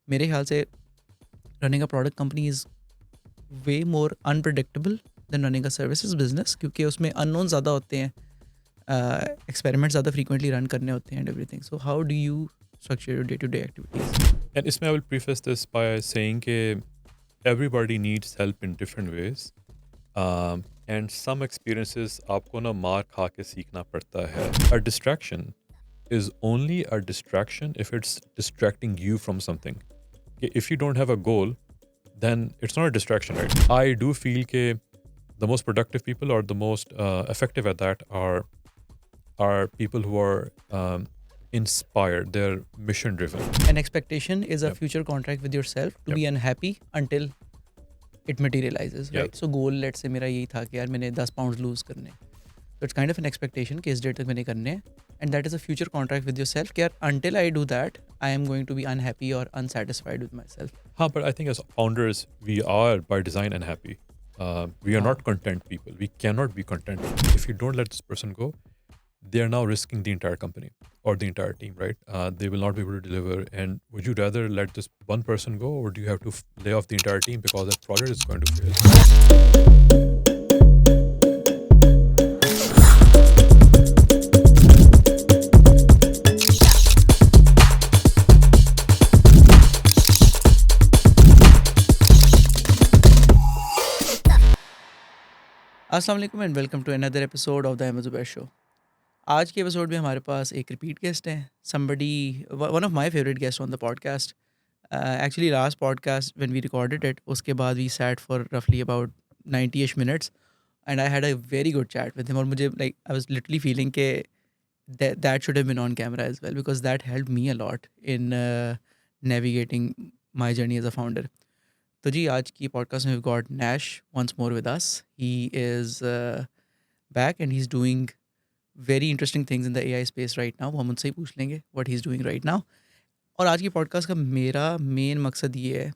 मेरे ख्याल से running a product company is way more unpredictable than running a services business, क्योंकि उसमें अननोन ज़्यादा होते हैं, एक्सपेरिमेंट ज़्यादा फ्रीक्वेंटली रन करने होते हैं and everything. So how do you structure your day-to-day activities? And Ismail, I will preface this by saying that everybody needs help in different ways. And some experiences आपको ना मार खा के सीखना पड़ता है. A distraction is only a distraction if it's distracting you from something. If you don't have a goal, then it's not a distraction, right? I do feel that the most productive people or the most effective at that are people who are inspired. They're mission driven. An expectation is a Yep. future contract with yourself to Yep. be unhappy until it materializes, Yeah. right? So goal, let's say मेरा यही था कि यार मैंने 10 pounds lose करने. So it's kind of an expectation कि इस date तक मैंने करने हैं, and that is a future contract with yourself कि यार until I do that, I am going to be unhappy or unsatisfied with myself. But I think as founders, we are by design unhappy. We are Wow. not content people. We cannot be content. If you don't let this person go, they are now risking the entire company or the entire team, right? They will not be able to deliver. And would you rather let this one person go, or do you have to lay off the entire team because that project is going to fail? अस्सलाम वालेकुम and welcome to another episode of the Ahmad Zubair show. आज के episode में हमारे पास एक repeat guest हैं, somebody, one of my favorite guests on the podcast. Actually last podcast when we recorded it, उसके बाद we sat for roughly about 90ish minutes and I had a very good chat with him. और मुझे like I was literally feeling कि that should have been on camera as well, because that helped me a lot in navigating my journey as a founder. तो जी आज की podcast में we got Nash once more with us. He is back and he is doing very interesting things in the AI space right now. हम उनसे ही पूछ लेंगे what he is doing right now. और आज की पॉडकास्ट का मेरा मेन मकसद ये है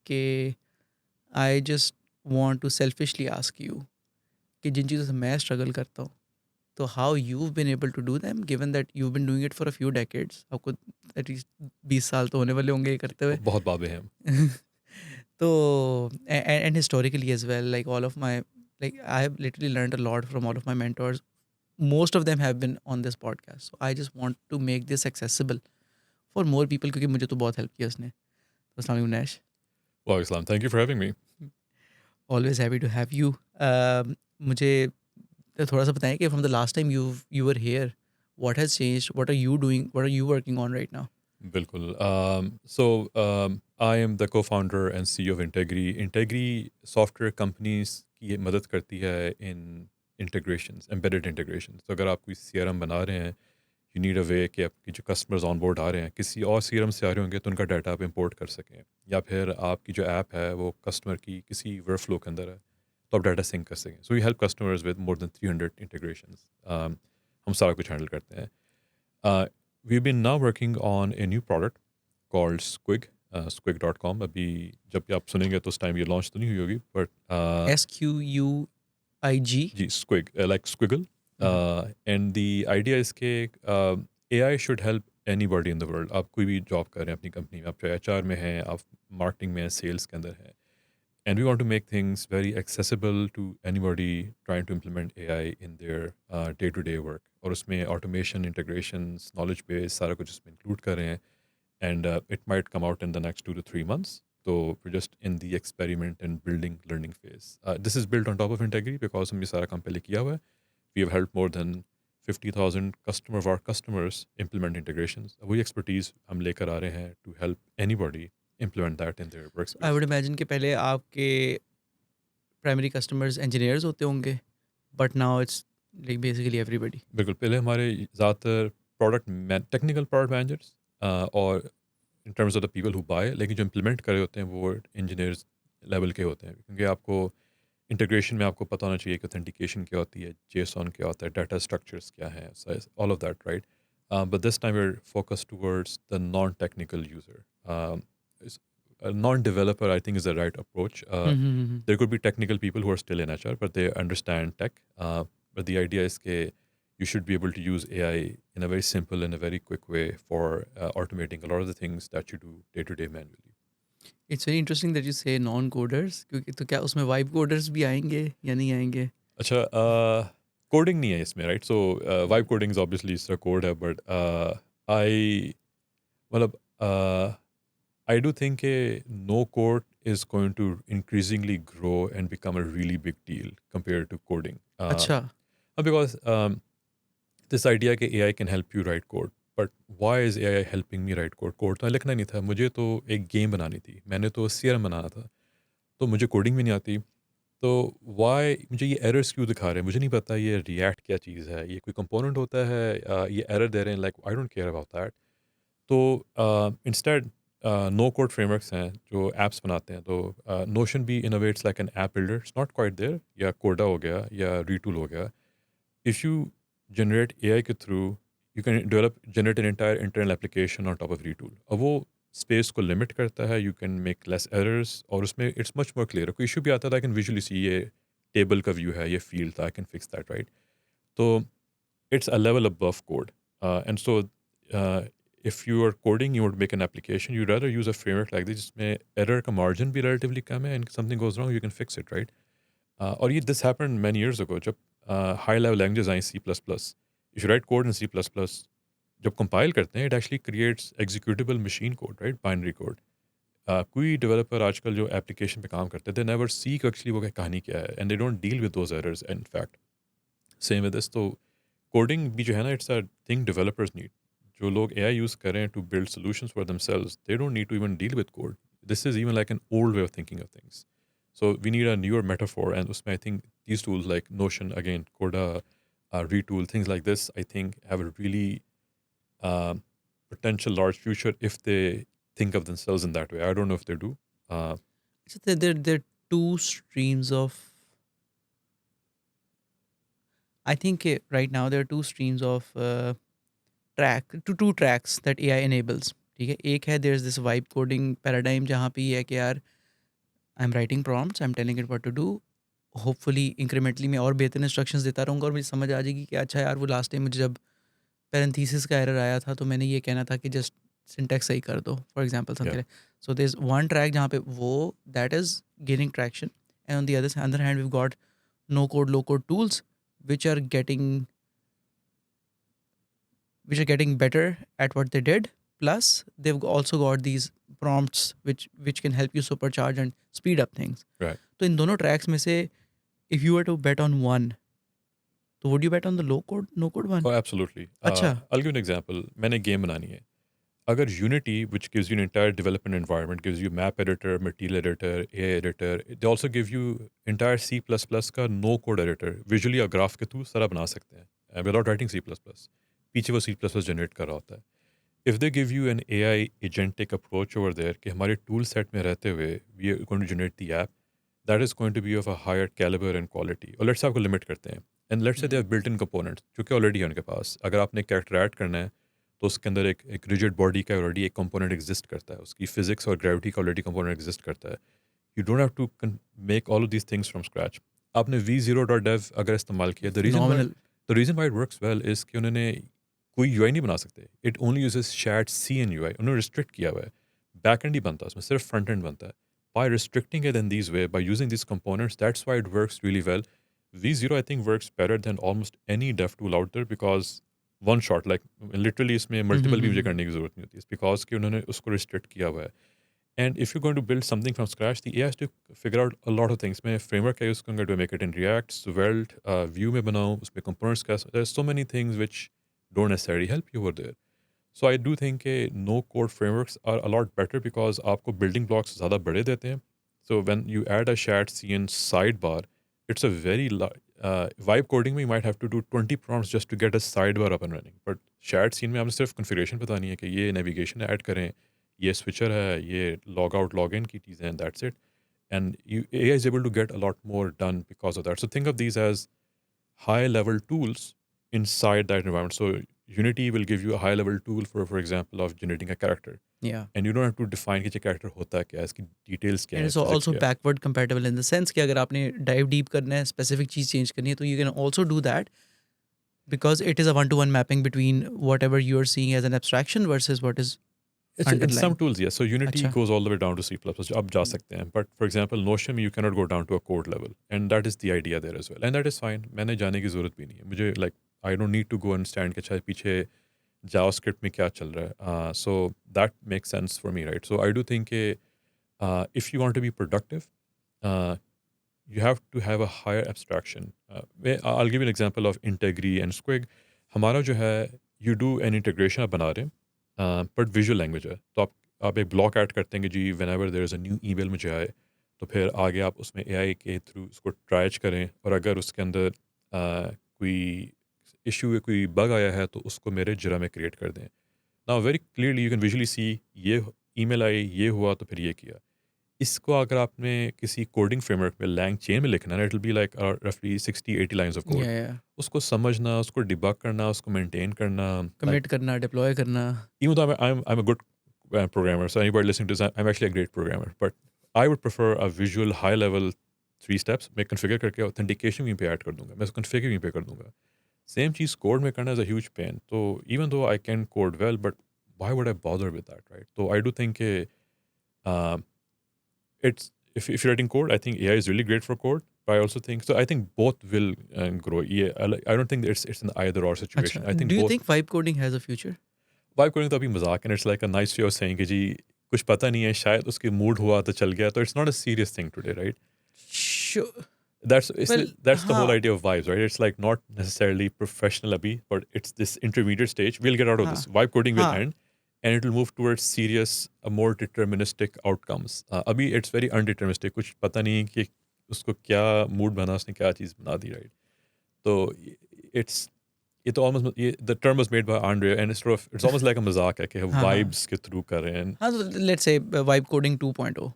कि I just want to selfishly ask you कि जिन चीज़ों से मैं स्ट्रगल करता हूँ, तो how you been able to do them given that you been doing it for a few decades. आपको एटलीस्ट 20 साल तो होने वाले होंगे ये करते हुए. बहुत बाबे हैं हम. So and historically as well, like all of my, like I have literally learned a lot from all of my mentors. Most of them have been on this podcast, so I just want to make this accessible for more people क्योंकि मुझे तो बहुत help किया उसने. तो अस्सलाम वालेकुम Nash. Well, Islam, thank you for having me. Always happy to have you. मुझे थोड़ा सा बताएं कि from the last time you were here, what has changed? What are you doing? What are you working on right now? Bilkul. I am the co-founder and CEO of Integri. Integri software companies की मदद करती है in integrations, embedded integrations. तो अगर आप कोई CRM बना रहे हैं, you need a way कि आपकी जो customers on board आ रहे हैं, किसी और CRM से आ रहे होंगे तो उनका डाटा आप import कर सकें. या फिर आपकी जो ऐप है वो customer की किसी workflow के अंदर है, तो आप डाटा sync कर सकें. So we help customers with more than 300 integrations. हम सारा कुछ handle करते हैं. We've been now working on a new product called Squig, squig.com. अभी जब भी आप सुनेंगे तो उस टाइम ये लॉन्च तो नहीं हुई होगी, बट SQUIG. जी Squig, like squiggle. And the idea is कि AI should help anybody in the world. आप कोई भी जॉब कर रहे हैं अपनी कंपनी में, आप चाहे HR में हैं, आप मार्केटिंग में हैं, सेल्स के अंदर हैं. And we want to make things very accessible to anybody trying to implement AI in their day-to-day work. और उसमें automation, integrations, knowledge base, सारा कुछ इसमें include कर रहे हैं. And it might come out in the next 2 to 3 months. So we're just in the experiment and building learning phase. This is built on top of Integri because हमने सारा काम पहले किया हुआ है. We have helped more than 50,000 of our customers implement integrations. वही expertise हम लेकर आ रहे हैं to help anybody implement that in their workspace. I would imagine कि पहले आपके प्राइमरी कस्टमर्स इंजीनियर्स होते होंगे, but now it's like basically everybody. बिल्कुल, पहले हमारे ज़्यादातर टेक्निकल प्रोडक्ट मैनेजर्स और in terms of the people who buy, लेकिन जो इम्प्लीमेंट कर रहे होते हैं वो इंजीनियर्स लेवल के होते हैं, क्योंकि आपको इंटीग्रेशन में आपको पता होना चाहिए कि ऑथेंटिकेशन क्या होती है, जेसॉन क्या होता है, डाटा स्ट्रक्चर्स क्या हैं, all of that, right. But this time we're focused towards the non-technical user. A non-developer, I think, is the right approach. There could be technical people who are still in HR, but they understand tech. But the idea is that you should be able to use AI in a very simple and a very quick way for automating a lot of the things that you do day to day manually. It's very interesting that you से non coders, क्योंकि तो क्या उसमें vibe coders भी आएंगे या नहीं आएंगे? अच्छा, कोडिंग नहीं है इसमें, right? So vibe coding is obviously इसका कोड है, बट आई मतलब I do think no code is going to increasingly grow and become a really big deal compared to coding. अच्छा। Because this idea कि AI can help you write code, but why is AI helping me write code? Code तो लिखना नहीं था, मुझे तो एक game बनानी थी, मैंने तो CRM बनाना था, तो मुझे कोडिंग भी नहीं आती। तो वाई मुझे ये एरर्स क्यों दिखा रहे हैं? मुझे नहीं पता ये रिएक्ट क्या चीज़ है, ये कोई कंपोनेंट होता है, ये एरर दे रहे हैं, like I don't care about that. तो इंस्टेड नो कोड फ्रेमवर्क्स हैं जो ऐप्स बनाते हैं, तो नोशन भी innovates like an app builder, it's not quite there, या कोडा हो गया या रीटूल हो गया। इफ़ यू जनरेट AI के थ्रू, you can generate an entire internal application on top of Retool. अब वो स्पेस को लिमिट करता है, you can make less errors, और उसमें इट्स मच मोर क्लियर। कोई इशू भी आता था, आई कैन विजुअली सी ये टेबल का व्यू है, ये फील्ड था, I can fix that, right? तो it's a level above code. And so, if you are coding, you want to make an application, you'd rather use a framework like this. जिसमें error का margin भी relatively कम है, and something goes wrong, you can fix it, right? और ये this happened many years ago जब high level languages I C++. If you write code in C++, जब compile करते हैं, it actually creates executable machine code, right? Binary code. कोई developer आजकल जो application पे काम करते हैं, they never see कि actually वो कहानी क्या है, and they don't deal with those errors. In fact, same with this. तो कोडिंग भी जो है ना, it's a thing developers need. जो लोग AI यूज़ कर रहे हैं to build solutions for themselves, they don't need to even deal with code. This is even like an old way of thinking of things. So we need a newer metaphor, and उसमें I think these tools like Notion, again Coda, Retool, things like this, I think have a really potential large future if they think of themselves in that way. I don't know if they do. Uh, So there are two streams of, I think right now there are two streams of two tracks that AI enables. ठीक है, एक है there's this vibe coding paradigm जहाँ पे ये है कि यार I'm writing prompts, I'm telling it what to do, hopefully incrementally मैं और बेहतर इंस्ट्रक्शंस देता रहूँगा और मुझे समझ आ जाएगी कि अच्छा यार वो लास्ट टाइम मुझे जब पैरेंथीसिस का एरर आया था तो मैंने ये कहना था कि जस्ट सिंटैक्स सही कर दो, फॉर एग्जांपल yeah, समथिंग। So there is one track जहाँ पे वो that is gaining traction, and on the other hand we got no code low code tools which are getting which are getting better at what they did, plus they've also got these prompts which can help you supercharge and speed up things. right. तो इन दोनों tracks में से if you were to bet on one, तो would you bet on the low code no code one? Oh, absolutely. अच्छा। I'll give you an example. मैंने game बनानी है, अगर Unity, which gives you an entire development environment, gives you map editor, material editor, AI editor, they also give you entire C++ का no code editor, visually आप graph के through सारा बना सकते हैं without writing C++, पीछे वो C++ generate कर रहा होता है। If they give you an AI agentic approach over there कि हमारे tool set में रहते हुए we are going to generate the app, that is going to be of a higher caliber and quality. और let's say आपको limit करते हैं, and let's say they have built-in components जो कि already है उनके पास। अगर आपने character add करना है, तो उसके अंदर एक रिजिड बॉडी का ऑलरेडी एक कंपोनेंट एग्जिस्ट करता है, उसकी फिजिक्स और ग्रेविटी का ऑलरेडी कंपोनेंट एग्जिस्ट करता है। You don't have to make all of these things from scratch. आपने V0.dev अगर इस्तेमाल किया, Phenomenal. The reason why it works well is कि उन्होंने कोई UI नहीं बना सकते, it only uses shared C and UI, उन्होंने रिस्ट्रिक्ट किया हुआ है। बैक एंड ही बनता है उसमें, सिर्फ फ्रंट एंड बनता है। By restricting it in this way, by using this components, that's why it works really well. V0 I think works better than almost any dev tool out there because one shot, like literally इसमें multiple भी मुझे करने की ज़रूरत नहीं होती, it's because कि उन्होंने उसको restrict किया हुआ है। And if you're going to build something from scratch, the AI has to figure out a lot of things. मैं framework का use करूँगा to make it in React, Svelte, Vue में बनाऊँ, उसमें components का, there's so many things which don't necessarily help you over there. So I do think no code frameworks are a lot better because आपको building blocks ज़्यादा बड़े देते हैं. So when you add a shared CN sidebar, it's a very vibe coding में you might have to do 20 prompts just to get a sidebar up and running. But shared scene में आपने सिर्फ configuration बतानी है कि ये navigation add करें, ये switcher है, ये log out log in की चीज़ें हैं, that's it. And AI is able to get a lot more done because of that. So think of these as high level tools inside that environment. So Unity will give you a high level tool for example, of generating a character. Yeah. And you don't have to define कि ये character होता क्या है, इसकी details क्या and है, it's physics also क्या है. Backward compatible in the sense कि अगर आपने डाइव डीप करना है, स्पेसिफिक चीज़ चेंज करनी है, तो you can also do that because it is a one to one mapping between whatever you are seeing as an abstraction versus what is In some underlying? tools, yes. So Unity अच्छा, goes all the way down to C++. जो आप जा सकते हैं. But for example, Notion में you cannot go down to a code level. And that is the idea there as well. And that is fine. मैंने जाने की ज़रूरत भी नहीं है. मुझे like, I don't need to go and stand के अच्छा पीछे JavaScript में क्या चल रहा है. So that makes sense for me, right? So I do think if you want to be productive, uh, you have to have a higher abstraction. I'll give you an example of Integri and Squig. हमारा जो है, you do an integration आप बना रहे हैं, but visual language है. तो आप एक ब्लॉक ऐड करते हैं कि जी whenever there is a new email मुझे आए, तो फिर आगे आप उसमें एआई के थ्रू उसको ट्राइच करें, और अगर उसके अंदर कोई इशू है, कोई बग आया है, तो उसको मेरे जरा में क्रिएट कर दें. Now very clearly you can visually see ये ईमेल आई, ये हुआ, तो फिर ये किया. इसको अगर आपने किसी कोडिंग फ्रेमवर्क में लैंग चेन में लिखना है, इट विल बी लाइक रफली 60-80 लाइन्स ऑफ कोड. या उसको समझना, उसको डिबग करना, उसको मेंटेन करना, like कमिट करना, डिप्लॉय करना. even though I'm a good programmer, so anybody listening to this, I'm actually a great programmer, but I would prefer a visual high level 3 steps. मैं configure करके authentication भी पे add कर दूंगा, मैं उसको configure भी पे कर दूंगा. Same चीज़ कोड में करना is a huge pain. तो even though I can code well, but why would I bother with that, right? So I do think uh, it's if you're writing code, I think AI is really great for code. But I also think so. I think both will grow. Yeah, I don't think it's an either or situation. अच्छा, I think do you both. think vibe coding has a future? Vibe coding तो अभी मजाक है. It's like a nice way of saying कि जी कुछ पता नहीं है, शायद उसके मूड हुआ तो चल गया, तो it's not a serious thing today, right? Sure. Well, That's the whole हाँ, idea of vibes, right? It's like not necessarily professional abhi, but it's this intermediate stage. We'll get out of हाँ, this. Vibe coding will हाँ, end, and it will move towards serious, more deterministic outcomes. Abhi it's very undeterministic. कुछ पता नहीं कि उसको क्या mood बना, उसने क्या चीज़ बना दी, right? तो it's it almost the term was made by Andre, and it's almost like a mazak है कि हाँ, हाँ. vibes के through कर रहे हैं. हाँ, so let's say vibe coding 2.0,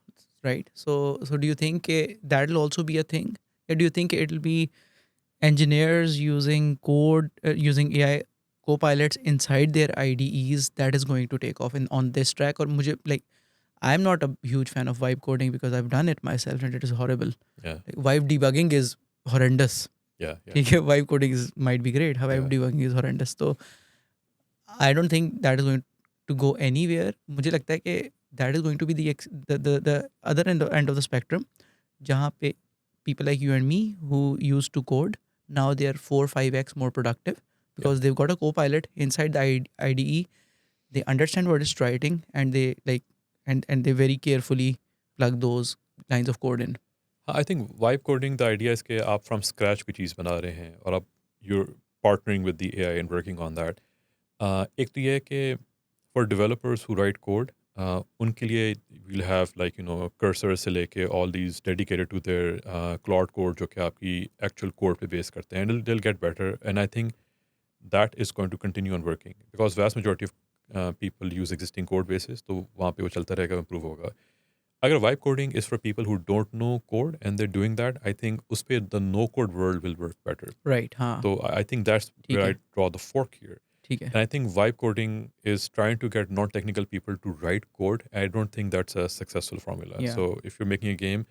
right? So do you think that'll also be a thing? Or do you think it'll be engineers using code, using AI co-pilots inside their IDEs that is going to take off in on this track? Or मुझे like I'm not a huge fan of vibe coding because I've done it myself and it is horrible. Yeah, Like, vibe debugging is horrendous. yeah, yeah, ठीक है, vibe coding might be great. How vibe yeah. debugging is horrendous. So I don't think that is going to go anywhere. मुझे लगता है कि that is going to be the other end of the spectrum, जहाँ पे people like you and me who used to code, now they are 4-5x more productive Yeah. because they've got a co-pilot inside the IDE. They understand what it's writing and they like and they very carefully plug those lines of code in. I think vibe coding, the idea is कि आप from scratch कोई चीज़ बना रहे हैं और आप you're partnering with the AI and working on that. एक तो ये है कि for developers who write code, उनके लिए we'll have like cursor से लेके all these dedicated to their Claude code जो कि आपकी actual code पे base करते हैं, and they'll get better, and I think that is going to continue on working because vast majority of people use existing code bases, तो वहाँ पे वो चलता रहेगा, improve होगा. अगर vibe coding is for people who don't know code and they're doing that, I think उस पे the no code world will work better. Right, हाँ, So I think that's ठीक where है, I draw the fork here. ठीक है. And I think vibe coding is trying to get non-technical people to write code. I don't think that's a successful formula. Yeah. So if you're making a game,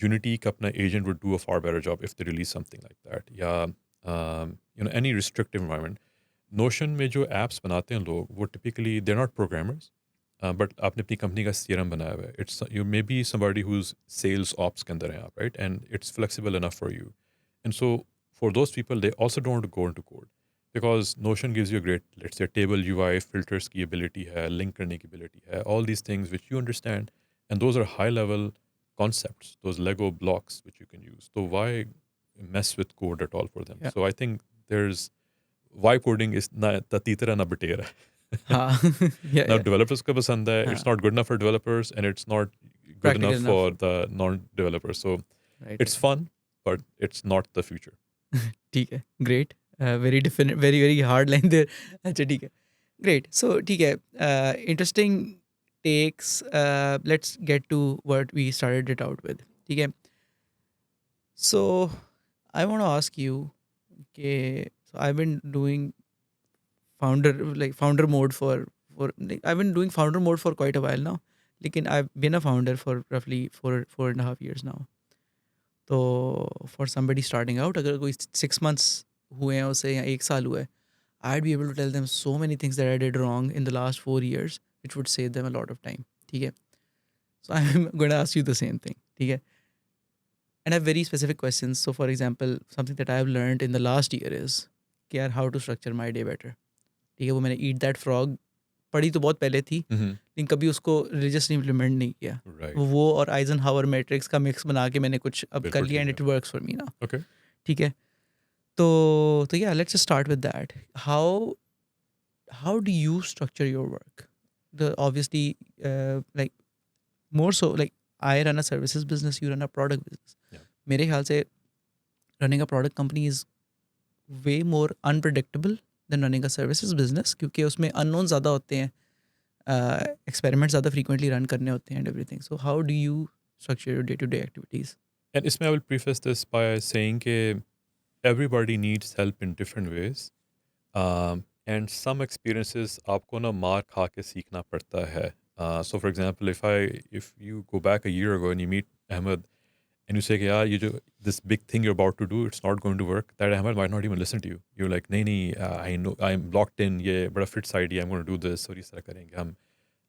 Unity का अपना agent would do a far better job if they release something like that. Yeah, any restrictive environment. Notion में जो apps बनाते हैं लोग, वो typically they're not programmers. But आपने अपनी कंपनी का CRM बनाया हुआ है. It's you may be somebody who's sales ops के अंदर है आप, right? And it's flexible enough for you. And so for those people, they also don't want to go into code because Notion gives you a great, let's say, table UI filters की ability है, link करने की ability है, all these things which you understand, and those are high level concepts, those Lego blocks which you can use. So why mess with code at all for them? Yeah. So I think there's vibe coding is na tatitara na batera. हाँ, yeah, Now yeah. developers को पसंद है, it's हाँ. not good enough for developers and it's not good Practical enough enough. for the non-developers. So Right, it's fun, but it's not the future. ठीक है, great. Very definite, very very hard line there. अच्छा ठीक है, great. So ठीक है, interesting takes. Let's get to what we started it out with. ठीक है. So I want to ask you, okay, so I've been doing founder mode for like, I've been doing founder mode for quite a while now. Lekin I've been a founder for roughly 4.5 years now. तो for somebody starting out, अगर कोई 6 months हुए हैं उसे या 1 साल हुआ है, I'd be able to tell them so many things that I did wrong in the last 4 years which would save them a lot of time. ठीक है? So I'm going to ask you the same thing. ठीक है? And I have very specific questions. So for example, something that I have learned in the last year is कि यार how to structure my day better. ठीक है? वो मैंने Eat That Frog पढ़ी तो बहुत पहले थी, लेकिन कभी उसको रिलीजियसली इम्प्लीमेंट नहीं किया. राइट. वो और आइजनहावर मैट्रिक्स का मिक्स बना के मैंने कुछ अब कर बिल्कुल लिया, एंड ठीक it works for me now. Okay. ठीक है? तो yeah, let's just start with that. How do you structure your work? The obviously like more so like I run a services business, you run a product business. Yeah. मेरे ख्याल से running a product company is way more unpredictable than running a services business, क्योंकि उसमें unknowns ज़्यादा होते हैं, experiments ज़्यादा frequently run करने होते हैं and everything. So how do you structure your day-to-day activities? And इसमें I will preface this by saying कि everybody needs help in different ways. And some experiences आपको ना मार खा के सीखना पड़ता है. So for example, if you go back a year ago and you meet Ahmed and you say कि यार ये जो this big thing you're about to do, it's not going to work, that Ahmed might not even listen to you. You're like नहीं I know I'm locked in, ये बड़ा fits idea, I'm going to do this, और इस तरह करेंगे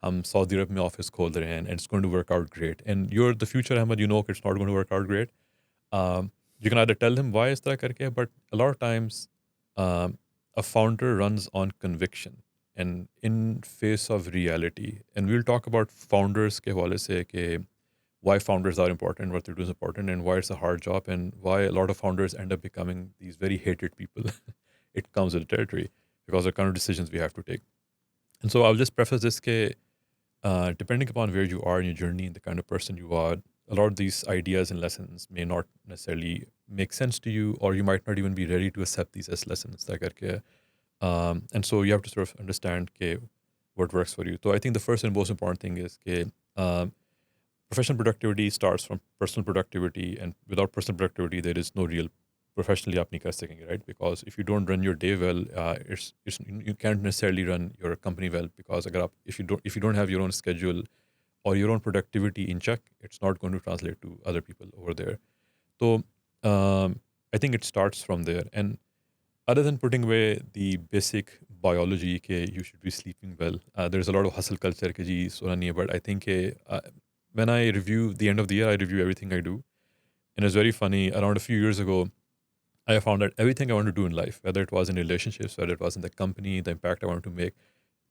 हम Saudi अरब में office खोल रहे हैं and it's going to work out great. And you're the future Ahmed, you know it's not going to work out great. You can either tell him why इस तरह करके, but a lot of times a founder runs on conviction and in face of reality. And we'll talk about founders के हवाले से कि why founders are important, what they do is important, and why it's a hard job, and why a lot of founders end up becoming these very hated people. It comes with the territory because of the kind of decisions we have to take. And so I'll just preface this ke, depending upon where you are in your journey and the kind of person you are, a lot of these ideas and lessons may not necessarily make sense to you, or you might not even be ready to accept these as lessons. And so you have to sort of understand what works for you. So I think the first and most important thing is professional productivity starts from personal productivity, and without personal productivity, there is no real professionally आप नहीं कर सकेंगे, right? Because if you don't run your day well, you can't necessarily run your company well, because if you don't have your own schedule or your own productivity in check, it's not going to translate to other people over there. So I think it starts from there. And other than putting away the basic biology ke you should be sleeping well, there's a lot of hustle culture ke ji sona nahi hai, but I think when I review the end of the year, I review everything I do. And it's very funny, around a few years ago, I found that everything I wanted to do in life, whether it was in relationships, whether it was in the company, the impact I wanted to make,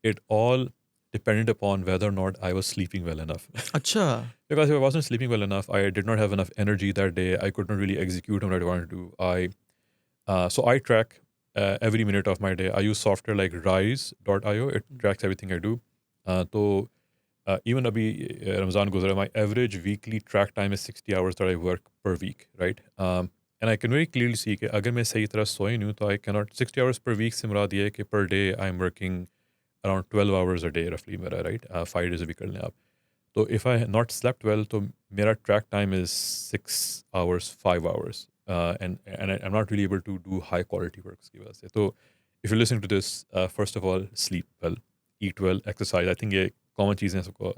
it all depended upon whether or not I was sleeping well enough. Acha. Because if I wasn't sleeping well enough, I did not have enough energy that day. I could not really execute on what I wanted to do. So I track every minute of my day. I use software like Rise.io. It tracks everything I do. So even abhi Ramzan guzara, my average weekly track time is 60 hours that I work per week, right? And I can very clearly see कि अगर मैं सही तरह सोई नहीं हूँ तो I cannot 60 hours per week से मुराद ये है कि per day I'm working around 12 hours a day roughly मेरा, right? 5 days a week कर लें आप. तो if I not slept well तो मेरा track time is 6 hours, 5 hours. And I'm not really able to do high quality work की वजह से. So if you're listening to this, first of all, sleep well, eat well, exercise. I think ये common चीज़ें हैं सबको.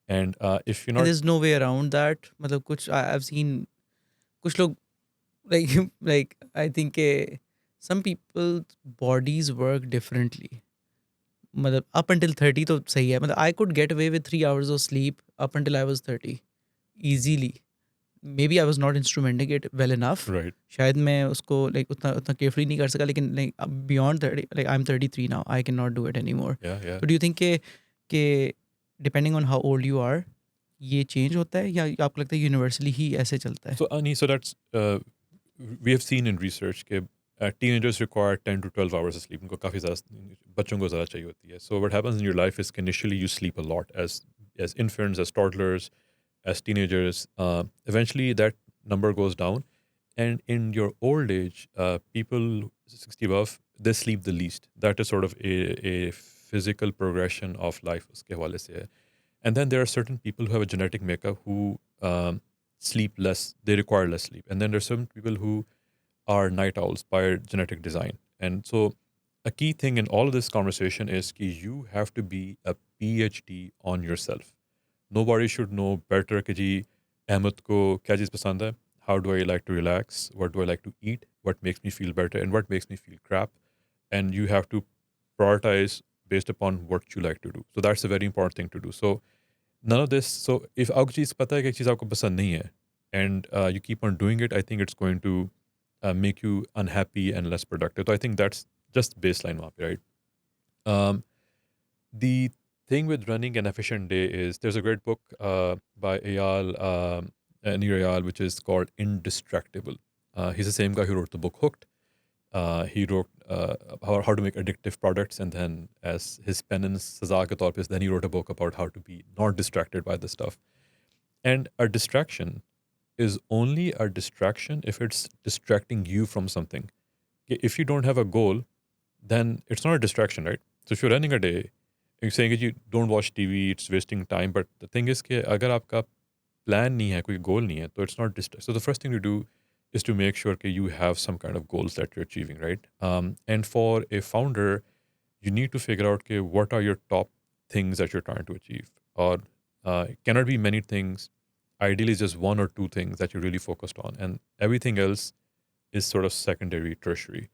And if you're not... There's no way around that. मतलब कुछ I've seen कुछ लोग like I think some people's bodies work differently. मतलब up until 30 तो सही है. मतलब I could get away with 3 hours of sleep up until I was 30 easily. Maybe I was not instrumenting it well enough. Right. शायद मैं उसको like उतना carefully नहीं कर सका, लेकिन like beyond 30, like I'm 33 now, I cannot do it anymore. Yeah. So do you think कि depending on how old you are, ये change होता है, या आपको लगता है universally ही ऐसे चलता है? So Ani, so that's we have seen in research that teenagers require 10 to 12 hours of sleep. उनको काफ़ी ज़्यादा बच्चों को ज़्यादा चाहिए होती है. So what happens in your life is initially you sleep a lot as infants, as toddlers, as teenagers. Eventually that number goes down, and in your old age, people 60 above, they sleep the least. That is sort of a physical progression of life उसके हवाले से है. And then there are certain people who have a genetic makeup who sleep less, they require less sleep. And then there are some people who are night owls by genetic design. And so a key thing in all of this conversation is that you have to be a PhD on yourself. Nobody should know better कि जी अहमद को क्या चीज़ पसंद है, how do I like to relax, what do I like to eat, what makes me feel better, and what makes me feel crap. And you have to prioritize based upon what you like to do. So that's a very important thing to do. So none of this. So if आपको चीज़ पता है कि एक चीज़ आपको पसंद नहीं है, and you keep on doing it, I think it's going to make you unhappy and less productive. So I think that's just baseline वहाँ पे, right? Um, the thing with running an efficient day is there's a great book by Eyal, Nir Eyal, which is called Indistractable. He's the same guy who wrote the book Hooked. He wrote how to make addictive products, and then as his penance, Saza ke taur pe, then he wrote a book about how to be not distracted by this stuff. And a distraction is only a distraction if it's distracting you from something. If you don't have a goal, then it's not a distraction, right? So if you're running a day, you're saying that you don't watch TV, it's wasting time. But the thing is कि अगर आपका plan नहीं है, कोई goal नहीं है, तो it's not distract. So the first thing to do is to make sure that you have some kind of goals that you're achieving, right? And for a founder, you need to figure out okay, what are your top things that you're trying to achieve, or cannot be many things. Ideally, just one or two things that you're really focused on, and everything else is sort of secondary, tertiary.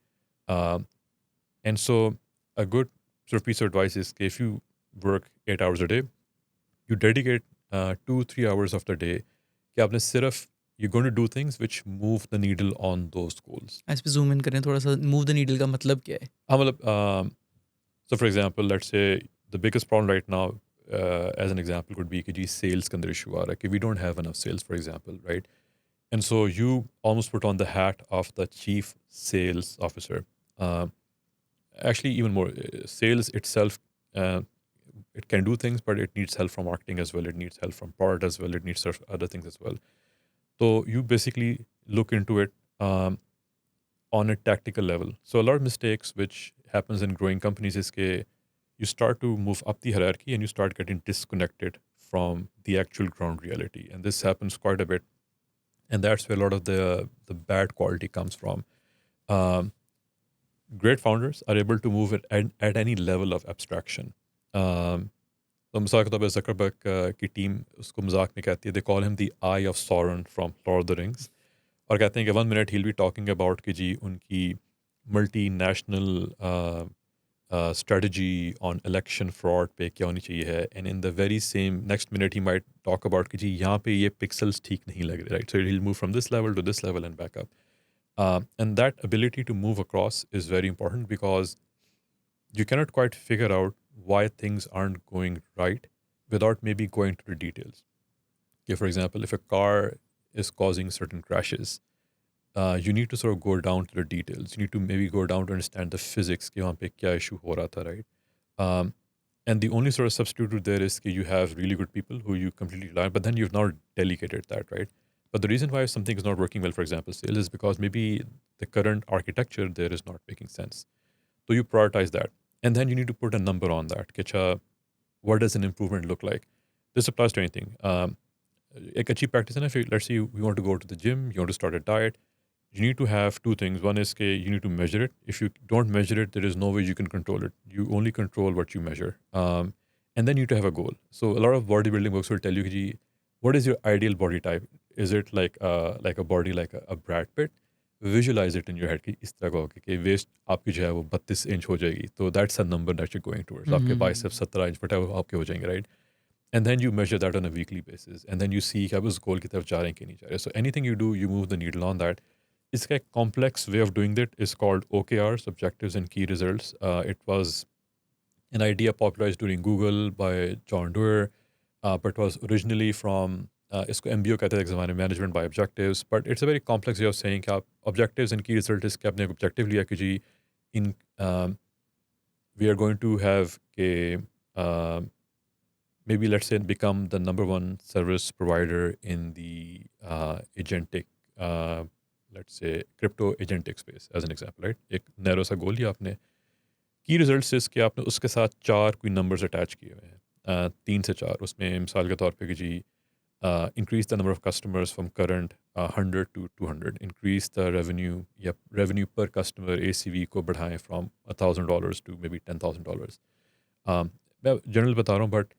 Um, and so, a good sort of piece of advice is if you work 8 hours a day, you dedicate 2-3 hours of the day कि आपने सिर्फ you're going to do things which move the needle on those goals. इस पे zoom in करें थोड़ा सा, move the needle का मतलब क्या है? हाँ मतलब so for example, let's say the biggest problem right now, as an example, could be कि जी sales के अंदर issue आ रहा है कि we don't have enough sales, for example, right? And so you almost put on the hat of the chief sales officer. Actually, even more, sales itself, it can do things, but it needs help from marketing as well. It needs help from product as well. It needs help from other things as well. So you basically look into it on a tactical level. So a lot of mistakes which happens in growing companies is that you start to move up the hierarchy and you start getting disconnected from the actual ground reality. And this happens quite a bit. And that's where a lot of the bad quality comes from. Great founders are able to move it at any level of abstraction. तो मिसाल के तौर पर Zuckerberg की team उसको मजाक में कहती है, they call him the eye of Sauron from Lord of the Rings, और कहते हैं कि 1 minute he'll be talking about कि जी उनकी multi national strategy on election fraud पे क्या होनी चाहिए है, and in the very same next minute he might talk about कि जी यहाँ पे ये pixels ठीक नहीं लग रहे, right? So he'll move from this level to this level and back up. And that ability to move across is very important because you cannot quite figure out why things aren't going right without maybe going to the details. Okay, for example, if a car is causing certain crashes, you need to sort of go down to the details. You need to maybe go down to understand the physics, कि वहाँ पे क्या issue हो रहा था, right? And the only sort of substitute there is that you have really good people who you completely rely on, but then you've not delegated that, right? But the reason why something is not working well, for example, sales, is because maybe the current architecture there is not making sense. So you prioritize that. And then you need to put a number on that. Kicha, what does an improvement look like? This applies to anything. Ek achhi practice hai na, if let's say you want to go to the gym, you want to start a diet, you need to have two things. One is you need to measure it. If you don't measure it, there is no way you can control it. You only control what you measure. And then you need to have a goal. So a lot of bodybuilding books will tell you, ki, what is your ideal body type? Is it like a body like a Brad Pitt? Visualize it in your head कि इस तरह का होगा कि waste आपकी जो है वो 32 इंच हो जाएगी, तो that's a number that you going towards. आपके बाइसेप्स 17 इंच बटा आपके हो जाएंगे, right? And then you measure that on a weekly basis, and then you see कि आप उस गोल की तरफ जा रहे हैं कि नहीं जा रहे. So anything you do, you move the needle on that. इसका एक complex way of doing that is called OKRs, objectives and key results. It was an idea popularized during Google by John Doerr, but was originally from इसको MBO कहते थे ज़माने, management by objectives. But it's a very complex way of saying कि आप objectives and की result इसके आपने objective लिया कि जी इन we are going to have के maybe let's say become the number one service provider in the agentic, let's say crypto agentic space as an example, right? एक नैरो सा गोल लिया आपने. की रिजल्ट इसके आपने उसके साथ 4 कोई नंबर्स अटैच किए हुए हैं, 3 से 4. उसमें मिसाल के तौर पे कि जी increase the number of customers from current 100 to 200, increase the revenue per customer ACV को बढ़ाएं from $1,000 to maybe $10,000. मैं जनरल बता रहा हूँ, but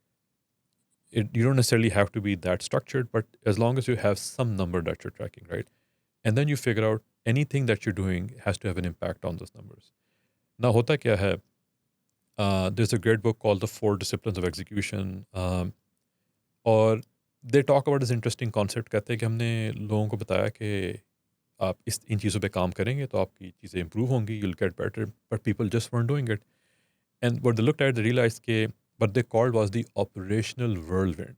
you don't necessarily have to be that structured, but as long as you have some number that you're tracking, right? And then you figure out anything that you're doing has to have an impact on those numbers. Now, होता क्या है, There's a great book called The Four Disciplines of Execution. और they talk about this interesting concept, कहते हैं कि हमने लोगों को बताया कि आप इस इन चीज़ों पे काम करेंगे तो आपकी चीज़ें इंप्रूव होंगी, you'll get better, but people just weren't doing it. And what they looked at, they realized कि what they called was the operational whirlwind.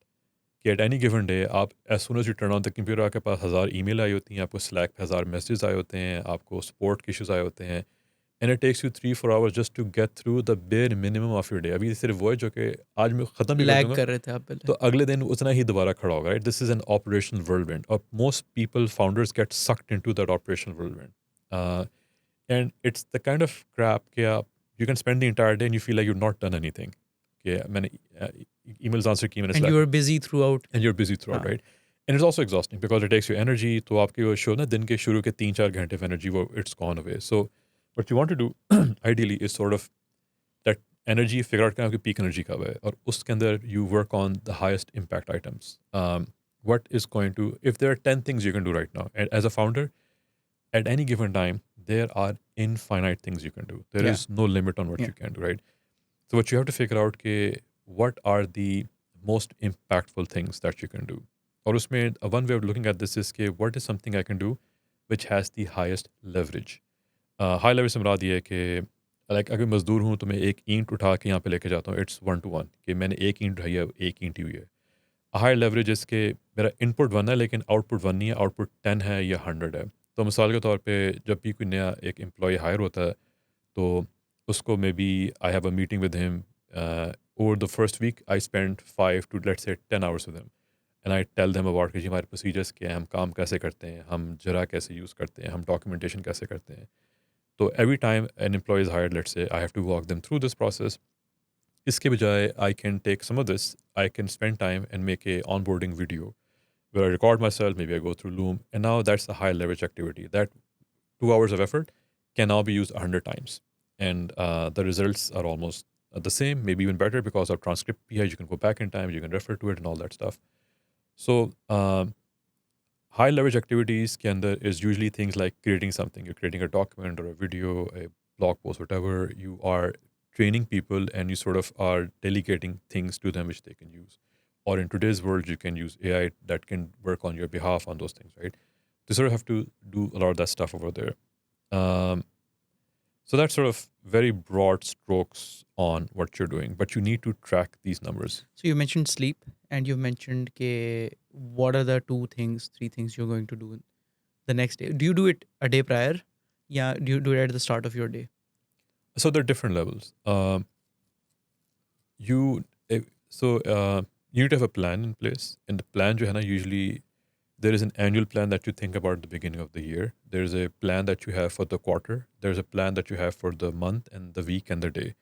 कि at any given day आप as soon as you turn on the computer, आपके पास 1000 email आई होती हैं, आपको slack पे 1000 messages आए होते हैं, आपको सपोर्ट के इश्यूज आए होते हैं, and it takes you 3-4 hours just to get through the bare minimum of your day. अभी सिर्फ वो है जो कि आज मैं ख़त्म भी कर लैग दूंगा कर रहे थे आप तो पहले। अगले दिन उतना ही दोबारा खड़ा होगा, right? This is an operational whirlwind, और most people founders get sucked into that operational whirlwind. And it's the kind of crap कि आप you can spend the entire day and you feel like you not done anything, कि मैंने emails answer की, मैंने and Slack you are busy throughout. And your busy throughout, हाँ। Right? And it's also exhausting because it takes you energy. तो आपकी वो show ना दिन के शुरू के 3-4 घंटे ऑफ एनर्जी वो it's gone away. So what you want to do ideally is sort of that energy figure out करना, आपकी पीक एनर्जी कब है, और उसके अंदर you work on the highest impact items. What is going to, if there are 10 things you can do right now, and as a founder, at any given time, there are infinite things you can do. There Yeah. is no limit on what Yeah. you can do, right? So what you have to figure out ke, what are the most impactful things that you can do. और उसमें one way of looking at this is कि what is something I can do which has the highest leverage. High leverage से मुराद ये है कि like अगर मज़दूर हूँ तो मैं एक ईंट उठा के यहाँ पे लेके जाता हूँ, इट्स 1-to-1 कि मैंने एक ईंट उठाई है, एक ईंट ही हुई है. हाई लेवरेज इसके मेरा इनपुट 1 है लेकिन आउटपुट 1 नहीं है, आउटपुट 10 है या 100 है. तो मिसाल के तौर पे जब भी कोई नया एक एम्प्लॉय हायर होता है तो उसको maybe I have a meeting with him over the first week. I spend 5 to let's say 10 hours with him and I tell them about कि जी हमारे प्रोसीजर्स क्या हैं, हम काम कैसे करते हैं, हम जरा कैसे यूज़ करते हैं, हम डॉक्यूमेंटेशन कैसे करते हैं. तो every time an employee is hired, let's say, I have to walk them through this process. इसके बजाय I can take some of this, I can spend time and make a onboarding video where I record myself, maybe I go through Loom, and now that's a high leverage activity. That 2 hours of effort can now be used 100 times. And the results are almost the same, maybe even better because of transcript here. You can go back in time, you can refer to it and all that stuff. So high leverage activities can is usually things like creating something. You're creating a document or a video, a blog post, whatever. You are training people and you sort of are delegating things to them which they can use. Or in today's world, you can use AI that can work on your behalf on those things, right? You sort of have to do a lot of that stuff over there. Um, so that's sort of very broad strokes on what you're doing, but you need to track these numbers. So you mentioned sleep, and you mentioned ke what are the 2 things, 3 things you're going to do the next day. Do you do it a day prior? Yeah, do you do it at the start of your day? So there are different levels. You eh, so you need to have a plan in place, and the plan जो है ना, usually there is an annual plan that you think about at the beginning of the year. There's a plan that you have for the quarter. There's a plan that you have for the month and the week and the day.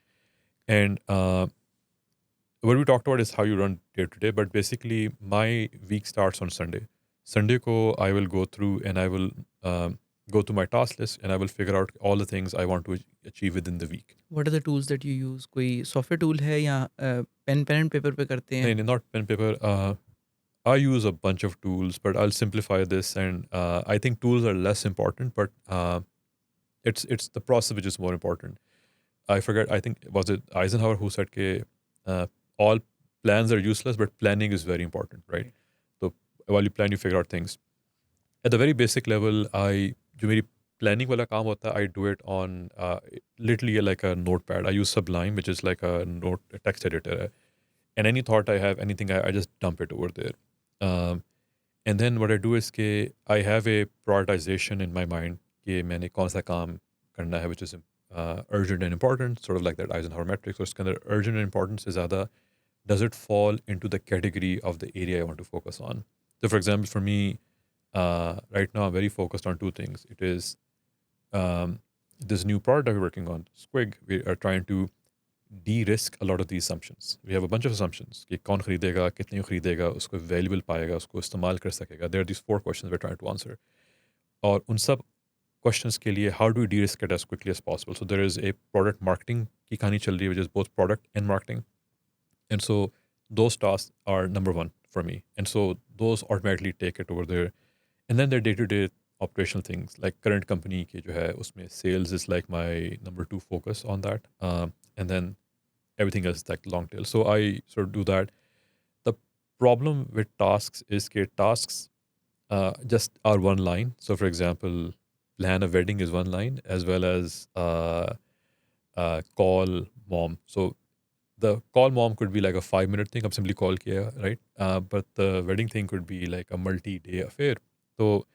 And what we talked about is how you run day to day. But basically, my week starts on Sunday. Sunday ko I will go through and I will go to my task list and I will figure out all the things I want to achieve within the week. What are the tools that you use? कोई software tool है या pen and paper पे करते हैं? No, not pen paper. I use a bunch of tools, but I'll simplify this. And I think tools are less important, but it's the process which is more important. I forget. I think was it Eisenhower who said that all plans are useless, but planning is very important, right? So while you plan, you figure out things. At the very basic level, जो मेरी planning वाला काम होता है, I do it on literally like a notepad. I use Sublime, which is like a text editor. And any thought I have, anything, I just dump it over there. And then what I do is कि I have a prioritization in my mind कि मैंने कौन सा काम करना है, which is urgent and important, sort of like that Eisenhower matrix. So it's kind of urgent and importance is ज़्यादा, does it fall into the category of the area I want to focus on? So for example, for me, right now I'm very focused on 2 things. It is this new product that we're working on, Squig. We are trying to de-risk a lot of these assumptions. We have a bunch of assumptions कि कौन खरीदेगा, कितने को खरीदेगा, उसको valuable पाएगा, उसको इस्तेमाल कर सकेगा. There are these 4 questions we're trying to answer. और उन सब questions के लिए how do we de-risk it as quickly as possible? So there is a product marketing की कहानी चल रही है, which is both product and marketing. And so those tasks are number 1 for me. And so those automatically take it over there. And then there are day-to-day operational things like current company के जो है उसमें sales is like my number 2 focus on that. And then everything else is like long tail. So I sort of do that. The problem with tasks is that tasks just are one line. So for example, plan a wedding is one line, as well as call mom. So the call mom could be like a 5 minute thing. अब simply call किया, right? But the wedding thing could be like a multi-day affair. So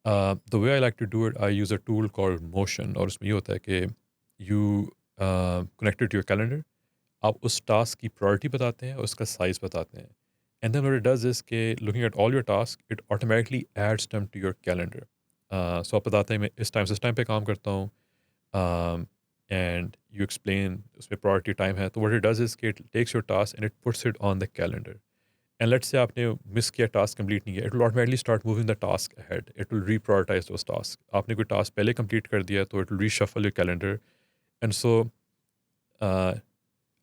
the way I like to do it, I use a tool called Motion, और उसमें ये होता है कि you connect it to your calendar. आप उस task की priority बताते हैं और उसका size बताते हैं. And then what it does is कि looking at all your tasks, it automatically adds them to your calendar. So आप बताते हैं मैं इस टाइम से इस टाइम पे काम करता हूँ, um, and you explain उसमें priority time है. तो what it does is कि it takes your task and it puts it on the calendar. And let's say आपने मिस किया टास्क कंप्लीट नहीं किया, it will automatically start moving the task ahead. It will reprioritize those tasks. आपने कोई task पहले complete कर दिया तो it will reshuffle your calendar. And so uh,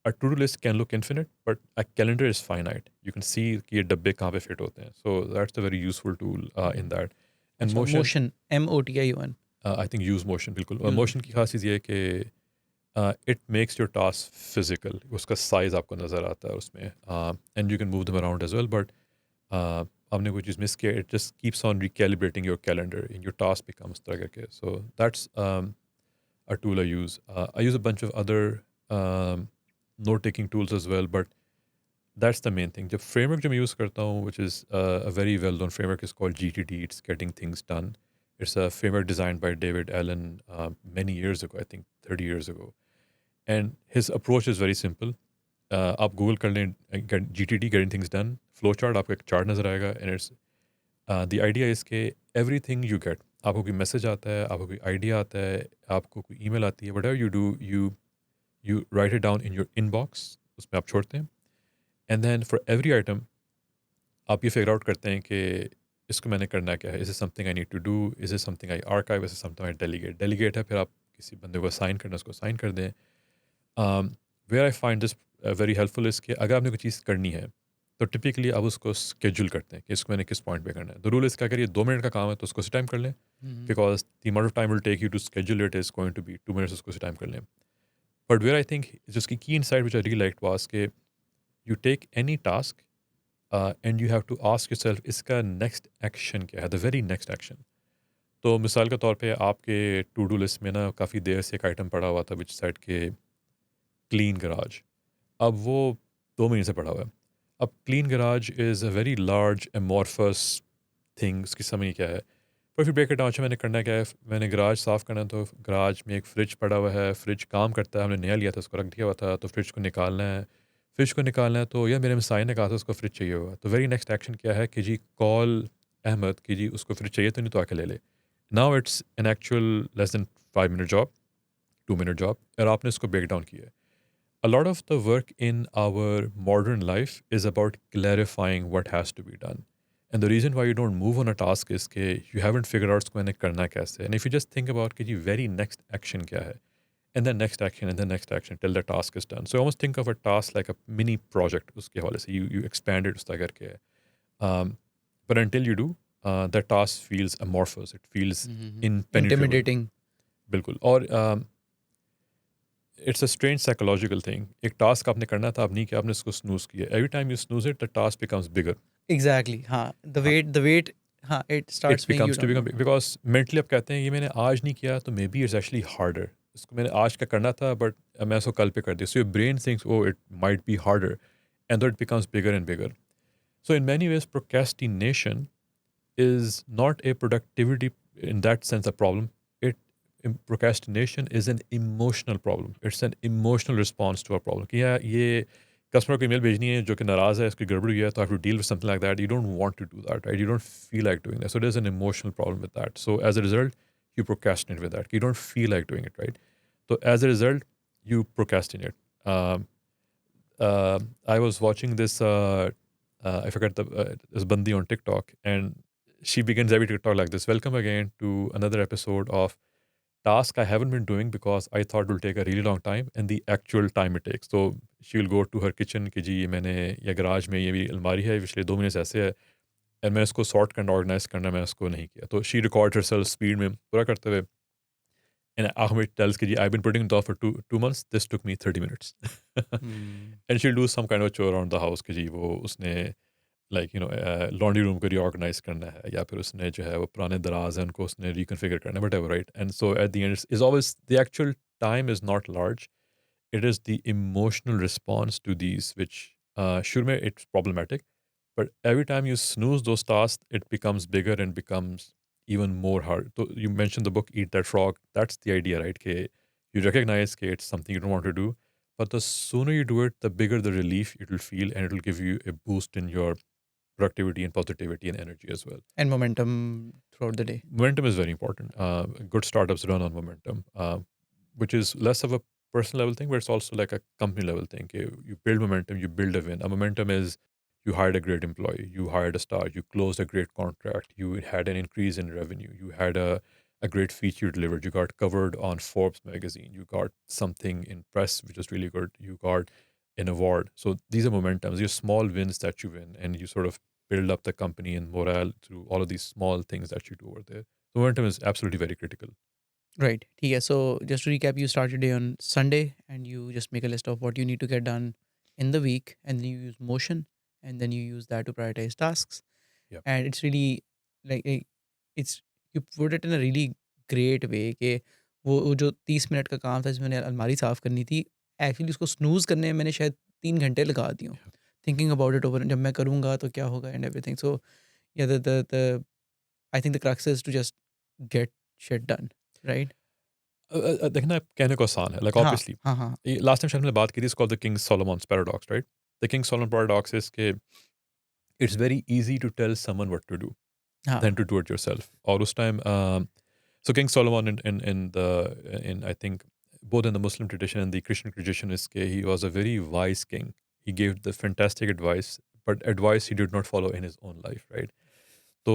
a to-do list can look infinite, but a calendar is finite. You can see कि ये डब्बे कहाँ पे fit होते हैं. So that's a very useful tool in that. And अच्छा, Motion, motion, MOTION. I think use Motion बिल्कुल. Use Motion की खास चीज़ ये है कि it makes your task physical. उसका size आपको नज़र आता है उसमें. And you can move them around as well, but आपने कोई चीज़ मिस किया, it just keeps on recalibrating your calendar and your task becomes तरह करके. So that's a tool I use. I use a bunch of other note-taking tools as well, but that's the main thing. The framework जो मैं use करता हूँ, which is a very well-known framework, is called GTD. It's Getting Things Done. It's a framework designed by David Allen many years ago, I think 30 years ago. And his approach is very simple. आप Google कर लें GTD, Getting Things Done, flow chart, आपको एक chart नज़र आएगा. And it's the idea is के everything you get, आपको कोई मैसेज आता है, आपको कोई आइडिया आता है, आपको कोई ईमेल आती है, whatever you do, you write it down in your inbox, उसमें आप छोड़ते हैं. And then for every item आप ये फिगर आउट करते हैं कि इसको मैंने करना क्या है. Is is something I need to do, is is something I archive, is is something I delegate है. फिर आप किसी बंदे को साइन करना, उसको साइन कर दें. Where I find this very helpful is कि अगर आपने कोई चीज़ करनी है तो टिपिकली आप उसको स्केड्यूल करते हैं कि इसको मैंने किस पॉइंट पे करना है. द रूल इसका, अगर ये 2 मिनट का काम है तो उसको उसी टाइम कर लें, because the amount of time will take you to schedule it is going to be 2 minutes, उसको उसी टाइम कर लें. बट वेयर आई थिंक जिसकी key insight which I really like was के you take any task and you have to ask yourself इसका next action क्या है, the very next action. तो मिसाल के तौर पे आपके टू डू लिस्ट में ना काफ़ी देर से एक आइटम पड़ा हुआ था विच सेट के क्लीन गराज. अब वो 2 महीने से पड़ा हुआ है. अब clean garage is a very large amorphous thing, उसकी समझ नहीं क्या है. पर फिर ब्रेक इट डाउन, मैंने करना क्या है, मैंने गराज साफ़ करना है, तो गराज में एक फ़्रिज पड़ा हुआ है, फ्रिज काम करता है, हमने नया लिया था, उसको रख दिया हुआ था, तो फ्रिज को निकालना है. फ्रिज को निकालना है तो यार मेरे हमसाये ने कहा था उसको फ्रिज चाहिए हुआ, तो वेरी नेक्स्ट एक्शन क्या है कि जी कॉल अहमद कि जी उसको फ्रिज चाहिए तो नहीं तो आके ले ले. Now it's an actual less than 5 minute job, 2 minute job, और आपने उसको ब्रेक डाउन किया है. A lot of the work in our modern life is about clarifying what has to be done. And the reason why you don't move on a task is that you haven't figured out उसको मैंने करना कैसे. And if you just think about कि जी very next action क्या है, and then next action and then next action till the task is done. So almost think of a task like a mini project उसके हवाले से. You expand it उस तरह करके. But until you do, that task feels amorphous. It feels impenetrable. Intimidating. बिल्कुल. और it's a strange psychological thing. एक task आपने करना था, आप नहीं किया, आपने उसको स्नूज किया. Every time you snooze it the task becomes bigger. Exactly, हाँ, द वेट, हाँ, it it starts making you becomes to don't become, no. Because mentally आप कहते हैं ये मैंने आज नहीं किया तो maybe it's actually harder. इसको मैंने आज का करना था बट मैं उसको कल पे कर दिया. So your brain thinks oh it might be harder and it becomes bigger and bigger. So in many ways procrastination is not a productivity in that sense a problem. It procrastination is an emotional problem. It's an emotional response to a problem. कि यार ये customer को email भेजनी है जो कि नाराज़ है, इसकी गड़बड़ हुई है, तो I have to deal with something like that. You don't want to do that, right? You don't feel like doing that. So there's an emotional problem with that. So as a result, you procrastinate with that. You don't feel like doing it, right? So as a result, you procrastinate. I was watching this, I forgot this bandi on TikTok, and she begins every TikTok like this. Welcome again to another episode of task I haven't been doing because I thought it will take a really long time and the actual time it takes. So she will go to her kitchen कि जी मैंने ये garage में ये भी अलमारी है, पिछले 2 महीने से ऐसे है, और मैं इसको सॉर्ट करना, ऑर्गेनाइज करना मैं इसको नहीं किया. तो शी रिकॉर्ड हरसेल्फ स्पीड में पूरा करते हुए, And Ahmed tells कि I've been putting it off for two months. This took me 30 minutes. Hmm. And she'll do some kind of chore around the house कि जी वो उसने लाइक लॉन्ड्री रूम को reorganise करना है या फिर उसने जो है वो पुराने दराज हैं उनको उसने रिकन्फिगर करना है whatever, right? And so at the end is always the actual time is not large. It is the emotional response to these which sure may it's problematic, but every time you snooze those tasks it becomes bigger and becomes even more hard. So you mentioned the book Eat That Frog. That's the idea, right? Ke you recognize that it's something you don't want to do, but the sooner you do it, the bigger the relief it will feel, and it will give you a boost in your productivity and positivity and energy as well. And momentum throughout the day. Momentum is very important. Good startups run on momentum, which is less of a personal level thing, but it's also like a company level thing. You build momentum, you build a win. A momentum is you hired a great employee, you hired a star, you closed a great contract, you had an increase in revenue, you had a great feature delivered, you got covered on Forbes magazine, you got something in press which is really good, you got an award. So these are momentums, these are small wins that you win, and you sort of build up the company and morale through all of these small things that you do over there. So momentum is absolutely very critical. Right. Yeah. So just to recap, you start your day on Sunday and you just make a list of what you need to get done in the week, and then you use motion, and then you use that to prioritize tasks. Yeah. And it's really like it's you put it in a really great way कि वो जो 30 minute का काम था जिसमें मैंने अलमारी साफ़ करनी थी, एक्चुअली उसको स्नूज़ करने में मैंने शायद 3 घंटे लगा दिए हों, थिंकिंग अबाउट इट ओवर जब मैं करूँगा तो क्या होगा and everything. So yeah the I think the crux is to just get shit done, right? देखना कहने को आसान है, like हाँ, obviously हाँ, हाँ, लास्ट टाइम शायद हमने बात की थी, called the King Solomon's paradox, right? The King Solomon paradox is के it's very easy to tell someone what to do हाँ. than to do it yourself. Or उस time so King Solomon in I think both in the Muslim tradition and the Christian tradition is ke he was a very wise king. He gave the fantastic advice, but advice he did not follow in his own life, right? तो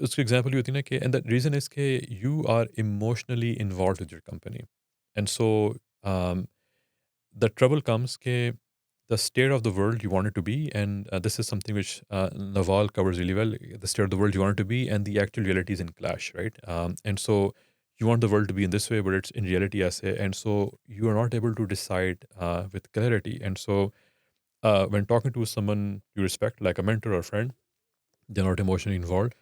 उसकी example ये होती है ना कि and the reason is के you are emotionally involved with your company and so the trouble comes ke the state of the world you want it to be, and this is something which Naval covers really well. The state of the world you want it to be, and the actual reality is in clash, right? And so you want the world to be in this way, but it's in reality as a, and so you are not able to decide with clarity. And so when talking to someone you respect, like a mentor or friend, they're not emotionally involved.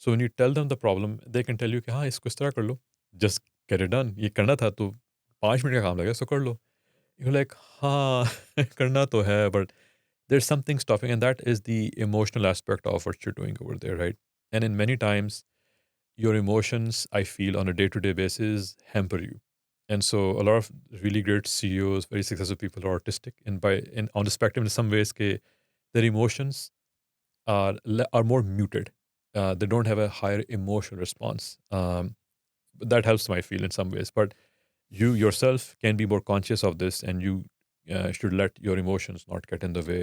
So when you tell them the problem, they can tell you कि हाँ इसको इस तरह कर लो, just get it done. ये करना था तो 5 मिनट का काम लगेगा, इसको कर लो. You're like, हाँ, करना तो है, but there's something stopping, and that is the emotional aspect of what you're doing over there, right? And in many times, your emotions, I feel, on a day-to-day basis, hamper you. And so, a lot of really great CEOs, very successful people, are autistic, and on the spectrum, in some ways, their emotions are more muted. They don't have a higher emotional response. That helps my feel in some ways, but you yourself can be more conscious of this, and you should let your emotions not get in the way.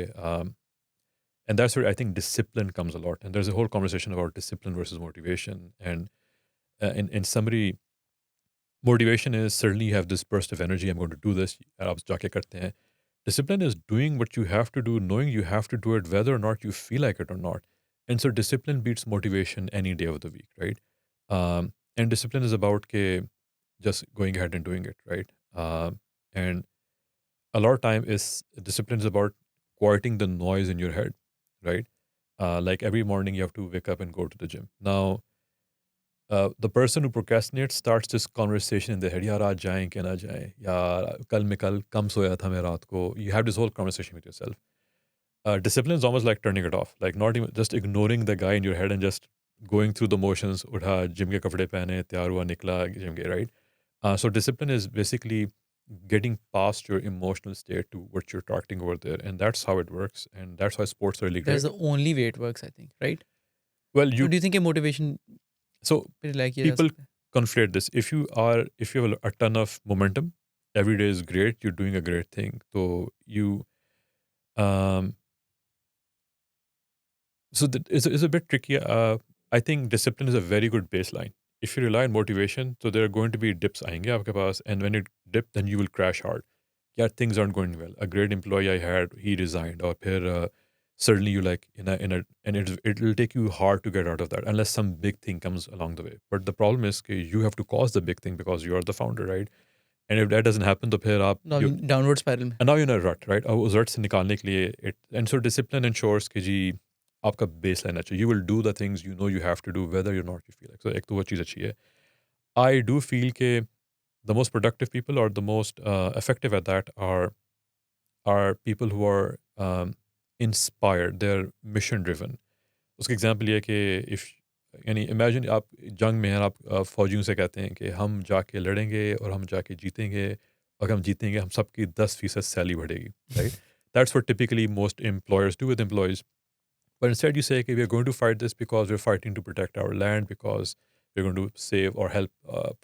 And that's where I think discipline comes a lot. And there's a whole conversation about discipline versus motivation. And in summary, motivation is certainly you have this burst of energy. I'm going to do this. आप जाके करते हैं. Discipline is doing what you have to do, knowing you have to do it, whether or not you feel like it or not. And so discipline beats motivation any day of the week, right? And discipline is about just going ahead and doing it, right? And a lot of time is discipline is about quieting the noise in your head, right? Like every morning you have to wake up and go to the gym. Now, the person who procrastinates starts this conversation in their head. यार आज जाएं क्या ना जाएं यार कल कम सोया था मैं रात को. You have this whole conversation with yourself. Discipline is almost like turning it off, like not even just ignoring the guy in your head and just going through the motions. उठा जिम के कपड़े पहने तैयार हुआ निकला gym के, right? So discipline is basically getting past your emotional state to what you're targeting over there, and that's how it works, and that's why sports are really That's great. the only way it works, I think, right? Well, So you do you think a motivation so पे rely किया जा people सकता है? conflate this. If you have a ton of momentum, every day is great. You're doing a great thing. Um it's a bit tricky. I think discipline is a very good baseline. If you rely on motivation, so there are going to be dips आएंगे आपके पास, and when you dip, then you will crash hard. Yeah, things aren't going well. A great employee I had, he resigned, or फिर Suddenly you like and it'll take you hard to get out of that unless some big thing comes along the way. But the problem is that you have to cause the big thing because you are the founder, right? And if that doesn't happen, तो फिर आप now you downward spiral में. and now you're in a rut, right? अब उस rut से निकालने के लिए it and so discipline ensures कि जी आपका baseline अच्छा, you will do the things you know you have to do whether or not you feel like. So एक तो वो चीज़ अच्छी है. I do feel कि the most productive people or the most effective at that are people who are inspired, they're mission driven. उसका example ये है कि इफ़ यानी इमेजिन आप जंग में हैं, आप फौजियों से कहते हैं कि हम जाके लड़ेंगे और हम जाके जीतेंगे, और हम जीतेंगे हम सबकी 10% सैलरी बढ़ेगी, right? That's what typically most employers do with employees. But instead you say, okay, we're going to fight this because we're fighting to protect our land, because we're going to save or help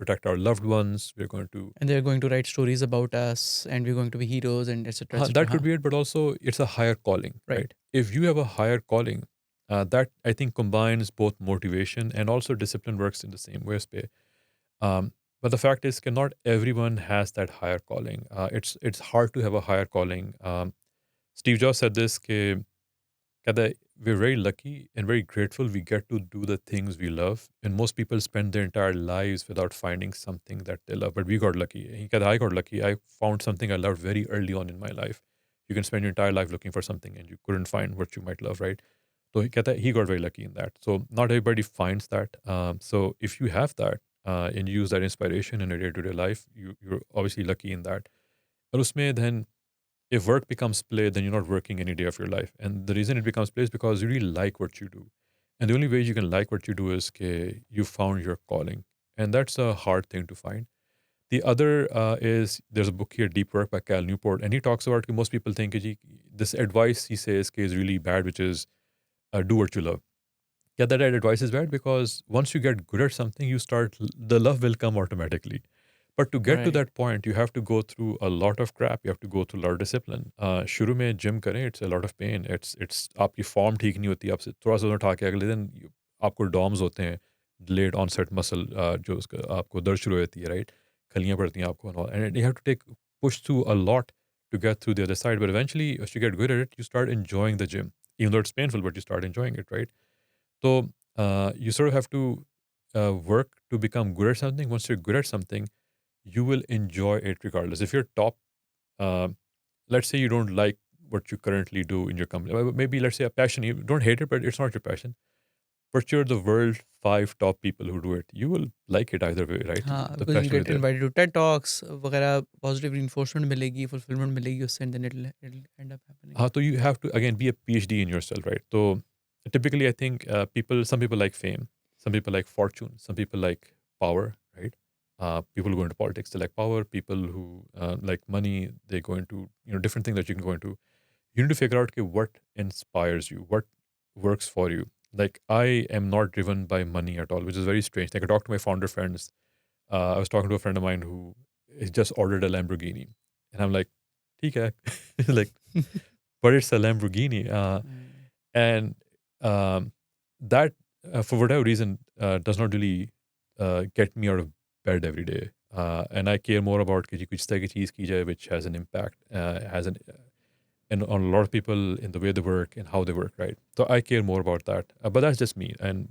protect our loved ones. We're going to And they're going to write stories about us, and we're going to be heroes, and etc. etc. that could be it, but also it's a higher calling, Right. right? If you have a higher calling, that I think combines both motivation and also discipline works in the same way. But the fact is, not everyone has that higher calling. It's hard to have a higher calling. Steve Jobs said this: कहता we're very lucky and very grateful we get to do the things we love. And most people spend their entire lives without finding something that they love. But we got lucky. He said, I got lucky. I found something I loved very early on in my life. You can spend your entire life looking for something and you couldn't find what you might love, right? So he got very lucky in that. So not everybody finds that. So if you have that and you use that inspiration in your day-to-day life, you're obviously lucky in that. और उसमें then if work becomes play, then you're not working any day of your life. And the reason it becomes play is because you really like what you do. And the only way you can like what you do is you found your calling. And that's a hard thing to find. The other is there's a book here, Deep Work by Cal Newport. And he talks about most people think this advice he says is really bad, which is do what you love. Yeah, that advice is bad because once you get good at something, the love will come automatically. But to get to Right. that point, you have to go through a lot of crap. You have to go through a lot of discipline. शुरू में gym करें, it's a lot of pain. It's आपकी form ठीक नहीं होती, आपसे थोड़ा सा उठा के अगले दिन आपको डॉम्स होते हैं, delayed onset muscle जो उसका आपको दर्द शुरू होती है, right? खलियाँ पड़ती हैं आपको and you have to push through a lot to get through the other side. But eventually, as you get good at it, you start enjoying the gym, even though it's painful, but you start enjoying it, right? So you sort of have to work to become good at something. Once you're good at something, you will enjoy it regardless. If you're top, uh, let's say you don't like what you currently do in your company, maybe let's say a passion, you don't hate it, but it's not your passion. But you're the world 5 top people who do it. You will like it either way, right? हाँ, The because you'll passion will get be there. invited to TED Talks वगैरह, positive reinforcement मिलेगी, fulfillment मिलेगी उससे, and then it'll end up happening. So you have to again be a PhD in yourself, right? So typically, I think some people like fame, some people like fortune, some people like power, right? People who go into politics, they like power. People who like money, they go into different things that you can go into. You need to figure out okay, what inspires you, what works for you. Like I am not driven by money at all, which is very strange. Like I talked to my founder friends. I was talking to a friend of mine who has just ordered a Lamborghini, and I'm like, "ठीक है," like, but it's a Lamborghini, and that for whatever reason does not really get me out of bed every day. And I care more about कि जी कुछ तरह की चीज़ की जाए which has an impact, has an and on a lot of people in the way they work and how they work, right? So I care more about that. But that's just me. And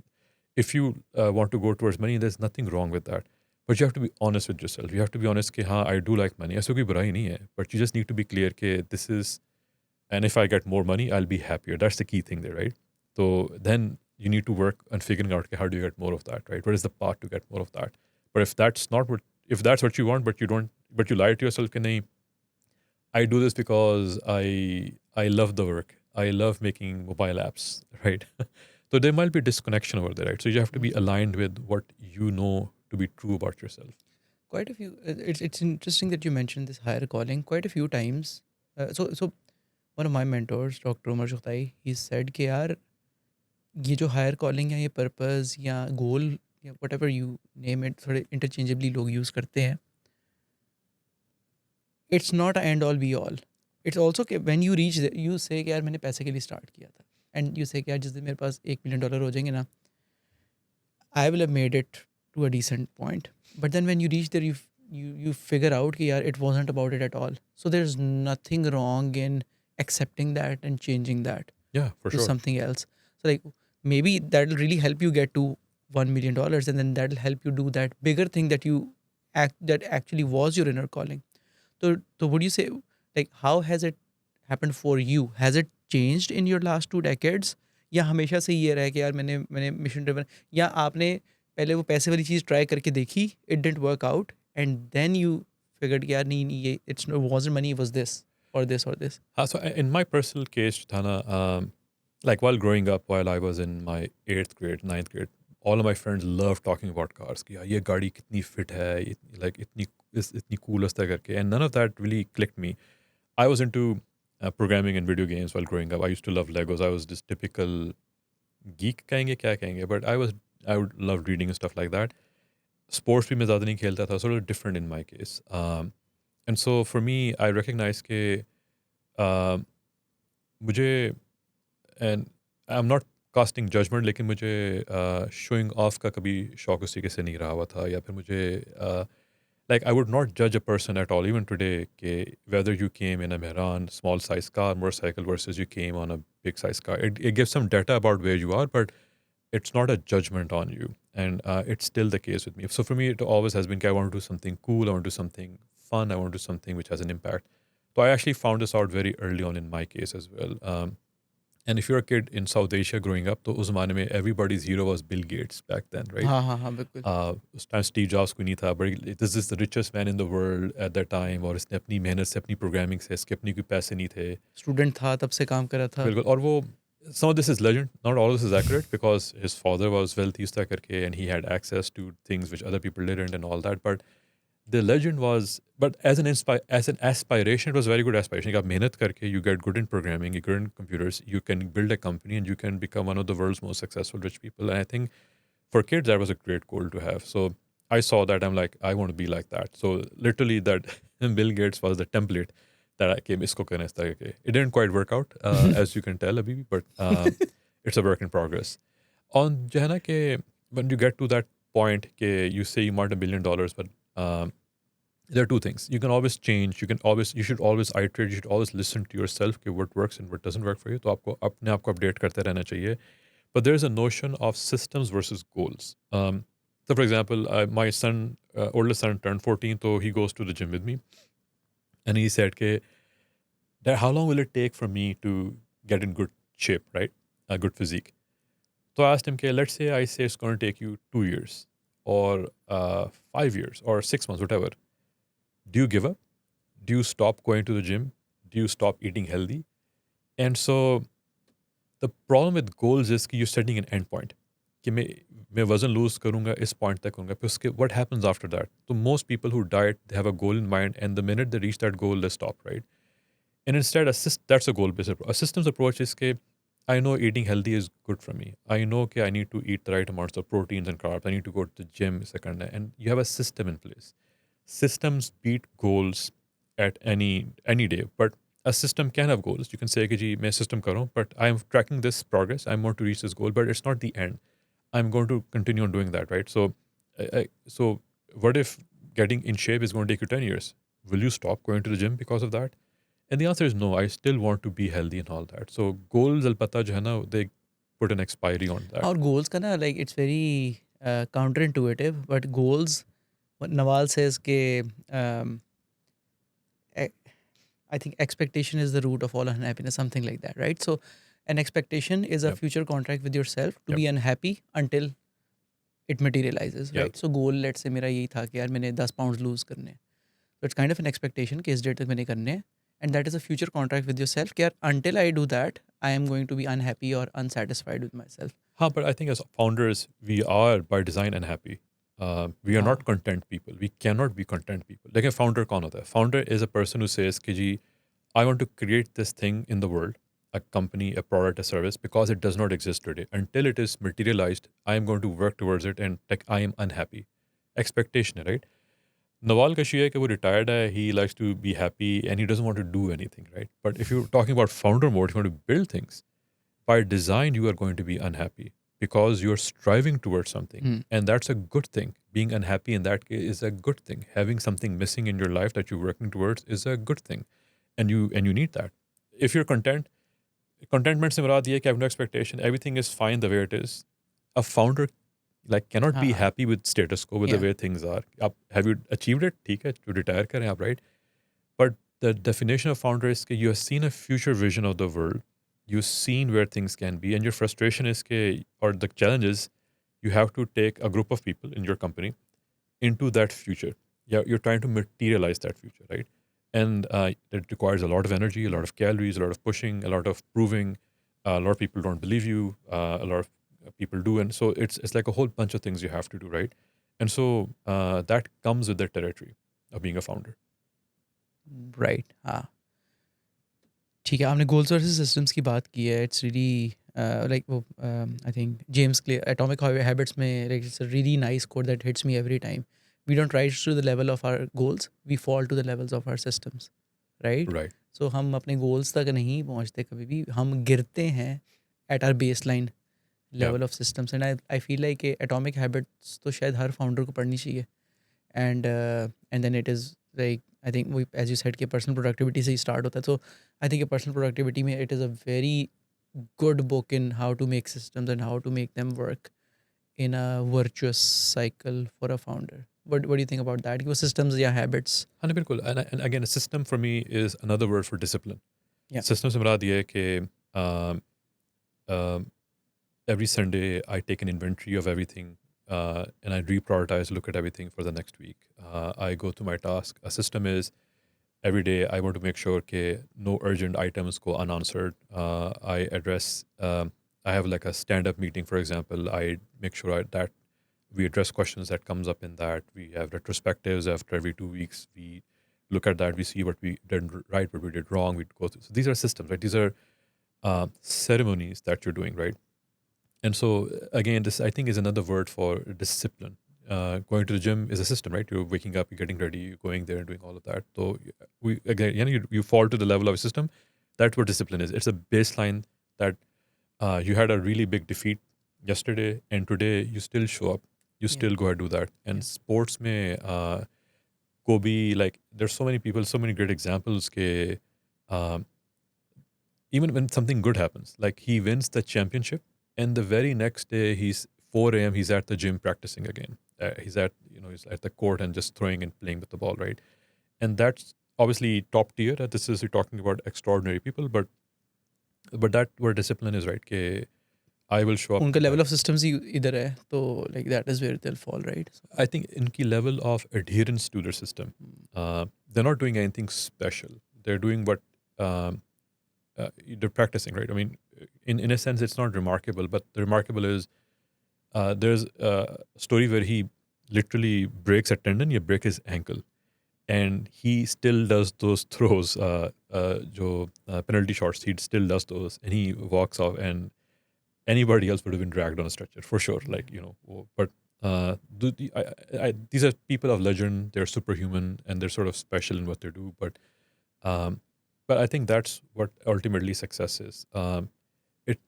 if you want to go towards money, there's nothing wrong with that. But you have to be honest with yourself. You have to be honest कि हाँ, I do like money. ऐसा कोई बुराई नहीं है. But you just need to be clear कि this is, and if I get more money, I'll be happier. That's the key thing there, right? So then you need to work on figuring out okay, how do you get more of that, right? What is the path to get more of that? But if that's what you want, but you lie to yourself कि नहीं, I do this because I love the work. I love making mobile apps, right? So there might be disconnection over there, right? So you have to be aligned with what you know to be true about yourself. Quite a few. It's interesting that you mentioned this higher calling. Quite a few times. So one of my mentors, Dr. Umar Shukhtai, he said कि यार ये जो higher calling है, ये purpose या गोल या whatever you name it, थोड़े interchangeably लोग यूज़ करते हैं. It's not a end all be all. It's also कि when you reach there, you say कि यार मैंने पैसे के लिए स्टार्ट किया था, and you say कि यार जिस दिन मेरे पास $1 million हो जाएंगे ना, I will have made it to a decent point. But then when you reach there, you figure out कि यार it wasn't about it at all. So there's nothing wrong in accepting that and changing that. Yeah, for to sure. something else. So like maybe that'll really help you get to $1 million, and then that'll help you do that bigger thing that actually was your inner calling. So would you say, like, how has it happened for you? Has it changed in your last 2 decades? या हमेशा से ये रहा है कि यार मैंने मैंने मिशन ड्रिवन, या आपने पहले वो पैसे वाली चीज़ ट्राई करके देखी, it didn't work out, and then you figured कि यार नहीं नहीं, ये it's wasn't money, was this और दिस और this? So in my personal case, Thana, like while growing up, while I was in my 8th grade, 9th grade, all of my friends loved talking about cars. कि यार ये गाड़ी कितनी fit है, like इतनी cool है करके. And none of that really clicked me. I was into programming and video games while growing up. I used to love Legos. I was this typical geek कहेंगे क्या कहेंगे, but I would love reading and stuff like that. Sports भी मैं ज़्यादा नहीं खेलता था, sort of different in my case. And so for me, I recognize कि मुझे, and I am not casting judgement, लेकिन मुझे शोइंग ऑफ का कभी शौक उस तरीके से नहीं रहा हुआ था, या फिर मुझे लाइक आई वुड नॉट जज a person at all even today के whether you came in a Mehran small size car motorcycle versus you came on a big size car. It gives some data about where you are, but it's not a judgment on you, and it's still the case with me. So for me, it always has been, I want to do something cool, I want to do something fun, I want to do something which has an impact. So I actually found this out very early on in my case as well. And if you're a kid in South Asia growing up, तो उस ज़माने में everybody's hero was Bill Gates back then, right? हाँ हाँ हाँ बिल्कुल. उस time Steve jobs कोई नहीं था, but this is the richest man in the world at that time, और इसने अपनी मेहनत से, अपनी प्रोग्रामिंग से, इसके अपने कोई पैसे नहीं थे. स्टूडेंट था तब से काम कर रहा था. बिल्कुल. और वो some of this is legend, not all of this is accurate, because his father was wealthy उस तरह करके, and he had access to things which other people didn't and all that. But the legend was, but as an aspiration, it was very good aspiration. आप मेहनत करके, you get good in programming, you good in computers, you can build a company, and you can become one of the world's most successful rich people. And I think for kids that was a great goal to have. So I saw that, I'm like, I want to be like that. So literally that Bill Gates was the template that I came isko karne is tarah ke. It didn't quite work out, as you can tell, abhi bhi, but it's a work in progress. On जो है ना कि when you get to that point कि you say you want $1 billion, but there are two things. You can always change. You should always iterate. You should always listen to yourself कि what works and what doesn't work for you. तो आपको अपने आप को update करते रहना चाहिए. But there's a notion of systems versus goals. So for example, my son, oldest son, turned 14, so he goes to the gym with me, and he said कि that how long will it take for me to get in good shape, right? A good physique. So I asked him, okay, let's say I say it's going to take you 2 years or 5 years or 6 months, whatever. Do you give up? Do you stop going to the gym? Do you stop eating healthy? And so the problem with goals is कि you're setting an end point. कि मैं वज़न loose करूँगा, इस point तक करूँगा, फिर उसके what happens after that? So most people who diet, they have a goal in mind, and the minute they reach that goal, they stop, right? And instead, that's a goal-based approach. A systems approach is कि I know eating healthy is good for me. I know कि I need to eat the right amounts of proteins and carbs. I need to go to the gym, and you have a system in place. Systems beat goals at any day, but a system can have goals. You can say कि जी मैं system कर रहा हूँ, but I am tracking this progress. I want to reach this goal, but it's not the end. I'm going to continue on doing that, right? So, so what if getting in shape is going to take you 10 years? Will you stop going to the gym because of that? And the answer is no. I still want to be healthy and all that. So goals alpata जो है ना, they put an expiry on that. और goals का ना, like it's very counterintuitive, but goals, what Nawal says के I think expectation is the root of all unhappiness, something like that, right? So an expectation is a Yep. future contract with yourself to Yep. be unhappy until it materializes, Yep. right? So goal, let's say मेरा यही था कि यार मैंने 10 pounds lose करने हैं. So it's kind of an expectation कि इस डेट तक मैंने करने हैं, and that is a future contract with yourself कि यार until I do that, I am going to be unhappy or unsatisfied with myself. But I think as founders, we are by design unhappy. We are हाँ. not content people. We cannot be content people. Like a founder कौन होता है? Founder is a person who says कि जी, I want to create this thing in the world, a company, a product, a service, because it does not exist today. Until it is materialized, I am going to work towards it, and like I am unhappy. Expectation है, right? Nawal का है कि वो retired है, he likes to be happy, and he doesn't want to do anything, right? But if you're talking about founder mode, if you want to build things, by design, you are going to be unhappy because you're striving towards something. Hmm. And that's a good thing. Being unhappy in that case is a good thing. Having something missing in your life that you're working towards is a good thing. And you need that. If you're content, contentment से मुराद ये है कि I have no expectation, everything is fine the way it is. A founder like cannot be हाँ, happy with status quo, with the yeah, way things are. आप have you achieved it? ठीक है, जो retire करें आप, right? But the definition of founder is that you have seen a future vision of the world. You've seen where things can be, and your frustration is that, or the challenge is, you have to take a group of people in your company into that future. Yeah, you're trying to materialize that future, right? And it requires a lot of energy, a lot of calories, a lot of pushing, a lot of proving. A lot of people don't believe you. A lot of people do, and so it's like a whole bunch of things you have to do, right? And so that comes with the territory of being a founder. Right, हाँ। ठीक है, आपने goals versus systems की बात की है। It's really like वो I think James Clear atomic habits में, like it's a really nice quote that hits me every time. We don't rise to the level of our goals, we fall to the levels of our systems, right? Right. So हम अपने goals तक नहीं पहुंचते कभी भी, हम गिरते हैं at our baseline Yeah. Level of systems. And I feel like atomic habits तो शायद हर फाउंडर को पढ़नी चाहिए। And then it is like, I think we, as you said, कि personal productivity से ही start होता है। So I think a personal productivity में it is a very good book in how to make systems and how to make them work in a virtuous cycle for a founder. What do you think about that? कि वो systems या habits? हाँ नहीं, बिल्कुल, and again a system for me is another word for discipline. Yeah. System से मुराद ये है कि um, um, every Sunday I take an inventory of everything and I reprioritize, look at everything for the next week. I go to my task. A system is every day I want to make sure that no urgent items go unanswered. I address, I have like a stand-up meeting, for example. I make sure that we address questions that comes up in that. We have retrospectives after every 2 weeks. We look at that. We see what we did right, what we did wrong. We go through. So these are systems, right? These are ceremonies that you're doing, right? And so again, this I think is another word for discipline. Going to the gym is a system, right? You're waking up, you're getting ready, you're going there and doing all of that. So we again, you fall to the level of a system. That's what discipline is. It's a baseline that you had a really big defeat yesterday, and today you still show up. You Yeah. still go ahead and do that. And Yeah. sports may go be like there's so many people, so many great examples. Um, Even when something good happens, like he wins the championship, and the very next day he's 4 a.m. he's at the gym practicing again. He's at he's at the court and just throwing and playing with the ball, right? And that's obviously top tier. This is you're talking about extraordinary people, but that where discipline is, right? Ke I will show up. उनका level of systems ही इधर है, तो like that is where they'll fall, right? So, I think inki level of adherence to their system, they're not doing anything special. They're doing what they're practicing, right? I mean, in a sense, it's not remarkable, but the remarkable is there's a story where he literally breaks a tendon, you break his ankle, and he still does those throws, penalty shots. He still does those, and he walks off, and anybody else would have been dragged on a stretcher for sure. Like but these are people of legend. They're superhuman, and they're sort of special in what they do. But I think that's what ultimately success is. It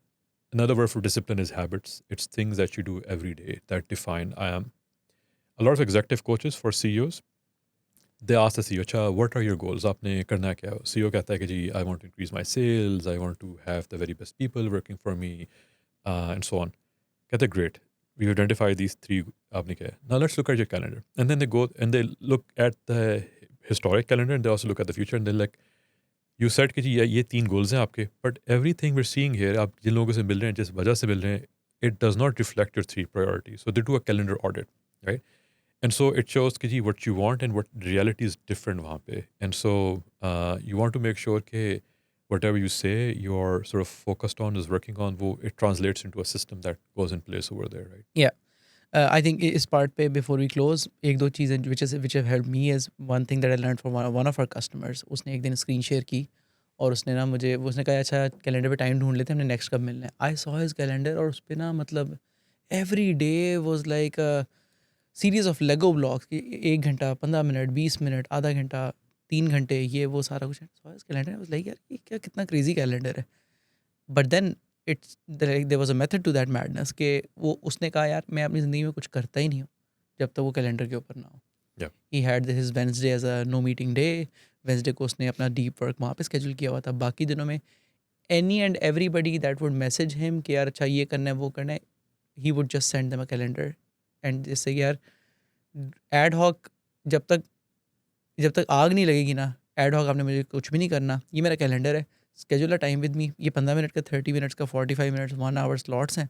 Another word for discipline is habits. It's things that you do every day that define. A lot of executive coaches for CEOs, they ask the CEO, "Cha, what are your goals? आपने करना क्या है?" CEO कहता है कि जी, I want to increase my sales. I want to have the very best people working for me, and so on. कहते great. We identify these three. आपने क्या है? Now let's look at your calendar. And then they go and they look at the historic calendar, and they also look at the future, and they're like, you said कि जी ये 3 goals हैं आपके, but everything we're seeing here, आप जिन लोगों से मिल रहे हैं, जिस वजह से मिल रहे हैं, it does not reflect your 3 priorities. So they do a calendar audit, right? And so it shows कि जी what you want and what reality is different वहाँ पे. And so you want to make sure कि whatever you say you're sort of focused on is working on, it translates into a system that goes in place over there, right? yeah. I think इस part पे before we close, एक दो चीज़ें which have helped me is one thing that I learned from one of our customers. उसने एक दिन screen share की और उसने ना मुझे उसने कहा अच्छा कैलेंडर पे टाइम ढूंढ लेते हैं, हमने नेक्स्ट कब मिलना है। आई सॉ हिज कैलेंडर और उस पर ना मतलब every day was like series of Lego blocks कि 1 घंटा 15 मिनट 20 मिनट आधा घंटा 3 घंटे ये वो सारा कुछ। So his calendar was like यार ये क्या कितना क्रेजी कैलेंडर है। But then it's there was a method to that madness कि वो उसने कहा यार मैं अपनी ज़िंदगी में कुछ करता ही नहीं हूँ जब तक वो कैलेंडर के ऊपर ना हो। Yeah. He had his Wednesday as a no meeting day. Wednesday को उसने अपना डीप वर्क वहाँ पे स्केड्यूल किया हुआ था। बाकी दिनों में any and everybody that would message him कि यार अच्छा ये करना है वो करना है, he would just send them a calendar and जैसे कि यार ad hoc जब तक आग नहीं लगेगी ना, ad hoc आपने मुझे कुछ भी नहीं करना, ये मेरा कैलेंडर है, schedule a time with me, ये 15 मिनट का, 30 मिनट्स का, 45 मिनट्स, 1 hour slots हैं,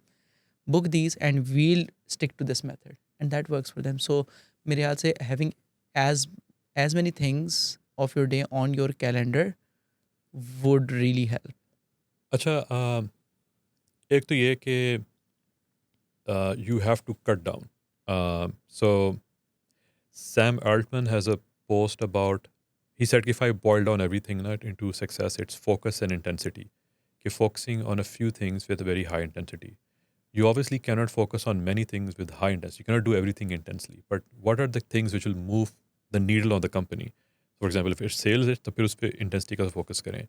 book these and we'll stick to this method and that works for them. So मेरे ख्याल से having as many things of your day on your calendar would really help. अच्छा, एक तो ये कि you have to cut down. So Sam Altman has a post about, he said if I boil down everything into success, it's focus and intensity. Focusing on a few things with a very high intensity. You obviously cannot focus on many things with high intensity. You cannot do everything intensely. But what are the things which will move the needle on the company? For example, if it's sales, तो फिर उस पर intensity का focus करें.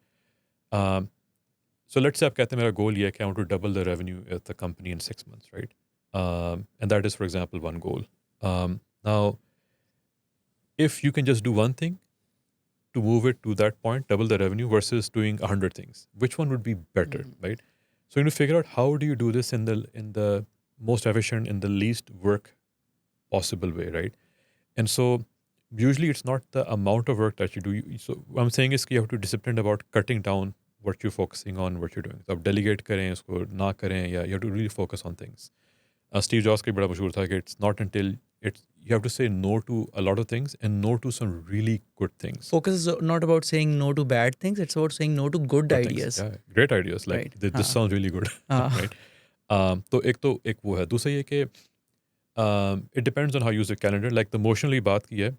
So let's say आप कहते हैं मेरा goal ये है कि I want to double the revenue at the company in 6 months, right? And that is, for example, one goal. Now, if you can just do one thing to move it to that point, double the revenue versus doing 100 things, which one would be better, right? So you need to figure out how do you do this in the most efficient, in the least work possible way, right? And so usually it's not the amount of work that you do. So what I'm saying is you have to be disciplined about cutting down what you're focusing on, what you're doing. So आप delegate करें उसको ना करें, या you have to really focus on things. Steve Jobs का बड़ा मशहूर था कि it's not until you have to say no to a lot of things and no to some really good things. Focus is not about saying no to bad things, it's about saying no to good Things. ideas. Yeah, great ideas. Like Right. this sounds really good, right? तो एक वो है. दूसरा ये कि it depends on how you use your calendar. Like the Motionally बात की है,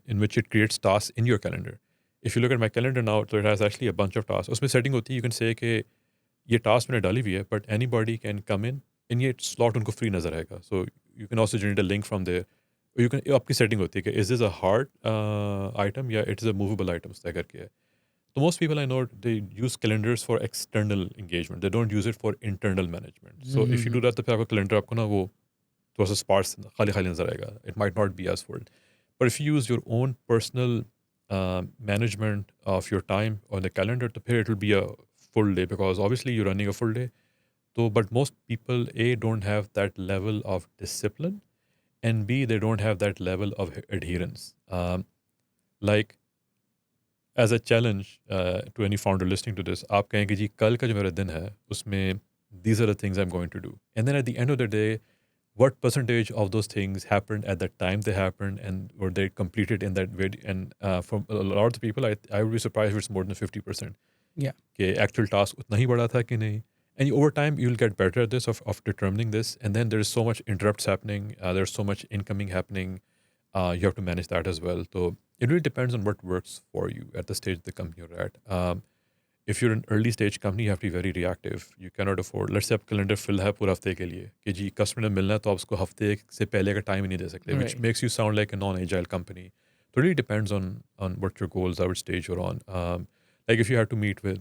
in which it creates tasks in your calendar. If you look at my calendar now, so it has actually a bunch of tasks. उसमें setting होती है, you can say कि ये task मैंने डाली हुई है, but anybody can come in and ये slot उनको free नजर आएगा. So you can also generate a link from there. Or you can, आपकी setting होती है कि is this a hard item या it is a movable item तय करके है. So most people I know, they use calendars for external engagement. They don't use it for internal management. So if you do that, तो फिर आपका calendar आपको ना वो थोड़ा सा sparse खाली खाली नजर आएगा. It might not be as full. But if you use your own personal management of your time on the calendar, to it will be a full day, because obviously you're running a full day. So, but most people, A, don't have that level of discipline, and B, they don't have that level of adherence. Like, as a challenge to any founder listening to this, आप कहें कि जी कल का जो मेरा दिन है उसमें these are the things I'm going to do. And then at the end of the day, what percentage of those things happened at the time they happened, and were they completed in that way? And from a lot of the people, I would be surprised if it's more than 50%. Yeah. कि actual task उतना ही बड़ा था कि नहीं. And over time, you'll get better at this, of determining this. And then there's so much interrupts happening. There's so much incoming happening. You have to manage that as well. So it really depends on what works for you at the stage of the company you're at. If you're an early stage company, you have to be very reactive. You cannot afford, let's say आप calendar fill है पूरा हफ्ते के लिए कि जी customer ने मिलना है तो आप उसको हफ्ते से पहले का time ही नहीं दे सकते, which makes you sound like a non-agile company. So it really depends on what your goals are, which stage you're on. Like if you have to meet with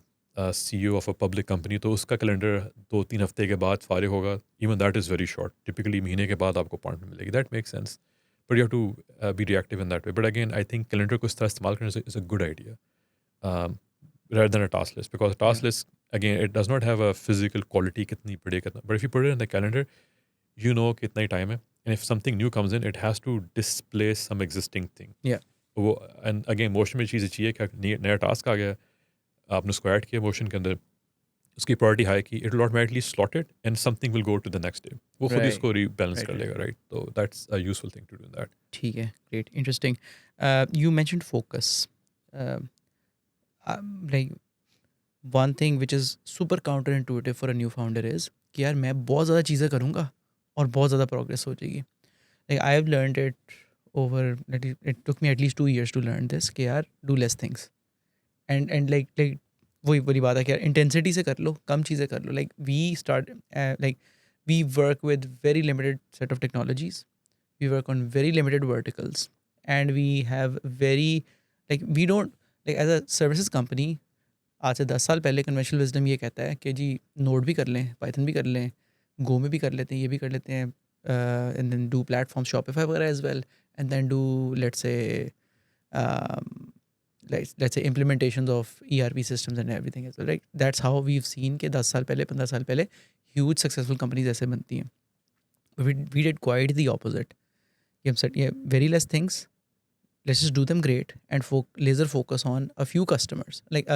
CEO of a public company, तो उसका calendar 2-3 हफ्ते के बाद फारिग होगा. Even that is very short. Typically महीने के बाद आपको appointment मिलेगी. That makes sense. But you have to be reactive in that way. But again, I think calendar को इस तरह इस्तेमाल करना is a good idea. Rather than a task list, because a task list, again, it does not have a physical quality kitni bade kitna, but if you put it in the calendar, you know kitna hi time hai, and if something new comes in, it has to displace some existing thing. Yeah. And again, motion में चीज़ अच्छी है कि नया task आ गया, आपने उसको add किया motion के अंदर, उसकी priority high की, it will automatically slot it and something will go to the next day. वो खुद ही उसको rebalance कर लेगा, right? So that's a useful thing to do in that. ठीक है, great, interesting. You mentioned focus. Like one thing which is super counterintuitive for a new founder is कि यार मैं बहुत ज़्यादा चीज़ें करूँगा और बहुत ज़्यादा progress हो जाएगी. Like I have learned it over, it took me at least 2 years to learn this कि यार do less things. And like वही बात है कि यार intensity से कर लो, कम चीज़ें कर लो. Like we work with very limited set of technologies. We work on very limited verticals, and we have very, like we don't, like as a services company, आज से 10 साल पहले कन्वेंशनल विजडम ये कहता है कि जी नोड भी कर लें, पाइथन भी कर लें, गो में भी कर लेते हैं, ये भी कर लेते हैं, and then do platform Shopify वगैरह as well, and then do let's say let's say implementations of ERP systems and everything as well. Right? That's how we've seen कि 10 साल पहले 15 साल पहले huge successful companies ऐसे बनती हैं. We did quite the opposite. कि हम said, yeah, very less things. Let's just do them great and laser focus on a few customers. Like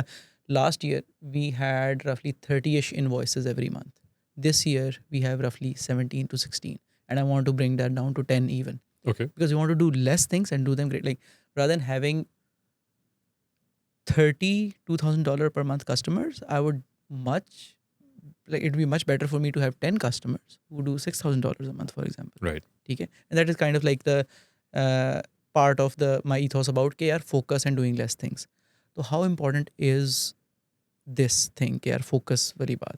last year, we had roughly 30-ish invoices every month. This year, we have roughly 17 to 16. And I want to bring that down to 10 even. Okay. Because we want to do less things and do them great. Like rather than having $32,000 per month customers, I would it'd be much better for me to have 10 customers who do $6,000 a month, for example. Right. Okay. And that is kind of like the part of my ethos about care, focus and doing less things. So how important is this thing, care, focus, wali baat?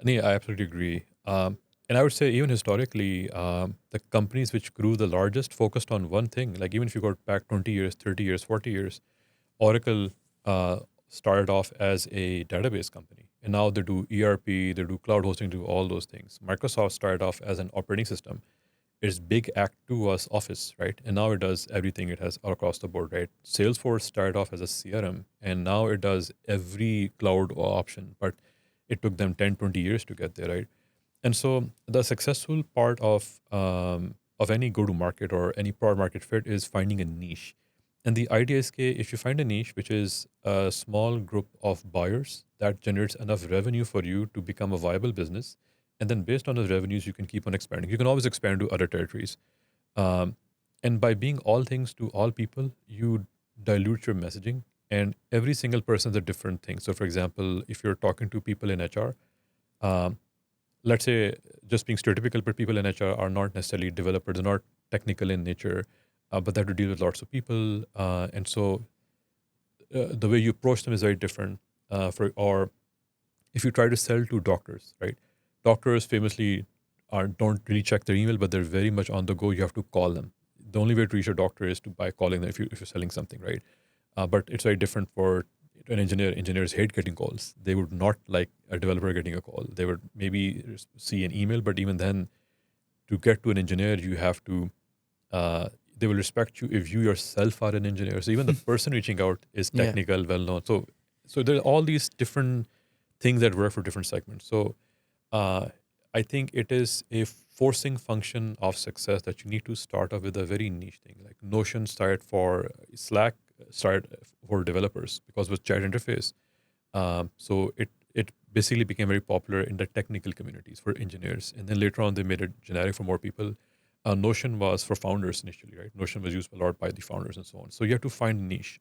I absolutely agree. And I would say even historically, the companies which grew the largest focused on one thing. Like even if you go back 20 years, 30 years, 40 years, Oracle started off as a database company. And now they do ERP, they do cloud hosting, do all those things. Microsoft started off as an operating system. Its big act two was Office, right? And now it does everything it has all across the board, right? Salesforce started off as a CRM, and now it does every cloud option. But it took them 10, 20 years to get there, right? And so the successful part of any go-to-market or any product market fit is finding a niche. And the idea is that if you find a niche, which is a small group of buyers that generates enough revenue for you to become a viable business, and then based on those revenues, you can keep on expanding. You can always expand to other territories. And by being all things to all people, you dilute your messaging. And every single person is a different thing. So, for example, if you're talking to people in HR, let's say just being stereotypical, but people in HR are not necessarily developers, they're not technical in nature, but they have to deal with lots of people. And so the way you approach them is very different. Or if you try to sell to doctors, right? Doctors famously don't really check their email, but they're very much on the go. You have to call them. The only way to reach a doctor is by calling them if you're selling something, right? But it's very different for an engineer. Engineers hate getting calls. They would not like a developer getting a call. They would maybe see an email, but even then, to get to an engineer, you have to, they will respect you if you yourself are an engineer. So even the person reaching out is technical, well-known. So there are all these different things that work for different segments. So I think it is a forcing function of success that you need to start off with a very niche thing. Like Notion started for Slack, started for developers because it was chat interface. So it basically became very popular in the technical communities for engineers. And then later on, they made it generic for more people. Notion was for founders initially, right? Notion was used a lot by the founders and so on. So you have to find a niche.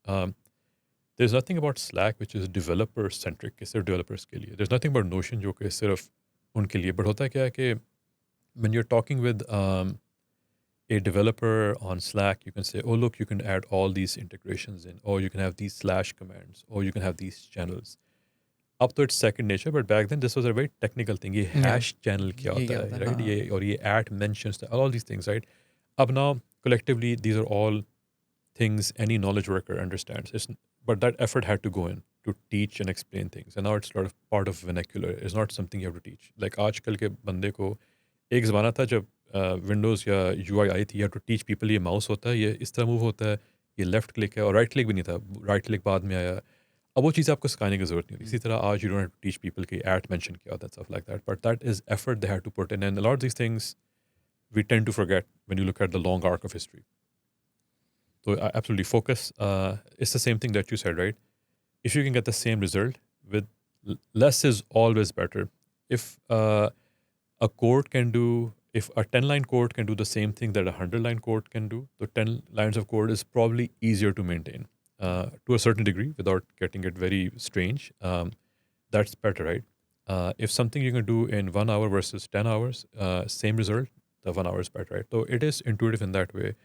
There's nothing about Slack which is developer centric. Developers के लिए. There's nothing about Notion जो कि सिर्फ उनके लिए. But होता क्या है कि when you're talking with a developer on Slack, you can say, oh, look, you can add all these integrations in, or you can have these slash commands, or you can have these channels. Up to its second nature, but back then this was a very technical thing. ये hash channel क्या होता है, right? ये और ये at mentions, all these things, right? Up now, collectively, these are all things any knowledge worker understands. But that effort had to go in to teach and explain things. And now it's sort of part of vernacular. It's not something you have to teach. Like आजकल के बंदे को एक ज़माना था जब Windows या UI आई थी, you have to teach people ये माउस होता है, ये इस तरह मूव होता है, ये लेफ्ट क्लिक है, और राइट क्लिक भी नहीं था, राइट क्लिक बाद में आया. अब वो चीज़ आपको सिखाने की ज़रूरत नहीं होती. इसी तरह आज you don't have to teach people कि at mention क्या होता है, stuff like that. But that is effort they had to put in. And a lot of these things we tend to forget when you look at the long arc of history. So absolutely focus. It's the same thing that you said, right? If you can get the same result with less is always better. If a code can do, if a 10-line code can do the same thing that a 100-line code can do, the 10 lines of code is probably easier to maintain to a certain degree without getting it very strange. That's better, right? If something you can do in 1 hour versus 10 hours, same result, the 1 hour is better, right? So it is intuitive in that way.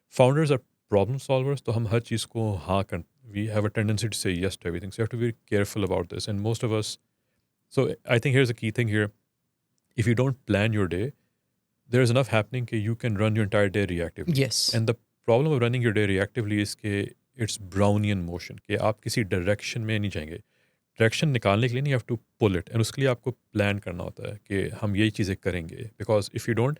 Founders are problem solvers, तो हम हर चीज़ को हाँ कर, we have a tendency to say yes to everything. So you have to be careful about this. And most of us, so I think here's the key thing here. If you don't plan your day, there's enough happening that you can run your entire day reactively. Yes. And the problem of running your day reactively is that it's Brownian motion, कि आप किसी direction में नहीं जाएंगे. Direction निकालने के लिए नहीं, you have to pull it. And उसके लिए आपको plan करना होता है कि हम यही चीज़ें करेंगे. Because if you don't,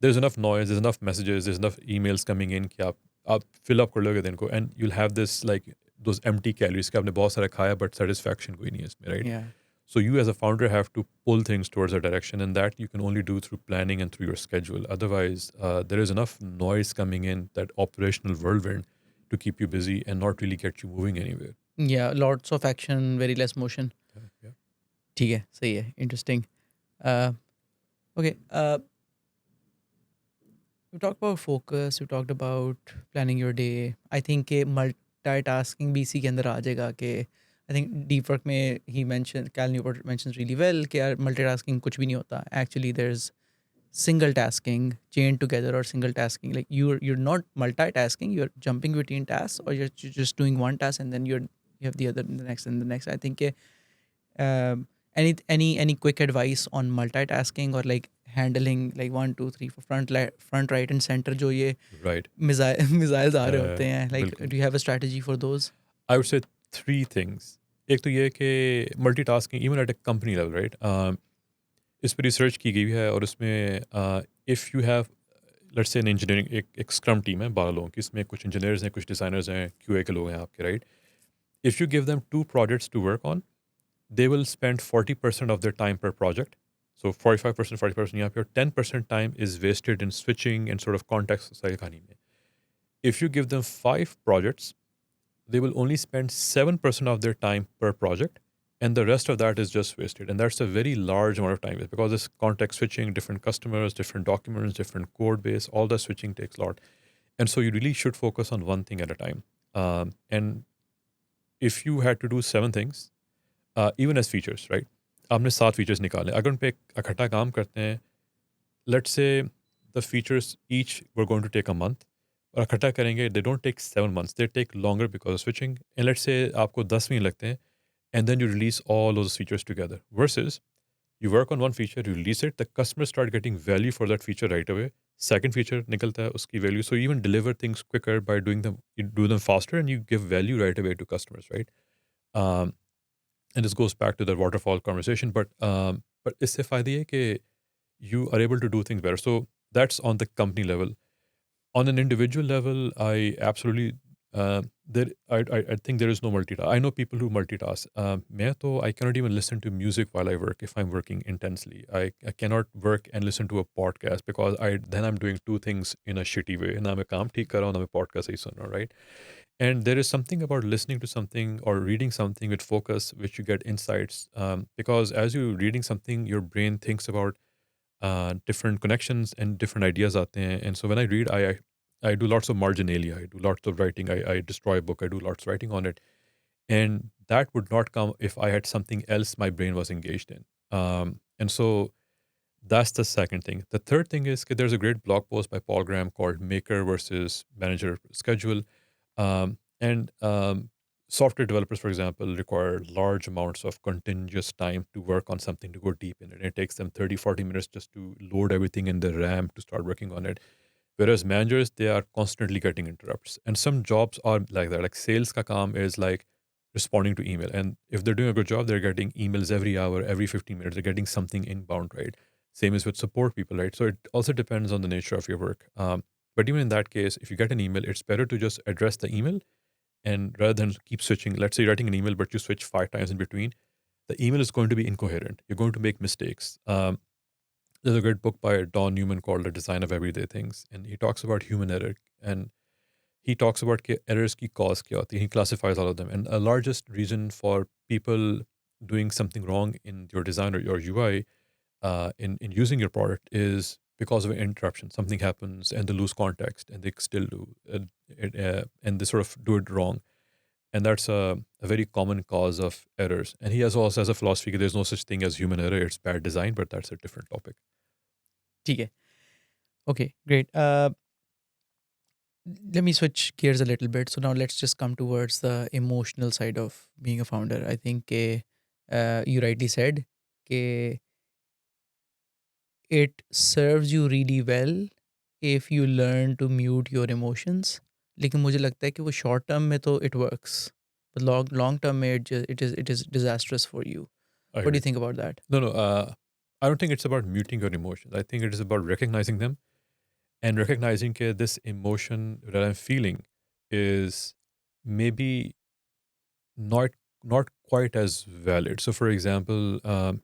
there's enough noise, there's enough messages, there's enough emails coming in कि आप fill up कर लोगे दिन को, and you'll have this like those empty calories कि आपने बहुत सारा खाया but satisfaction कोई नहीं है इसमें, right? Yeah. So you as a founder have to pull things towards a direction, and that you can only do through planning and through your schedule. Otherwise, there is enough noise coming in, that operational whirlwind, to keep you busy and not really get you moving anywhere. Yeah, lots of action, very less motion. Yeah. ठीक है, सही है, interesting. Okay, we talked about focus, we talked about planning your day. I think कि multitasking भी इसी के अंदर आ जाएगा कि I think deep work में he mentioned, Cal Newport mentions really well कि यार multitasking कुछ भी नहीं होता. Actually, there's single tasking chained together, or single tasking, like you're not multitasking, you're jumping between tasks, or you're just doing one task and then you have the other and the next and the next. I think any quick advice on multitasking, or like handling like 1 2 3 for front right and center जो ये Right. missiles आ रहे होते हैं, like बिल्कुल. do you have a strategy for those? I would say three things. एक तो ये कि multitasking, even at a company level, right? इस पर रिसर्च की गई है, और उसमें if you have, let's say, in engineering एक स्क्रम टीम है 12 लोगों की, इसमें कुछ इंजीनियर्स हैं, कुछ डिज़ाइनर्स हैं, QA के लोग हैं आपके, right? If you give them 2 projects to work on, they will spend 40% of their time per project. So 45%, 40% यहाँ पे, और 10% time is wasted in switching and sort of context सारी कहानी में. If you give them 5 projects, they will only spend 7% of their time per project, and the rest of that is just wasted. And that's a very large amount of time, because it's context switching, different customers, different documents, different code base, all the switching takes a lot. And so you really should focus on one thing at a time. And if you had to do 7 things, even as features, right? आपने 7 features निकाले, अगर उन पे इकट्ठा काम करते हैं, let's say the features each were going to take a month, और इकट्ठा करेंगे, they don't take 7 months, they take longer because of switching. And let's say आपको 10 महीने लगते हैं, and then you release all those features together. Versus you work on one feature, you release it, the customers start getting value for that feature right away. Second feature निकलता है, उसकी value. So you even deliver things quicker by doing them, you do them faster, and you give value right away to customers, right? And this goes back to the waterfall conversation, but इससे फ़ायदा ये है कि you are able to do things better. So that's on the company level. On an individual level, I absolutely I think there is no multitask. I know people who multitask. मैं तो I cannot even listen to music while I work if I'm working intensely. I cannot work and listen to a podcast, because then I'm doing 2 things in a shitty way. ना मैं काम ठीक कर रहा हूँ, ना मैं podcast सही सुन रहा हूँ, right? And there is something about listening to something or reading something with focus, which you get insights. Because as you're reading something, your brain thinks about different connections and different ideas aate hain. And so when I read, I do lots of marginalia. I do lots of writing. I destroy a book. I do lots of writing on it. And that would not come if I had something else my brain was engaged in. And so that's the second thing. The third thing is there's a great blog post by Paul Graham called Maker versus Manager Schedule. And software developers, for example, require large amounts of continuous time to work on something, to go deep in it. It takes them 30, 40 minutes just to load everything in the RAM to start working on it. Whereas managers, they are constantly getting interrupts. And some jobs are like that. Like sales ka kaam is like responding to email. And if they're doing a good job, they're getting emails every hour, every 15 minutes. They're getting something inbound, right? Same as with support people, right? So it also depends on the nature of your work. But even in that case, if you get an email, it's better to just address the email, and rather than keep switching. Let's say you're writing an email, but you switch 5 times in between, the email is going to be incoherent. You're going to make mistakes. There's a great book by Don Newman called The Design of Everyday Things, and he talks about human error, and he talks about errors ki cause kya hoti hai. He classifies all of them, and a largest reason for people doing something wrong in your design or your UI in using your product is because of an interruption. Something happens and they lose context, and they still do and they sort of do it wrong. And that's a very common cause of errors. And he also has a philosophy that there's no such thing as human error, it's bad design, but that's a different topic. ठीक है. Okay, great. Let me switch gears a little bit. So now let's just come towards the emotional side of being a founder. I think you rightly said that it serves you really well if you learn to mute your emotions. लेकिन मुझे लगता है कि वो short term में तो it works, but long term में it is disastrous for you. I What do agree. you think about that? No, I don't think it's about muting your emotions. I think it is about recognizing them, and recognizing that this emotion that I'm feeling is maybe not not quite as valid. So, for example,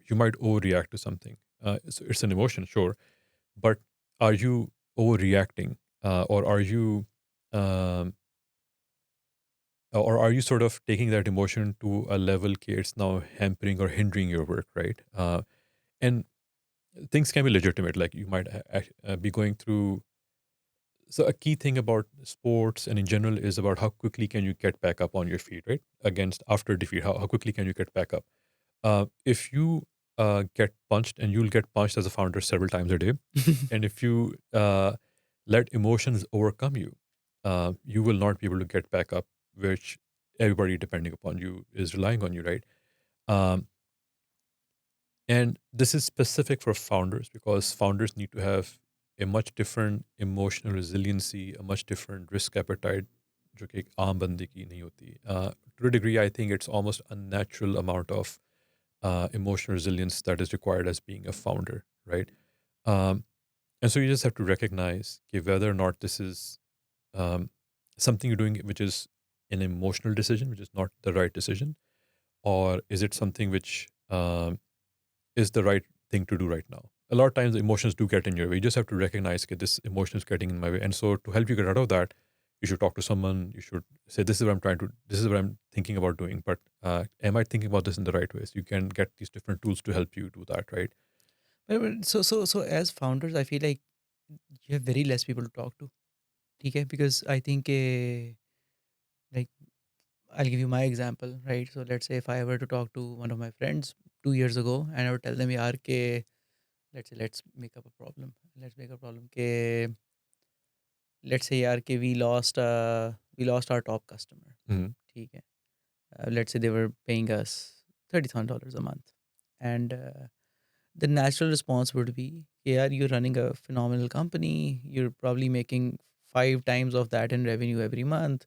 you might overreact to something. It's an emotion, sure, but are you overreacting, or um, are you sort of taking that emotion to a level that it's now hampering or hindering your work, right? And things can be legitimate, like you might be going through. So a key thing about sports and in general is about how quickly can you get back up on your feet, right? Against after defeat, how quickly can you get back up? If you get punched, and you'll get punched as a founder several times a day, and if you let emotions overcome you, you will not be able to get back up, which everybody depending upon you is relying on you, right? Um, and this is specific for founders because founders need to have a much different emotional resiliency, a much different risk appetite, जो कि एक आम बंदे की नहीं होती. To a degree, I think it's almost a natural amount of emotional resilience that is required as being a founder, right? Um, and so you just have to recognize okay, whether or not this is um, something you're doing which is an emotional decision, which is not the right decision, or is it something which is the right thing to do right now. A lot of times the emotions do get in your way. You just have to recognize that this emotion is getting in my way. And so to help you get out of that, you should talk to someone. You should say, this is what I'm trying to, this is what I'm thinking about doing. But am I thinking about this in the right way? So you can get these different tools to help you do that, right? So as founders, I feel like you have very less people to talk to. Okay, because I think like I'll give you my example, right? So let's say if I were to talk to one of my friends 2 years ago, and I would tell them, yaar, ke, let's say let's make up a problem. Let's make a problem. Ke, let's say yaar, ke we lost our top customer. Mhm. ठीक है. Let's say they were paying us $30,000 a month, and the natural response would be, yeah, you're running a phenomenal company. You're probably making 5 times of that in revenue every month.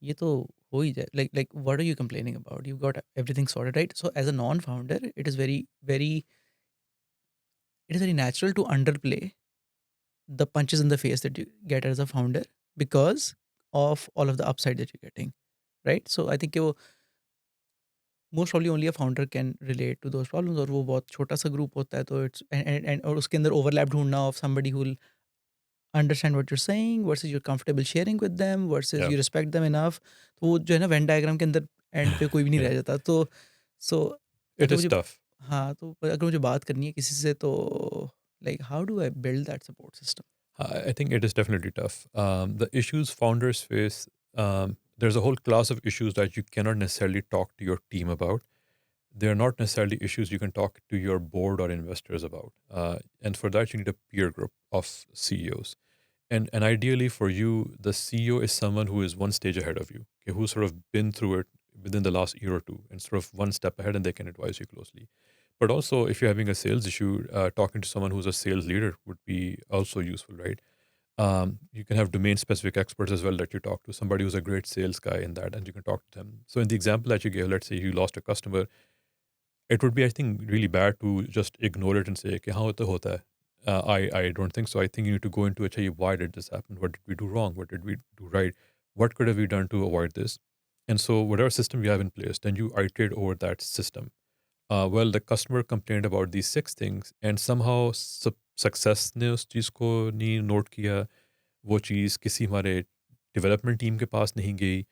ये तो हो ही जाए. Like what are you complaining about? You've got everything sorted, right? So as a non-founder, it is very natural to underplay the punches in the face that you get as a founder because of all of the upside that you're getting, right? So I think most probably only a founder can relate to those problems, और वो बहुत छोटा सा group होता है, तो it's and और उसके अंदर ओवरलैप ढूंढना of somebody who will understand what you're saying versus you're comfortable sharing with them versus Yeah. you respect them enough. तो वो जो है ना वेन डायग्राम के अंदर एंड पे कोई भी नहीं Yeah. रह जाता. तो सो It अगर is मुझे tough. हाँ, तो अगर मुझे बात करनी है किसी से, तो like how do I build that support system? I think it is definitely tough. The issues founders face, there's a whole class of issues that you cannot necessarily talk to your team about. They're not necessarily issues you can talk to your board or investors about. And for that, you need a peer group of CEOs. And ideally for you, the CEO is someone who is one stage ahead of you, okay, who's sort of been through it within the last year or two and sort of one step ahead, and they can advise you closely. But also, if you're having a sales issue, talking to someone who's a sales leader would be also useful, right? You can have domain specific experts as well that you talk to, somebody who's a great sales guy in that, and you can talk to them. So, in the example that you gave, let's say you lost a customer, it would be, I think, really bad to just ignore it and say, okay, how to hota hai? I don't think so. I think you need to go into it, hey, why did this happen? What did we do wrong? What did we do right? What could have we done to avoid this? And so, whatever system you have in place, then you iterate over that system. Well, the customer complained about these 6 things, and somehow success ने उस चीज़ को नहीं note किया, वो चीज़ किसी हमारे development team के पास नहीं गई.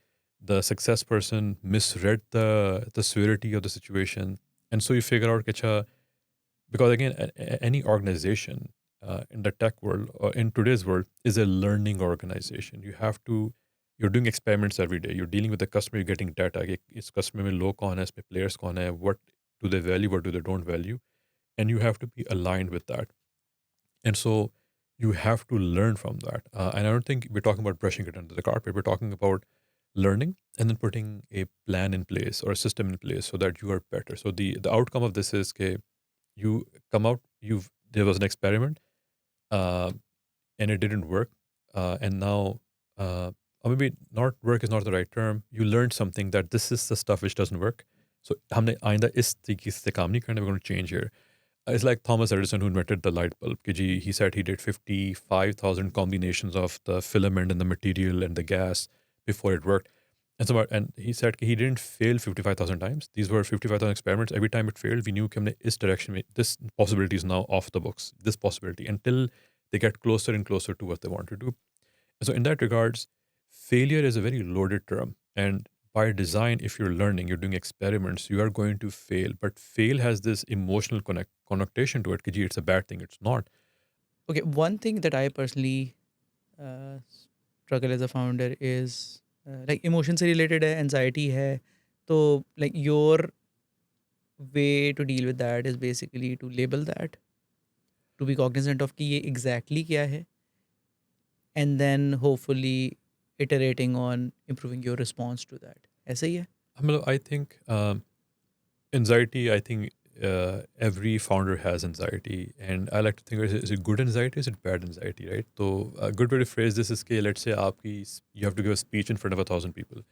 The success person misread the severity of the situation, and so you figure out कि अच्छा, because again, any organization in the tech world or in today's world is a learning organization. You're doing experiments every day. You're dealing with the customer. You're getting data. कि इस customer में लोग कौन है, इसमें players कौन है, what do they value, what do they don't value, and you have to be aligned with that. And so you have to learn from that. And I don't think we're talking about brushing it under the carpet. We're talking about learning and then putting a plan in place or a system in place so that you are better. So the outcome of this is okay, you come out, there was an experiment, uh, and it didn't work, and now, or maybe not work is not the right term. You learned something that this is the stuff which doesn't work. So हमने आइंदा इस तरीके से काम नहीं करना. We're going to change here. It's like Thomas Edison who invented the light bulb. He said he did 55,000 combinations of the filament and the material and the gas before it worked. And he said he didn't fail 55,000 times. These were 55,000 experiments. Every time it failed, we knew कि हमने इस direction में, this possibility is now off the books, this possibility, until they get closer and closer to what they want to do. So in that regards, failure is a very loaded term. And by design, if you're learning, you're doing experiments, you are going to fail. But fail has this emotional connotation to it. कि जी, it's a bad thing. It's not. Okay, one thing that I personally struggle as a founder is like emotion से related है, anxiety है. तो like your way to deal with that is basically to label that, to be cognizant of कि ये exactly क्या है, and then hopefully iterating on improving your response to that. ऐसा ही है? I think anxiety, I think every founder has anxiety. And I like to think, is it good anxiety? Is it bad anxiety, right? So a good way to phrase this is, let's say you have to give a speech in front of 1,000 people.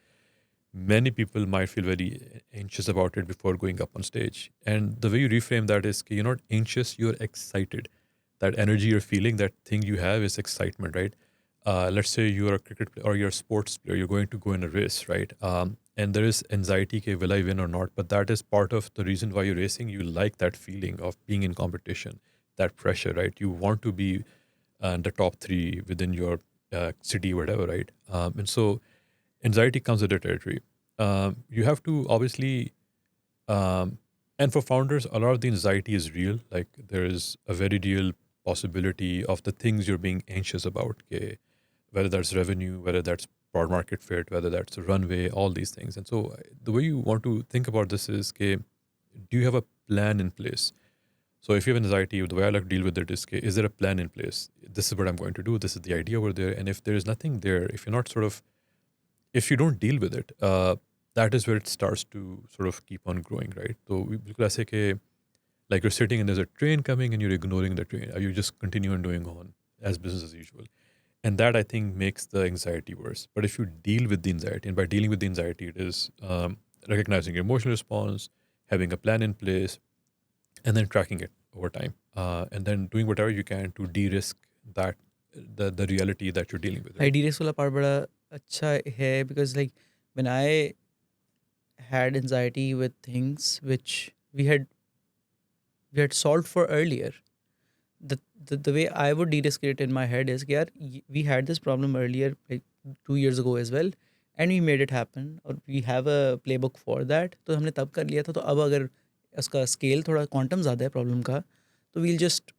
Many people might feel very anxious about it before going up on stage. And the way you reframe that is, you're not anxious, you're excited. That energy you're feeling, that thing you have is excitement, right? Let's say you're a cricket player or you're a sports player, you're going to go in a race, right? And there is anxiety, will I win or not? But that is part of the reason why you're racing. You like that feeling of being in competition, that pressure, right? You want to be the top three within your city, whatever, right? And so anxiety comes with the territory. You have to obviously, and for founders, a lot of the anxiety is real. Like there is a very real possibility of the things you're being anxious about, whether that's revenue, whether that's product market fit, whether that's a runway, all these things. And so the way you want to think about this is, do you have a plan in place? So if you have anxiety, the way I like to deal with it is there a plan in place? This is what I'm going to do. This is the idea over there. And if there is nothing there, if you're not if you don't deal with it, that is where it starts to sort of keep on growing, right? So we say like you're sitting and there's a train coming and you're ignoring the train. You just continue on doing on as business as usual. And that, I think, makes the anxiety worse. But if you deal with the anxiety, and by dealing with the anxiety, it is recognizing your emotional response, having a plan in place, and then tracking it over time. And then doing whatever you can to de-risk that, the reality that you're dealing with. Right? De-risk वाला part बड़ा अच्छा है, because like when I had anxiety with things which we had solved for earlier, the way I would de-risk it in my head is यार we had this problem earlier like 2 years ago as well and we made it happen or we have a playbook for that, तो हमने तब कर लिया था, तो अब अगर उसका scale थोड़ा quantum ज़्यादा है problem का, तो we'll just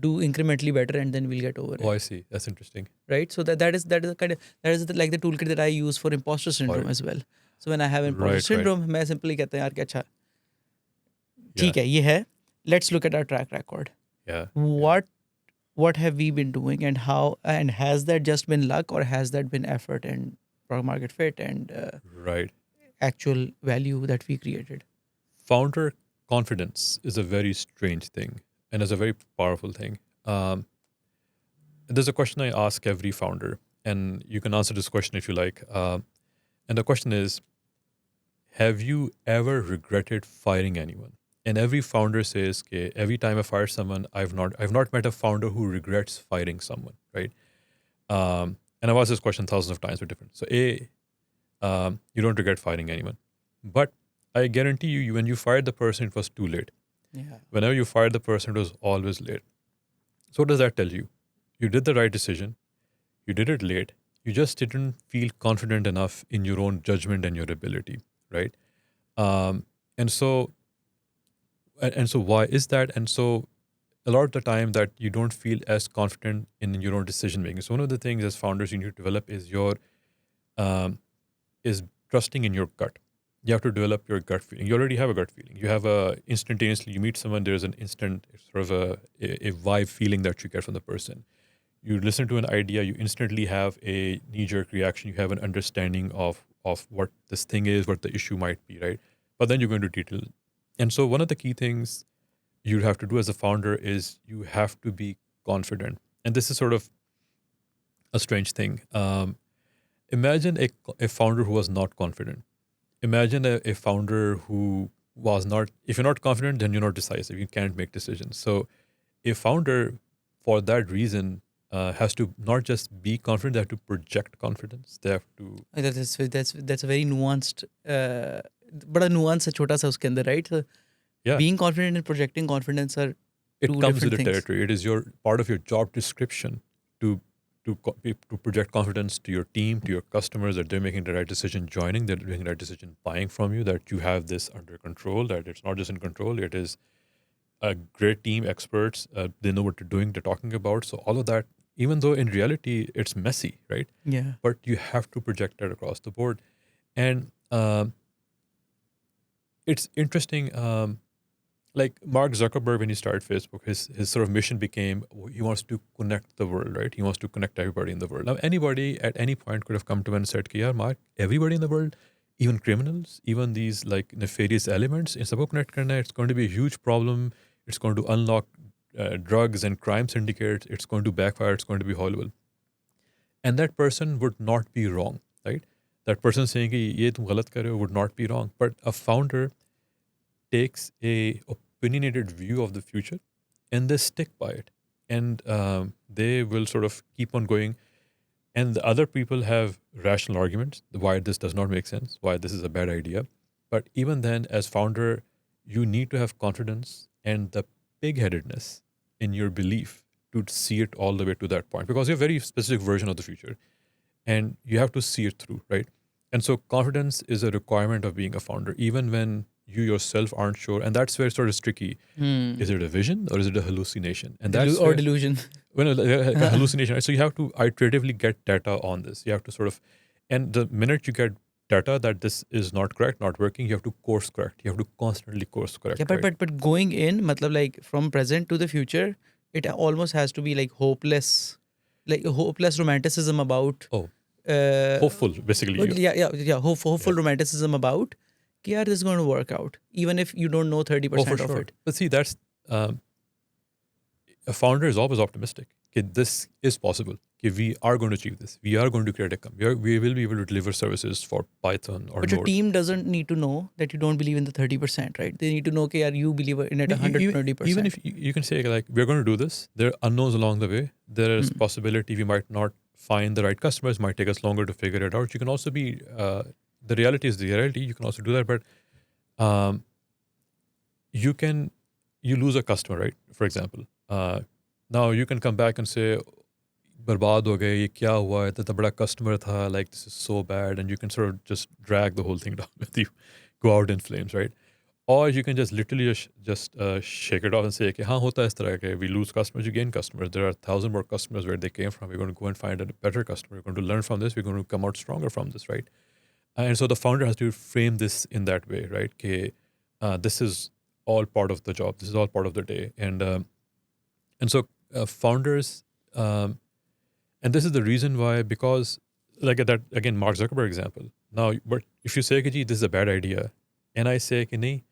do incrementally better and then we'll get over it. Oh, I see. That's interesting. Right? So that is like the toolkit that I use for imposter syndrome as well. So when I have imposter syndrome, मैं simply कहता हूँ यार कि अच्छा ठीक है ये है, let's look at our track record. Yeah. What have we been doing and how, and has that just been luck or has that been effort and product market fit and right, actual value that we created? Founder confidence is a very strange thing and is a very powerful thing. There's a question I ask every founder, and you can answer this question if you like. And the question is, have you ever regretted firing anyone? And every founder says, okay, every time I fire someone, I've not met a founder who regrets firing someone, right? And I've asked this question thousands of times with different. So you don't regret firing anyone. But I guarantee you, when you fired the person, it was too late. Yeah. Whenever you fired the person, it was always late. So what does that tell you? You did the right decision. You did it late. You just didn't feel confident enough in your own judgment and your ability, right? And so why is that? And so a lot of the time that you don't feel as confident in your own decision making. So one of the things as founders you need to develop is is trusting in your gut. You have to develop your gut feeling. You already have a gut feeling. You have instantaneously, you meet someone, there's an instant sort of a vibe feeling that you get from the person. You listen to an idea, you instantly have a knee-jerk reaction. You have an understanding of what this thing is, what the issue might be, right? But then you're going to detail. And so one of the key things you have to do as a founder is you have to be confident. And this is sort of a strange thing. Imagine a founder who was not confident. Imagine a founder who was not, if you're not confident, then you're not decisive. You can't make decisions. So a founder, for that reason, has to not just be confident, they have to project confidence. They have to, that's a very nuanced बड़ा nuance है छोटा सा उसके अंदर, right? So yeah, being confident and projecting confidence are it two comes with different the things. territory. It is your part of your job description to to project confidence to your team, to your customers, that they're making the right decision joining, they're making the right decision buying from you, that you have this under control, that it's not just in control, it is a great team, experts, they know what they're doing, they're talking about. So all of that, even though in reality it's messy, right? Yeah. But you have to project that across the board. And it's interesting. Like Mark Zuckerberg, when he started Facebook, his sort of mission became, he wants to connect the world, right? He wants to connect everybody in the world. Now, anybody at any point could have come to him and said, "Yeah, Mark, everybody in the world, even criminals, even these like nefarious elements, in sabko connect karna hai, it's going to be a huge problem. It's going to unlock drugs and crime syndicates. It's going to backfire. It's going to be horrible." And that person would not be wrong, right? That person saying कि ये तुम गलत कर रहे हो would not be wrong. But a founder takes a opinionated view of the future and they stick by it, and they will sort of keep on going. And the other people have rational arguments why this does not make sense, why this is a bad idea. But even then, as founder, you need to have confidence and the pig-headedness in your belief to see it all the way to that point, because you have a very specific version of the future and you have to see it through, right? And so confidence is a requirement of being a founder, even when you yourself aren't sure. And that's where it sort of tricky. Is it a vision or is it a hallucination? And that's or delusion. like a hallucination, right? So you have to iteratively get data on this. You have to sort of, and the minute you get data that this is not correct, not working, you have to course correct. You have to constantly course correct. Yeah, but going in, matlab like from present to the future, it almost has to be like hopeless romanticism about. Hopeful, basically. Hopeful romanticism about, yeah, this is going to work out, even if you don't know 30% of it. But see, that's a founder is always optimistic. Okay, this is possible. Okay, we are going to achieve this. We are going to create a company. We will be able to deliver services for Python or But Node. your team doesn't need to know that you don't believe in the 30%, right? They need to know, okay, you believe in it 120%. Even if you can say, like, we're going to do this, there are unknowns along the way. There is possibility we might not find the right customers, might take us longer to figure it out. You can also be, the reality is the reality. You can also do that, but you lose a customer, right? For example, now you can come back and say, बर्बाद हो गए, ये क्या हुआ है, इतना बड़ा customer था, like this is so bad, and you can sort of just drag the whole thing down with you, go out in flames, right? Or you can just literally just shake it off and say, okay, हाँ होता है इस तरह के, we lose customers, you gain customers, there are 1,000 more customers where they came from, we're going to go and find a better customer, we're going to learn from this, we're going to come out stronger from this, right? And so the founder has to frame this in that way, right? Okay, this is all part of the job, this is all part of the day, and so founders, and this is the reason why, because like that, again, Mark Zuckerberg example. Now, but if you say, "Gee, this is a bad idea," and I say, "Nahi,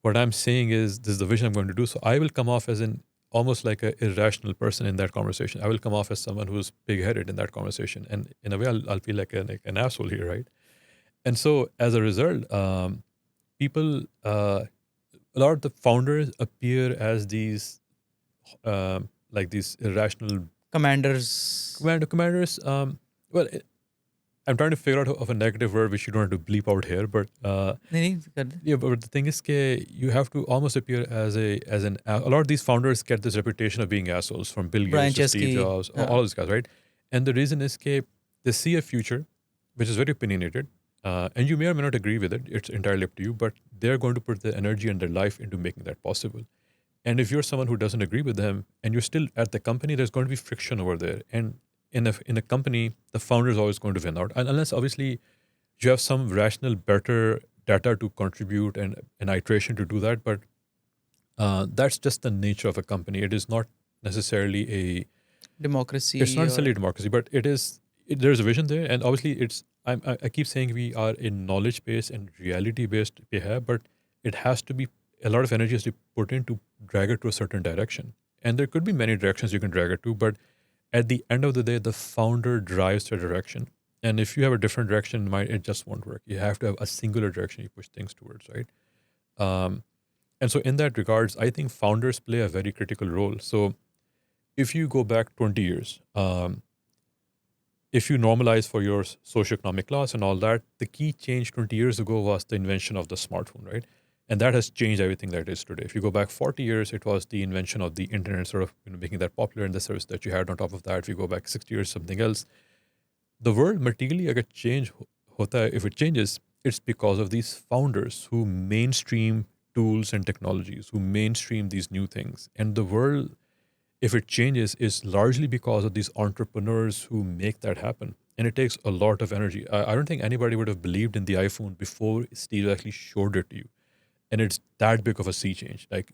what I'm saying is this is the vision I'm going to do," so I will come off as almost like an irrational person in that conversation. I will come off as someone who's pig-headed in that conversation, and in a way, I'll feel like an asshole here, right? And so, as a result, people, a lot of the founders appear as these, like these irrational commanders. Well, I'm trying to figure out of a negative word which you don't have to bleep out here, but yeah, but the thing is, you have to almost appear as a lot of these founders get this reputation of being assholes, from Bill Gates to Steve Jobs, all of these guys, right? And the reason is they see a future which is very opinionated, and you may or may not agree with it. It's entirely up to you, but they're going to put their energy and their life into making that possible. And if you're someone who doesn't agree with them and you're still at the company, there's going to be friction over there. And in a company, the founder is always going to win out. And unless obviously you have some rational, better data to contribute and an iteration to do that. But that's just the nature of a company. It is not necessarily a democracy. It's not necessarily a democracy, but there's a vision there. And obviously I keep saying we are a knowledge-based and reality-based behavior, but it has to be, a lot of energy has to be put in to drag it to a certain direction. And there could be many directions you can drag it to, but at the end of the day, the founder drives the direction. And if you have a different direction in mind, it just won't work. You have to have a singular direction you push things towards, right? And so in that regards, I think founders play a very critical role. So if you go back 20 years, if you normalize for your socioeconomic class and all that, the key change 20 years ago was the invention of the smartphone, right? And that has changed everything that it is today. If you go back 40 years, it was the invention of the internet, sort of making that popular, and the service that you had on top of that. If you go back 60 years, something else. The world materially agar change hota hai, if it changes, it's because of these founders who mainstream tools and technologies, who mainstream these new things. And the world, if it changes, is largely because of these entrepreneurs who make that happen. And it takes a lot of energy. I don't think anybody would have believed in the iPhone before Steve actually showed it to you. And it's that big of a sea change. Like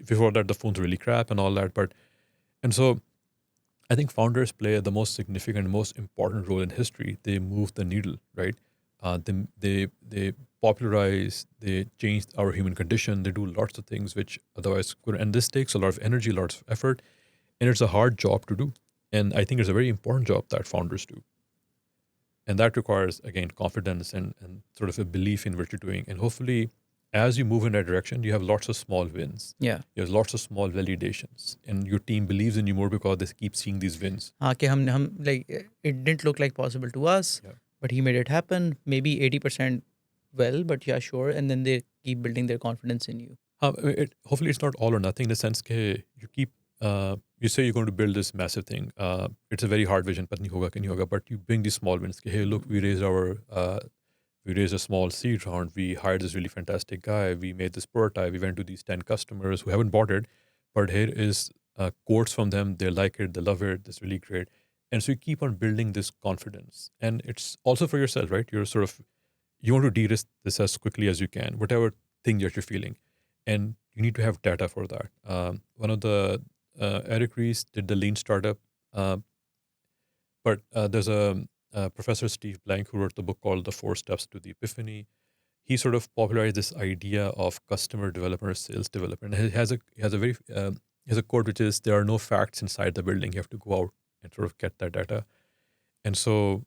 before that, the phone's really crap and all that. And so I think founders play the most significant, most important role in history. They move the needle, right? They popularize, they change our human condition. They do lots of things which otherwise could. And this takes a lot of energy, lots of effort, and it's a hard job to do. And I think it's a very important job that founders do. And that requires, again, confidence and sort of a belief in what you're doing. And hopefully, as you move in that direction, you have lots of small wins. Yeah. You have lots of small validations. And your team believes in you more because they keep seeing these wins. हाँ कि हम like it didn't look like possible to us, Yeah. but he made it happen. Maybe 80% well, but yeah, sure. And then they keep building their confidence in you. Hopefully, it's not all or nothing in the sense that you keep, you say you're going to build this massive thing. It's a very hard vision, but nahi hoga, nahi hoga, but you bring these small wins. Hey, look, we raised a small seed round. We hired this really fantastic guy. We made this prototype. We went to these 10 customers who haven't bought it, but here is quotes from them. They like it. They love it. It's really great. And so you keep on building this confidence. And it's also for yourself, right? You want to de-risk this as quickly as you can, whatever thing that you're feeling. And you need to have data for that. One of the, Eric Ries did the Lean Startup, but there's a Professor Steve Blank who wrote the book called The 4 Steps to the Epiphany. He sort of popularized this idea of customer development or sales development. He has a quote which is, there are no facts inside the building. You have to go out and sort of get that data. And so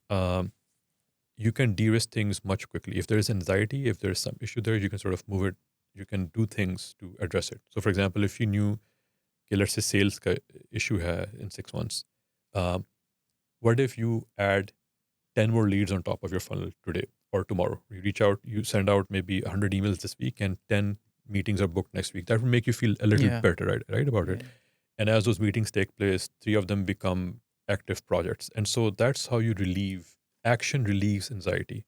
you can de-risk things much quickly. If there is anxiety, if there's some issue there, you can sort of move it. You can do things to address it. So for example, if you knew, okay, let's say sales ka issue hai in 6 months, what if you add 10 more leads on top of your funnel today or tomorrow? You reach out, you send out maybe 100 emails this week and 10 meetings are booked next week. That will make you feel a little Yeah. better, right about it. Yeah. And as those meetings take place, 3 of them become active projects. And so that's how you action relieves anxiety.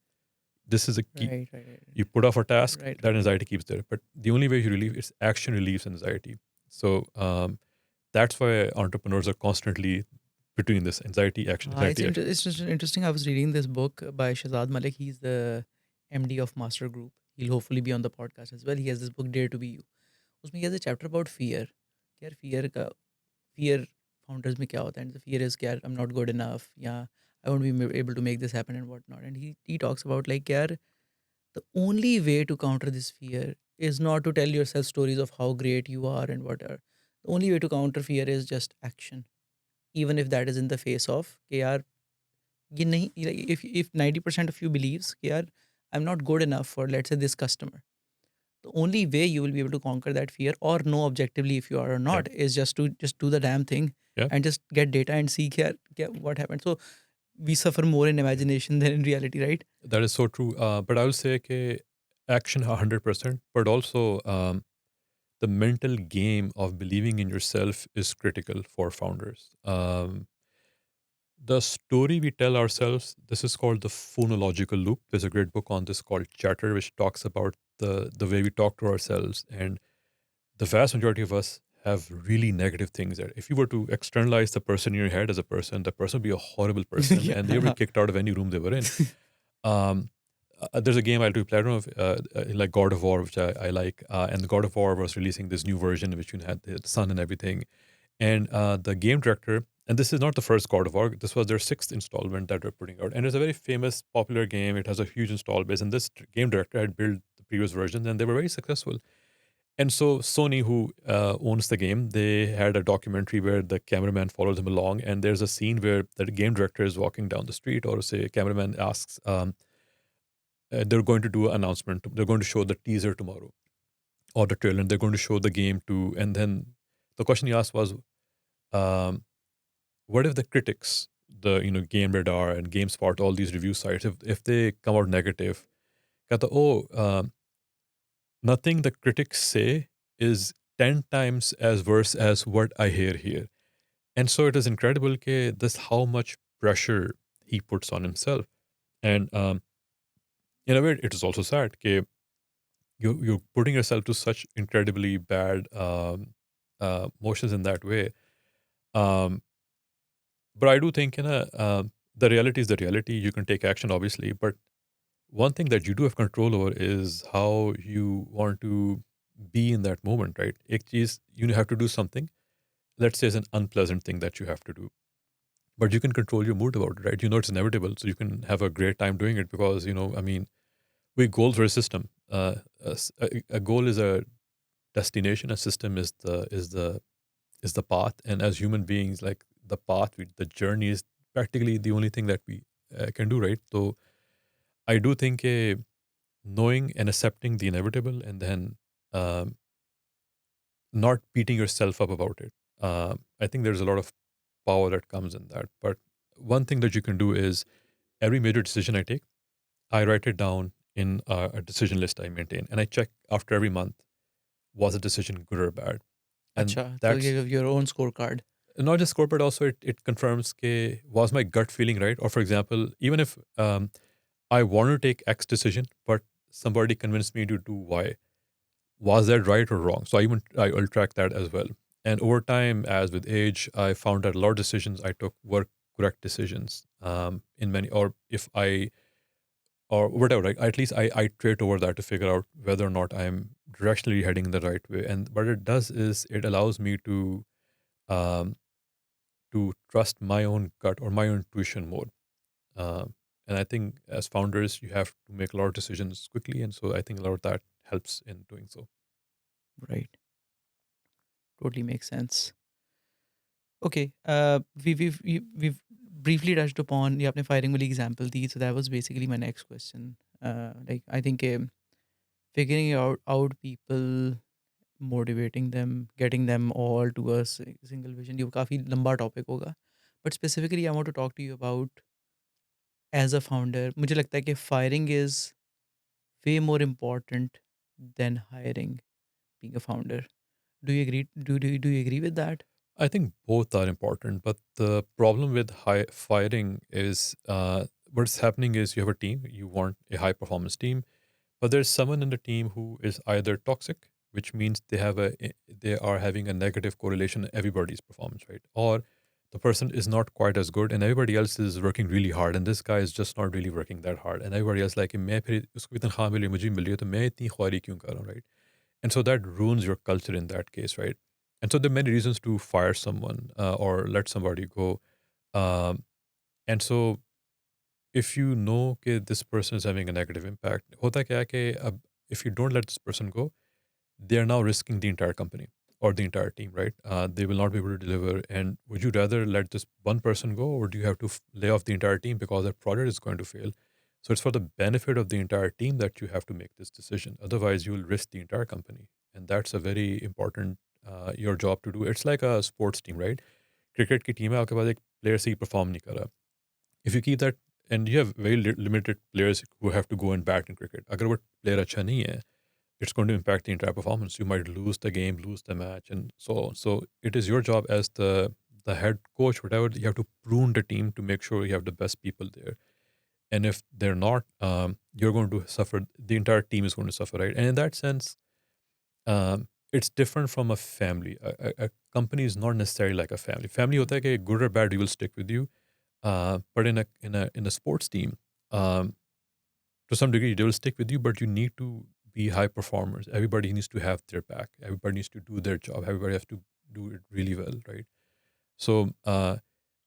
This is a key. Right. You put off a task, Right. that anxiety keeps there. But the only way you relieve is action relieves anxiety. So that's why entrepreneurs are constantly between this anxiety, action, anxiety, action. It's just interesting. I was reading this book by Shahzad Malik. He's the MD of Master Group. He'll hopefully be on the podcast as well. He has this book, Dare to Be You. उसमें he has a chapter about fear. यार fear founders में क्या होता है? And the fear is यार I'm not good enough. Yeah, I won't be able to make this happen and whatnot. And he talks about like यार the only way to counter this fear is not to tell yourself stories of how great you are and whatever. The only way to counter fear is just action, even if that is in the face of कि यार ये नहीं, like, if 90% of you believes कि यार I'm not good enough for, let's say, this customer, the only way you will be able to conquer that fear or know objectively if you are or not is just to do the damn thing. Yeah. And just get data and see what happened. So we suffer more in imagination than in reality, right? That is so true. But I will say that action 100%, but also the mental game of believing in yourself is critical for founders. The story we tell ourselves, this is called the phonological loop. There's a great book on this called Chatter, which talks about the way we talk to ourselves. And the vast majority of us have really negative things there. If you were to externalize the person in your head as a person, the person would be a horrible person and they would be kicked out of any room they were in. There's a game I do play, I don't know if, like God of War, which I like. And the God of War was releasing this new version, which you had the sun and everything. And the game director, and this is not the first God of War, this was their 6th installment that they're putting out. And it's a very famous, popular game. It has a huge install base. And this game director had built the previous versions and they were very successful. And so Sony, who owns the game, they had a documentary where the cameraman follows him along. And there's a scene where the game director is walking down the street, or say, cameraman asks, they're going to do an announcement. They're going to show the teaser tomorrow or the trailer, and they're going to show the game too. And then the question he asked was, um, what if the critics, the Game Radar and GameSpot, all these review sites, if they come out negative, कहता nothing the critics say is 10 times as worse as what I hear here. And so it is incredible this how much pressure he puts on himself. And in a way, it is also sad that you're putting yourself to such incredibly bad motions in that way. Um, but I do think the reality is the reality. You can take action, obviously, but one thing that you do have control over is how you want to be in that moment, right? एक चीज you have to do something. Let's say it's an unpleasant thing that you have to do, but you can control your mood about it, right? You know it's inevitable, so you can have a great time doing it because I mean, we goals are a system. A goal is a destination. A system is the path, and as human beings, like the path, the journey is practically the only thing that we can do, right? So I do think knowing and accepting the inevitable, and then um, not beating yourself up about it. I think there's a lot of power that comes in that. But one thing that you can do is every major decision I take, I write it down in a decision list I maintain, and I check after every month, was a decision good or bad, and Acha, so that's you have your own scorecard. not just corporate. Also, it confirms was my gut feeling right, or for example, even if I want to take X decision, but somebody convinced me to do Y, was that right or wrong? So I'll track that as well. And over time, as with age, I found that a lot of decisions I took were correct decisions. In many, or if I or whatever, right? At least I trade over that to figure out whether or not I'm directionally heading the right way. And what it does is it allows me um, to trust my own gut or my own intuition more. And I think as founders, you have to make a lot of decisions quickly, and so I think a lot of that helps in doing so. Right. Totally makes sense. Okay. We've briefly touched upon ये आपने firing वाली example the, so that was basically my next question. Like I think figuring out people, motivating them, getting them all to a single vision, ये काफ़ी लंबा topic होगा. But specifically, I want to talk to you about as a founder. मुझे लगता है कि firing is way more important than hiring. Being a founder, do you agree? Do you agree with that? I think both are important, but the problem with high firing is what's happening is you have a team, you want a high performance team, but there's someone in the team who is either toxic, which means they are having a negative correlation in everybody's performance, right? Or the person is not quite as good, and everybody else is working really hard, and this guy is just not really working that hard, and everybody else like मैं फिर उसको भी तनख्वाह मिली मुझे मिल रही है तो मैं इतनी ख्वारी क्यों कर रहा हूँ, right? And so that ruins your culture in that case, right? And so there are many reasons to fire someone or let somebody go. Um, and so if you know that this person is having a negative impact, hota kya hai if you don't let this person go, they are now risking the entire company or the entire team, right? They will not be able to deliver. And would you rather let this one person go, or do you have to lay off the entire team because that project is going to fail? So it's for the benefit of the entire team that you have to make this decision. Otherwise, you will risk the entire company, and that's a very important your job to do. It's like a sports team, right? Cricket की team है आपके पास एक player सही perform नहीं कर रहा. If you keep that, and you have very limited players who have to go and bat in cricket. अगर वो player अच्छा नहीं है, it's going to impact the entire performance. You might lose the game, lose the match, and so on. So it is your job as the head coach, whatever. You have to prune the team to make sure you have the best people there. And if they're not, you're going to suffer. The entire team is going to suffer, right? And in that sense, it's different from a family. A company is not necessarily like a family. Family होता है कि good or bad, we will stick with you. But in a sports team, to some degree, they will stick with you, but you need to be high performers. Everybody needs to have their back. Everybody needs to do their job. Everybody has to do it really well, right? So,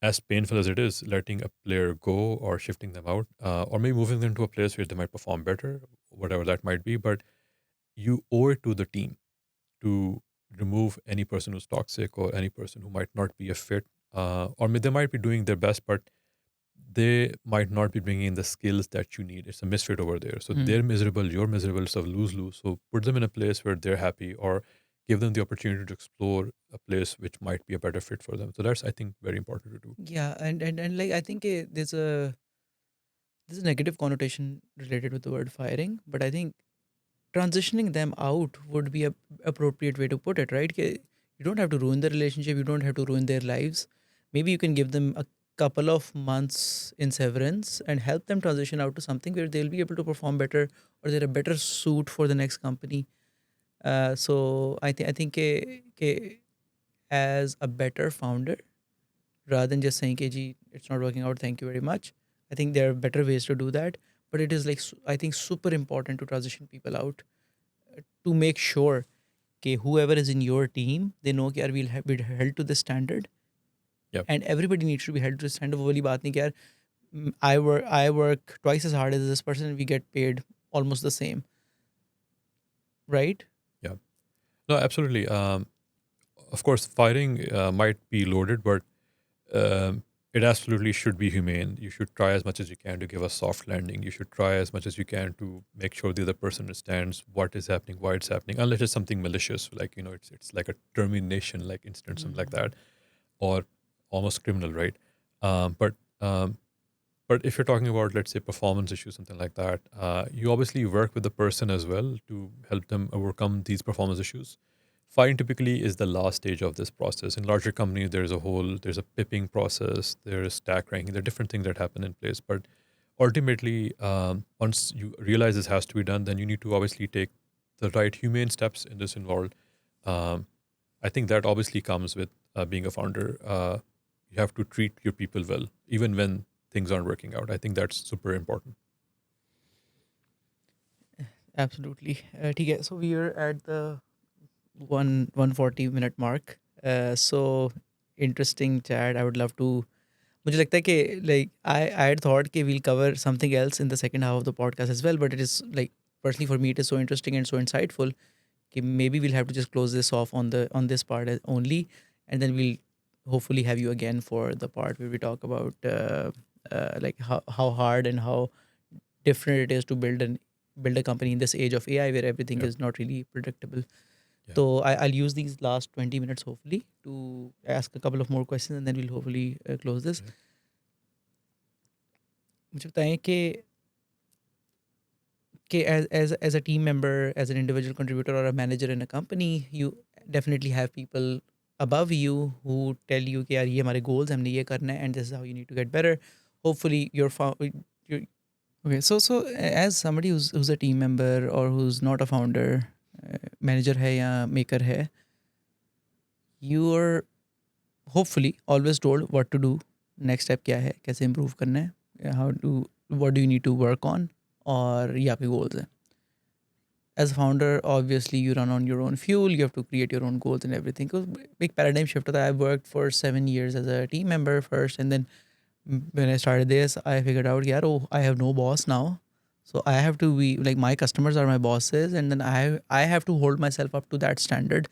as painful as it is, letting a player go or shifting them out, or maybe moving them to a place where they might perform better, whatever that might be, but you owe it to the team to remove any person who's toxic or any person who might not be a fit, they might be doing their best, but they might not be bringing in the skills that you need. It's a misfit over there. So Hmm. they're miserable, you're miserable, so lose lose. So put them in a place where they're happy, or give them the opportunity to explore a place which might be a better fit for them. So that's, I think, very important to do. Yeah, and like I think there's a negative connotation related with the word firing, but I think transitioning them out would be a appropriate way to put it, right? You don't have to ruin the relationship, you don't have to ruin their lives. Maybe you can give them a couple of months in severance and help them transition out to something where they'll be able to perform better, or they're a better suit for the next company. So I think as a better founder, rather than just saying, "Ji, it's not working out. Thank you very much." I think there are better ways to do that. But it is like I think super important to transition people out, to make sure that whoever is in your team, they know that we'll be held to this standard, Yep. and everybody needs to be held to the standard. वो वाली बात नहीं कि यार, I work twice as hard as this person and we get paid almost the same, right? Yeah. No, absolutely. Of course, firing might be loaded, but it absolutely should be humane. You should try as much as you can to give a soft landing. You should try as much as you can to make sure the other person understands what is happening, why it's happening, unless it's something malicious, like it's like a termination, like incident, something like that, or almost criminal, right? Um, but um, but if you're talking about, let's say, performance issues, something like that, you obviously work with the person as well to help them overcome these performance issues. Firing typically is the last stage of this process. In larger companies, there's a pipping process, there's stack ranking, there are different things that happen in place. But ultimately, once you realize this has to be done, then you need to obviously take the right humane steps in this involved. Um, I think that obviously comes with being a founder. You have to treat your people well, even when things aren't working out. I think that's super important. Absolutely. ठीक है. So we are at the 140 minute mark. So interesting chat. I would love to. मुझे लगता है कि like I had thought कि we'll cover something else in the second half of the podcast as well, but it is like personally for me it is so interesting and so insightful कि maybe we'll have to just close this off on this part only, and then we'll hopefully have you again for the part where we talk about like how hard and how different it is to build a company in this age of AI where everything Yep. is not really predictable. Yeah. So I'll use these last 20 minutes hopefully to ask a couple of more questions, and then we'll hopefully close this. Yeah. मुझे बताएं कि as a team member, as an individual contributor or a manager in a company, you definitely have people above you who tell you कि यार ये हमारे goals हैं, हमने ये करना है, and this is how you need to get better. Hopefully you're okay. So as somebody who's a team member or who's not a founder, manager है या maker है, you are hopefully always told what to do, next step क्या है, कैसे improve करना है, what do you need to work on, और ये आपके goals हैं. As a founder, obviously you run on your own fuel, you have to create your own goals and everything. Because big paradigm shift होता है. I worked for 7 years as a team member first, and then when I started this, I figured out, yeah, oh, I have no boss now. So I have to be like, my customers are my bosses, and then I have to hold myself up to that standard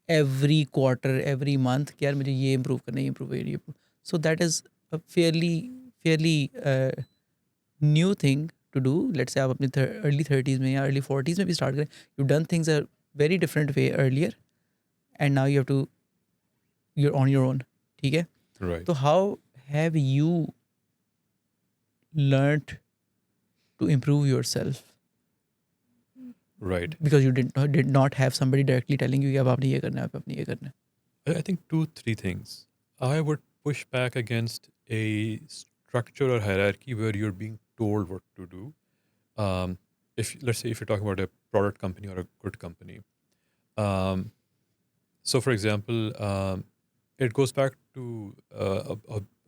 every quarter, every month. कि यार मुझे ये improve करना है, ये improve, ये improve. So that is a fairly new thing to do. Let's say आप अपने early 30s में या early 40s में भी start करें. You've done things a very different way earlier, and now you're on your own. ठीक है? Right. So how have you learned to improve yourself? Right. Because you did not have somebody directly telling you कि अब आपने ये करना है, अब आपने ये करना है. I think 2-3 things. I would push back against a structure or hierarchy where you're being told what to do. If let's say if you're talking about a product company or a good company, um, so for example, it goes back to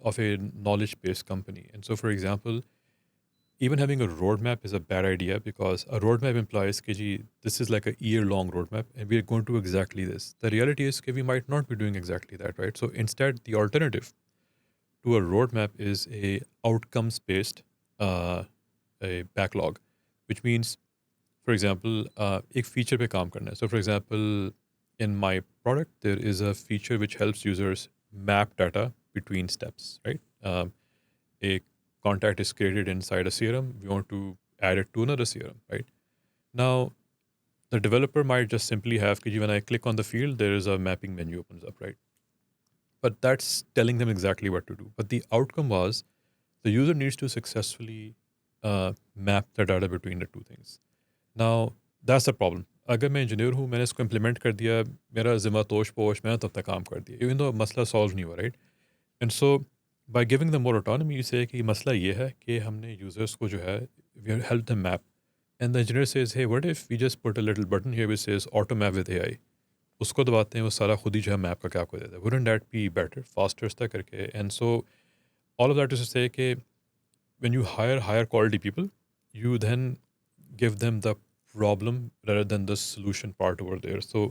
of a knowledge-based company, and so for example, even having a roadmap is a bad idea because a roadmap implies that this is like a year-long roadmap and we are going to do exactly this. The reality is that we might not be doing exactly that, right? So instead, the alternative to a roadmap is a outcomes-based a backlog, which means, for example, एक feature पे काम करना है. So for example, in my product, there is a feature which helps users map data between steps, right? A contact is created inside a CRM. We want to add it to another CRM, right? Now, the developer might just simply have, when I click on the field, there is a mapping menu opens up, right? But that's telling them exactly what to do. But the outcome was the user needs to successfully map the data between the two things. Now, that's the problem. अगर मैं engineer हूँ, मैंने इसको implement कर दिया, मेरा ज़िम्मा तोश पोश, मैंने तब तक काम कर दिया, इवन तो मसला सॉल्व नहीं हुआ, right? And so by giving the more autonomy you से कि मसला ये है कि हमने यूजर्स को जो है we help the map, and the engineer says hey what if we just put a little button here which says auto map with AI, उसको दबाते हैं, वो सारा खुद ही जो है मैप का क्या आपको देता है. Wouldn't that be better, faster इस तरह करके. And so all of that is to say कि when you hire higher quality people, you then give them the problem rather than the solution part over there. So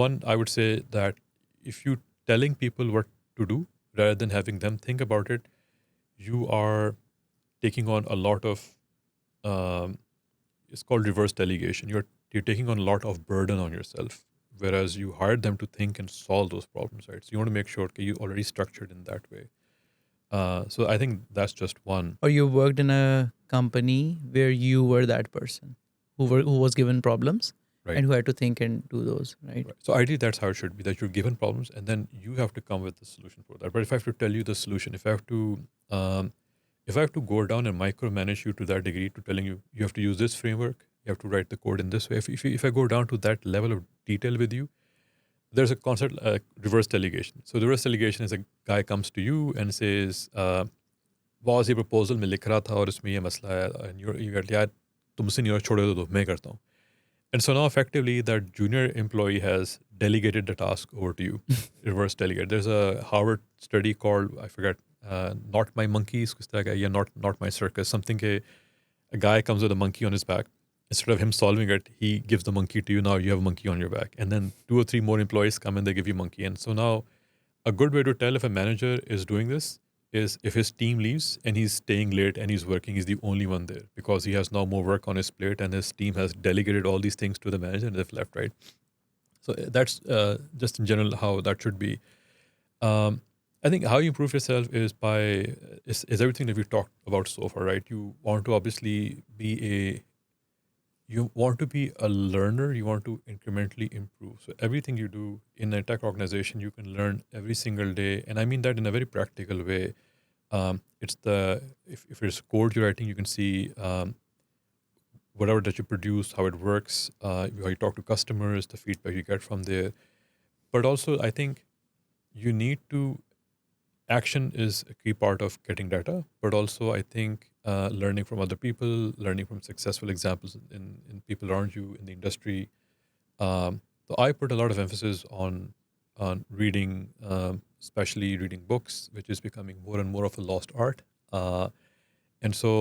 one, I would say that if you telling people what to do rather than having them think about it, you are taking on a lot of it's called reverse delegation. You're taking on a lot of burden on yourself, whereas you hired them to think and solve those problems, right? So you want to make sure that you already structured in that way. So I think that's just one. Or you worked in a company where you were that person who was given problems, Right. and who had to think and do those, right? Right. So ideally, that's how it should be. That you're given problems, and then you have to come with the solution for that. But if I have to tell you the solution, if I have to go down and micromanage you to that degree, to telling you you have to use this framework, you have to write the code in this way. If I go down to that level of detail with you, there's a concept reverse delegation. So the reverse delegation is a guy comes to you and says, "Was ये proposal में लिख रहा था और इसमें ये मसला है, and you get यार तुमसे नहीं और छोड़ दो मैं करता हूँ." And so now effectively that junior employee has delegated the task over to you. Reverse delegate. There's a Harvard study called, I forget, Not My Monkeys, not My Circus, something a guy comes with a monkey on his back. Instead of him solving it, he gives the monkey to you. Now you have a monkey on your back. And then 2 or 3 more employees come and they give you monkey. And so now a good way to tell if a manager is doing this is if his team leaves and he's staying late and he's working, he's the only one there because he has now more work on his plate and his team has delegated all these things to the manager and they've left, right? So that's just in general how that should be. I think how you improve yourself is is everything that we talked about so far, right? You want to obviously you want to be a learner, you want to incrementally improve. So everything you do in a tech organization, you can learn every single day. And I mean that in a very practical way. It's if it's code you're writing, you can see whatever that you produce, how it works, how you talk to customers, the feedback you get from there. But also, I think you need to, action is a key part of getting data, but also I think learning from other people, learning from successful examples in people around you in the industry. So I put a lot of emphasis on reading, especially reading books, which is becoming more and more of a lost art. And so,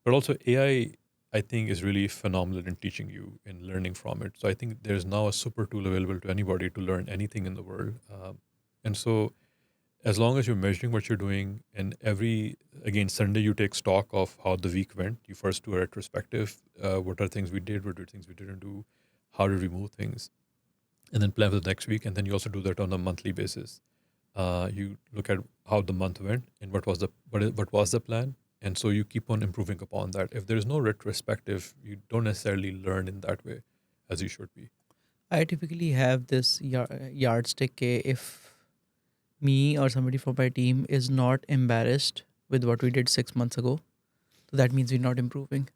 but also AI, I think, is really phenomenal in teaching you and learning from it. So I think there's now a super tool available to anybody to learn anything in the world. And so as long as you're measuring what you're doing, and again, Sunday you take stock of how the week went. You first do a retrospective. What are things we did? What are things we didn't do? How did we move things? And then plan for the next week. And then you also do that on a monthly basis. You look at how the month went and what was the plan. And so you keep on improving upon that. If there is no retrospective, you don't necessarily learn in that way as you should be. I typically have this yardstick. If me or somebody from my team is not embarrassed with what we did 6 months ago, so that means we're not improving.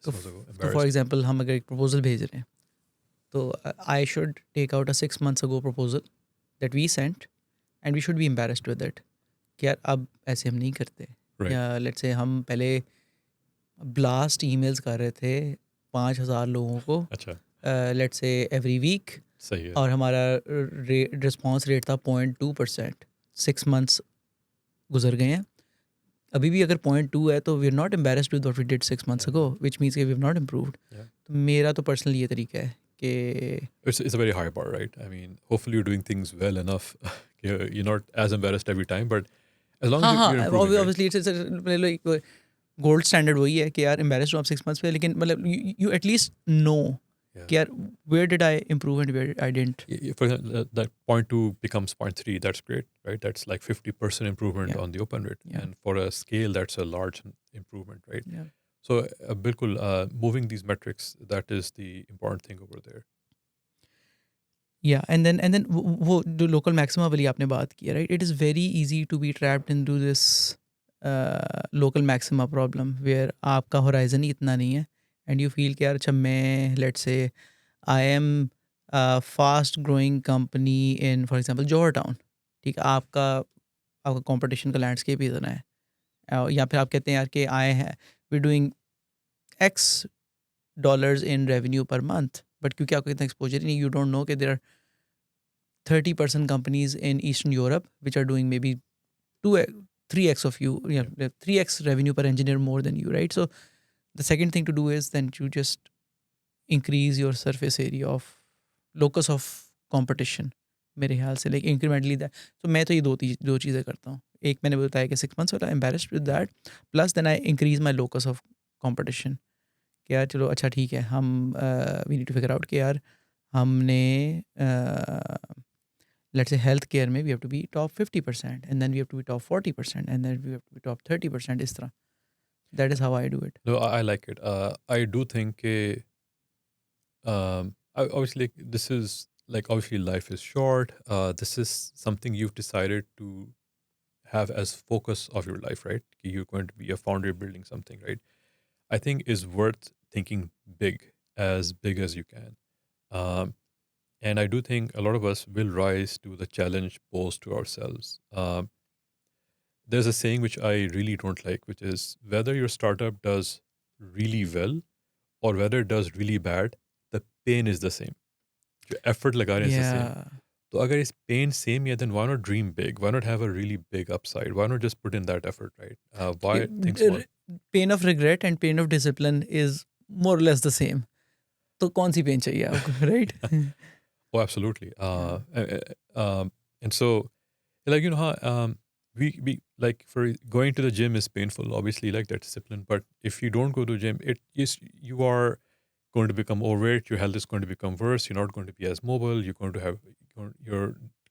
So for example, हम अगर एक proposal भेज रहे हैं, तो I should take out a 6 months ago proposal that we sent, and we should be embarrassed with it. कि यार अब ऐसे हम नहीं करते. Right. या let's say हम पहले blast emails कर रहे थे 5,000 लोगों को. अच्छा. Let's say every week. सही है. और हमारा रिस्पॉन्स रेट था 0.2%. 6 months गुजर गए हैं. अभी भी अगर 0.2 है तो we are not embarrassed with what we did 6 months ago, which means we have not improved. तो मेरा तो पर्सनली ये तरीका है कि it's a very high bar, right? I mean, hopefully you're doing things well enough. You're not as embarrassed every time, but as long as you're improving, right? obviously it's gold standard वही है कि यार embarrassed हूँ आप 6 months पे, लेकिन मतलब you at least no कि यार where did I improve and where I didn't. For example, that 0.2 becomes 0.3. That's great, right? That's like 50% improvement on the open rate. Yeah. And for a scale, that's a large improvement, right? Yeah. So बिल्कुल moving these metrics, that is the important thing over there. या and then वो जो local maxima वाली आपने बात की है, right, it is very easy to be trapped into this local maxima problem where आपका होराइजन ही इतना नहीं है एंड यू फील कि यार अच्छा मैं let's say I am fast growing company in for example Johar town, ठीक है, आपका आपका कंपटीशन का लैंडस्केप ही इतना है, या फिर आप कहते हैं यार कि आए हैं we doing X dollars in revenue per month, but क्योंकि आपको इतना एक्सपोजर ही नहीं, यू डोंट नो कि there are 30% companies in Eastern Europe which are doing maybe 3x of you, Yeah. 3x revenue per engineer more than you, right? So the second thing to do is then you just increase your surface area of locus of competition, मेरे ख्याल से like incrementally that. तो मैं तो ये दो चीज़ें करता हूँ। एक मैंने बताया कि 6 months वाला embarrassed with that, plus then I increase my locus of competition कि यार चलो अच्छा ठीक है, हम we need to figure out कि यार हमने let's say healthcare में we have to be top 50% and then we have to be top 40% and then we have to be top 30% इस तरह। That is how I do it. No, I like it. I do think obviously this is like obviously life is short. This is something you've decided to have as focus of your life, right? You're going to be a founder building something, right? I think is worth thinking big as you can. Um, and I do think a lot of us will rise to the challenge posed to ourselves. There's a saying which I really don't like, which is whether your startup does really well or whether it does really bad, the pain is the same. जो effort लगा रहे हैं is the same. Yeah. तो अगर इस pain same है, then why not dream big? Why not have a really big upside? Why not just put in that effort, right? Why think small? Pain of regret and pain of discipline is more or less the same. तो कौन सी pen चाहिए आपको, right? Oh, absolutely. And so, like how we like for going to the gym is painful. Obviously, like that discipline. But if you don't go to the gym, it is you are going to become overweight. Your health is going to become worse. You're not going to be as mobile. You're going to have your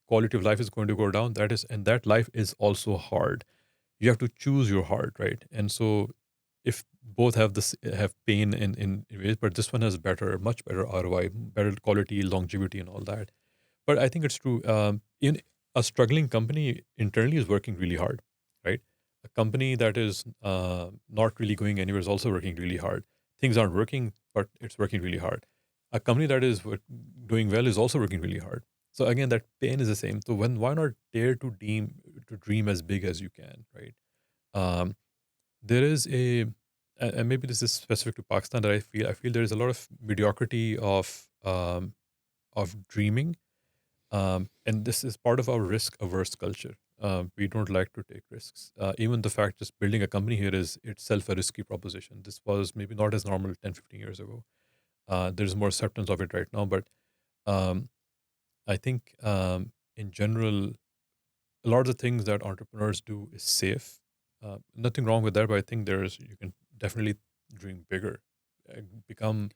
quality of life is going to go down. That life is also hard. You have to choose your heart, right? And so if both have pain in ways, but this one has much better ROI, better quality, longevity, and all that. But I think it's true. In a struggling company internally is working really hard, right? A company that is not really going anywhere is also working really hard. Things aren't working, but it's working really hard. A company that is doing well is also working really hard. So again, that pain is the same. So why not dare to dream as big as you can, right? Um, there is and maybe this is specific to Pakistan that I feel there is a lot of mediocrity of dreaming, and this is part of our risk averse culture. We don't like to take risks. Even the fact just building a company here is itself a risky proposition. This was maybe not as normal 10-15 years ago. There's more acceptance of it right now, but um, I think in general a lot of the things that entrepreneurs do is safe. Nothing wrong with that, but I think you can definitely dream bigger, become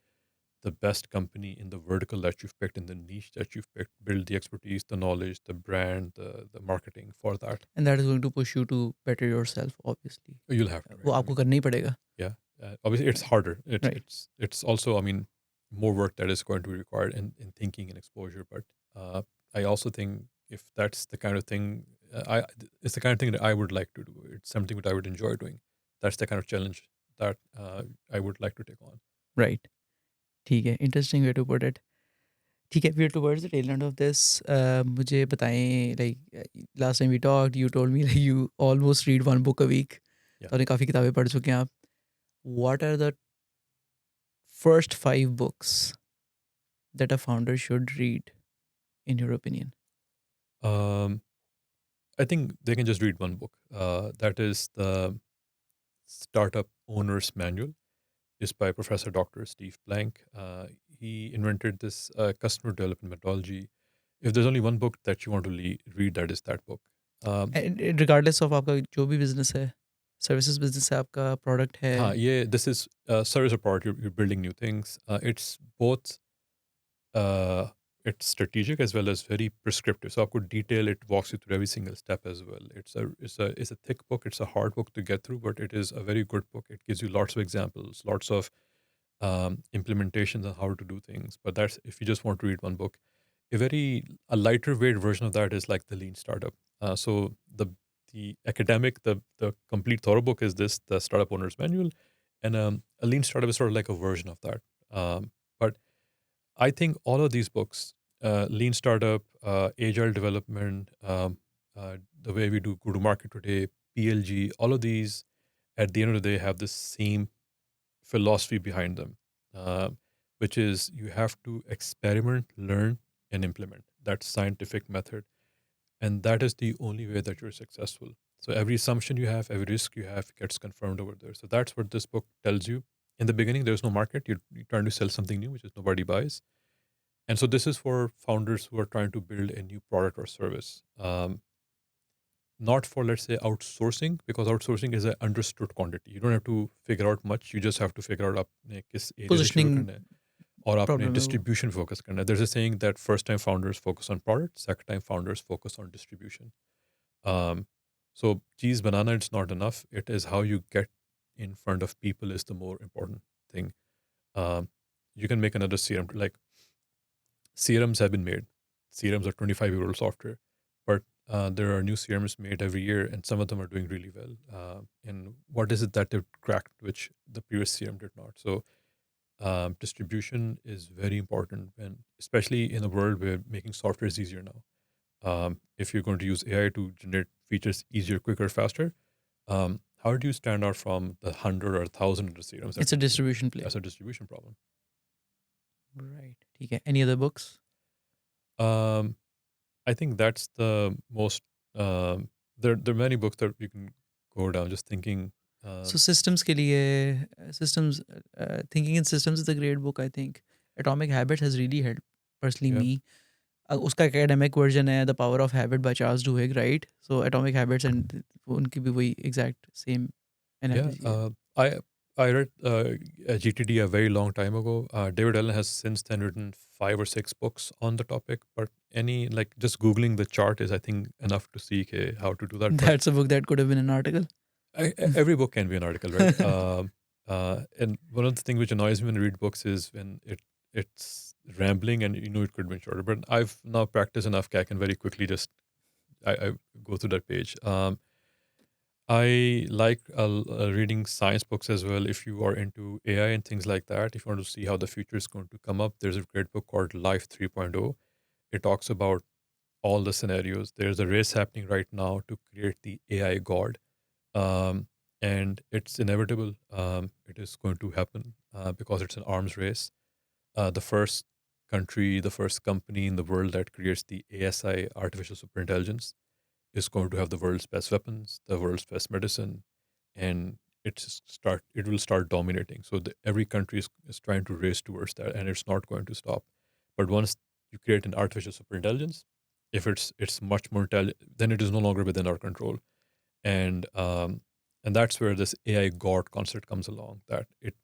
the best company in the vertical that you've picked, in the niche that you've picked, build the expertise, the knowledge, the brand, the marketing for that. And that is going to push you to better yourself, obviously. You'll have to, वो right? I आपको mean, करना ही पड़ेगा, yeah. Obviously, it's harder. right? It's also, I mean, more work that is going to be required in thinking and exposure. But I also think if that's the kind of thing, it's the kind of thing that I would like to do. It's something that I would enjoy doing. That's the kind of challenge that I would like to take on. Right. ठीक है, interesting way to put it. ठीक है, we are towards the tail end of this. मुझे बताएं, like last time we talked, you told me like you almost read one book a week. Yeah. तो आपने काफ़ी किताबें पढ़ चुके हैं आप. What are the first 5 books that a founder should read, in your opinion? Um, I think they can just read one book. That is the Startup Owner's Manual. Is by Professor Dr. Steve Blank. He invented this customer development methodology. If there's only one book that you want to read, that is that book. And regardless of आपका जो भी business है, services business है, आपका product है, Yeah, this is service or product. You're building new things. It's both it's strategic as well as very prescriptive. So आपको detail, it walks you through every single step as well. It's a thick book. It's a hard book to get through, but it is a very good book. It gives you lots of examples, lots of implementations on how to do things. But that's if you just want to read one book. A lighter weight version of that is like the Lean Startup. So the academic, the complete thorough book is this, the Startup Owner's Manual, and a Lean Startup is sort of like a version of that. But I think all of these books, Lean Startup, Agile Development, the way we do go to market today, PLG, all of these, at the end of the day, have the same philosophy behind them, uh, which is you have to experiment, learn, and implement. That's scientific method, and that is the only way that you're successful. So every assumption you have, every risk you have gets confirmed over there. So that's what this book tells you. In the beginning, there's no market. You're trying to sell something new, which is nobody buys. And so this is for founders who are trying to build a new product or service. Not for, let's say, outsourcing, because outsourcing is an understood quantity. You don't have to figure out much. You just have to figure out आपने किस area से शुरू Positioning करना है और आपने problem है वो. distribution focus करना है. There's a saying that first time founders focus on product, second time founders focus on distribution. Um, so cheese banana, it's not enough. It is how you get in front of people is the more important thing. Um, you can make another serum. Like serums have been made. Serums are 25-year-old software, but there are new serums made every year, and some of them are doing really well. And what is it that they've cracked, which the previous serum did not? So distribution is very important, and especially in a world where making software is easier now. If you're going to use AI to generate features easier, quicker, faster, how do you stand out from the 100 or 1,000 of the serums? It's a distribution play. That's a distribution problem. Right. ठीक है. Any other books? Um, I think that's the most. There are many books that you can go down just thinking. So systems के लिए systems thinking in systems is a great book. I think Atomic Habits has really helped personally Yeah. me. उसका academic version है The Power of Habit by Charles Duhigg, right? So Atomic Habits and उनकी भी वही exact same analogy है. I read GTD a very long time ago. David Allen has since then written 5 or 6 books on the topic. But just googling the chart is, I think, enough to see how to do that. But That's a book that could have been an article. every book can be an article, right? And one of the things which annoys me when I read books is when it's rambling and it could be shorter. But I've now practiced enough that I can very quickly just I go through that page. I like reading science books as well. If you are into AI and things like that, if you want to see how the future is going to come up, there's a great book called Life 3.0. It talks about all the scenarios. There's a race happening right now to create the AI god. And it's inevitable. It is going to happen because it's an arms race. The first country, the first company in the world that creates the ASI, artificial superintelligence, is going to have the world's best weapons, the world's best medicine, and it will start dominating. So every country is trying to race towards that, and it's not going to stop. But once you create an artificial superintelligence, if it's much more intelligent, then it is no longer within our control, and that's where this AI God concept comes along. That it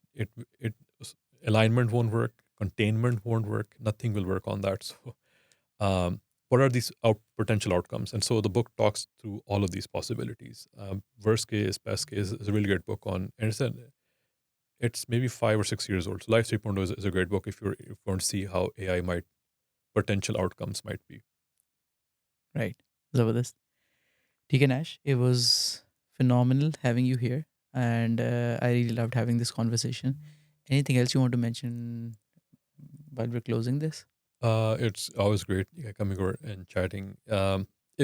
alignment won't work, containment won't work, nothing will work on that. So what are these potential outcomes? And so the book talks through all of these possibilities. Worst case, best case is a really great book on, and it's maybe 5 or 6 years old. So Life 3.0 is a great book if you want to see how AI potential outcomes might be. Right. Zabardast. ठीक है Nash, it was phenomenal having you here, and I really loved having this conversation. Anything else you want to mention while we're closing this? It's always great coming over and chatting.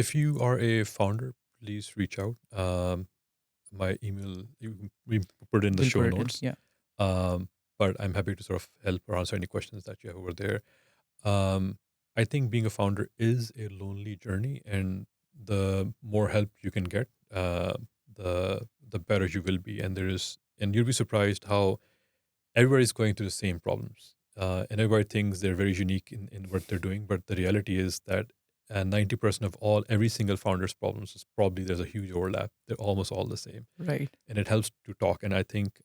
If you are a founder, please reach out. My email, we put it in the We'll show put it in, notes. yeah. But I'm happy to sort of help or answer any questions that you have over there. I think being a founder is a lonely journey, and the more help you can get, the better you will be. And you'll be surprised how everybody's going through the same problems. And everybody thinks they're very unique in what they're doing, but the reality is that 90% of every single founder's problems is probably there's a huge overlap. They're almost all the same. Right. And it helps to talk. And I think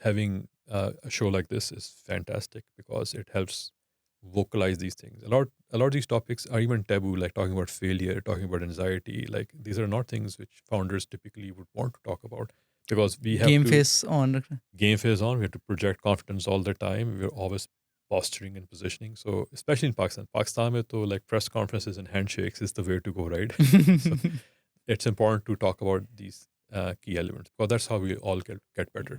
having a show like this is fantastic because it helps vocalize these things. A lot of these topics are even taboo, like talking about failure, talking about anxiety. Like these are not things which founders typically would want to talk about, because we have game to face on रखना game phase on. We have to project confidence all the time. We're always posturing and positioning. So especially in Pakistan mein to like press conferences and handshakes is the way to go, right? So है. it's important to talk about these key elements, because that's how we all get better.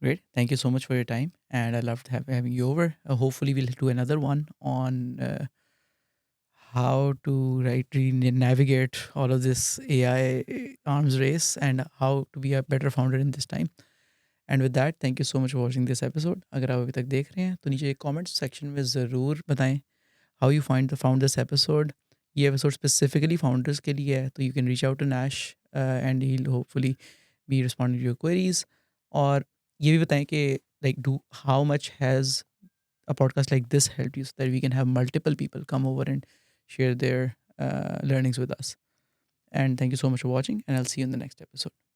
Great. Thank you so much for your time. And I loved having you over. Hopefully, we'll do another one on how to navigate all of this AI arms race and how to be a better founder in this time. And with that thank you so much for watching this episode. अगर आप अभी तक देख रहे हैं तो नीचे एक कमेंट सेक्शन में ज़रूर बताएं how you found this episode. ये एपिसोड स्पेसिफिकली फाउंडर्स के लिए है, तो you can reach out to Nash and he hopefully be responding to your queries. और ये भी बताएं कि like do how much has a podcast like this helped you, so that we can have multiple people come over and share their learnings with us. And thank you so much for watching, and I'll see you in the next episode.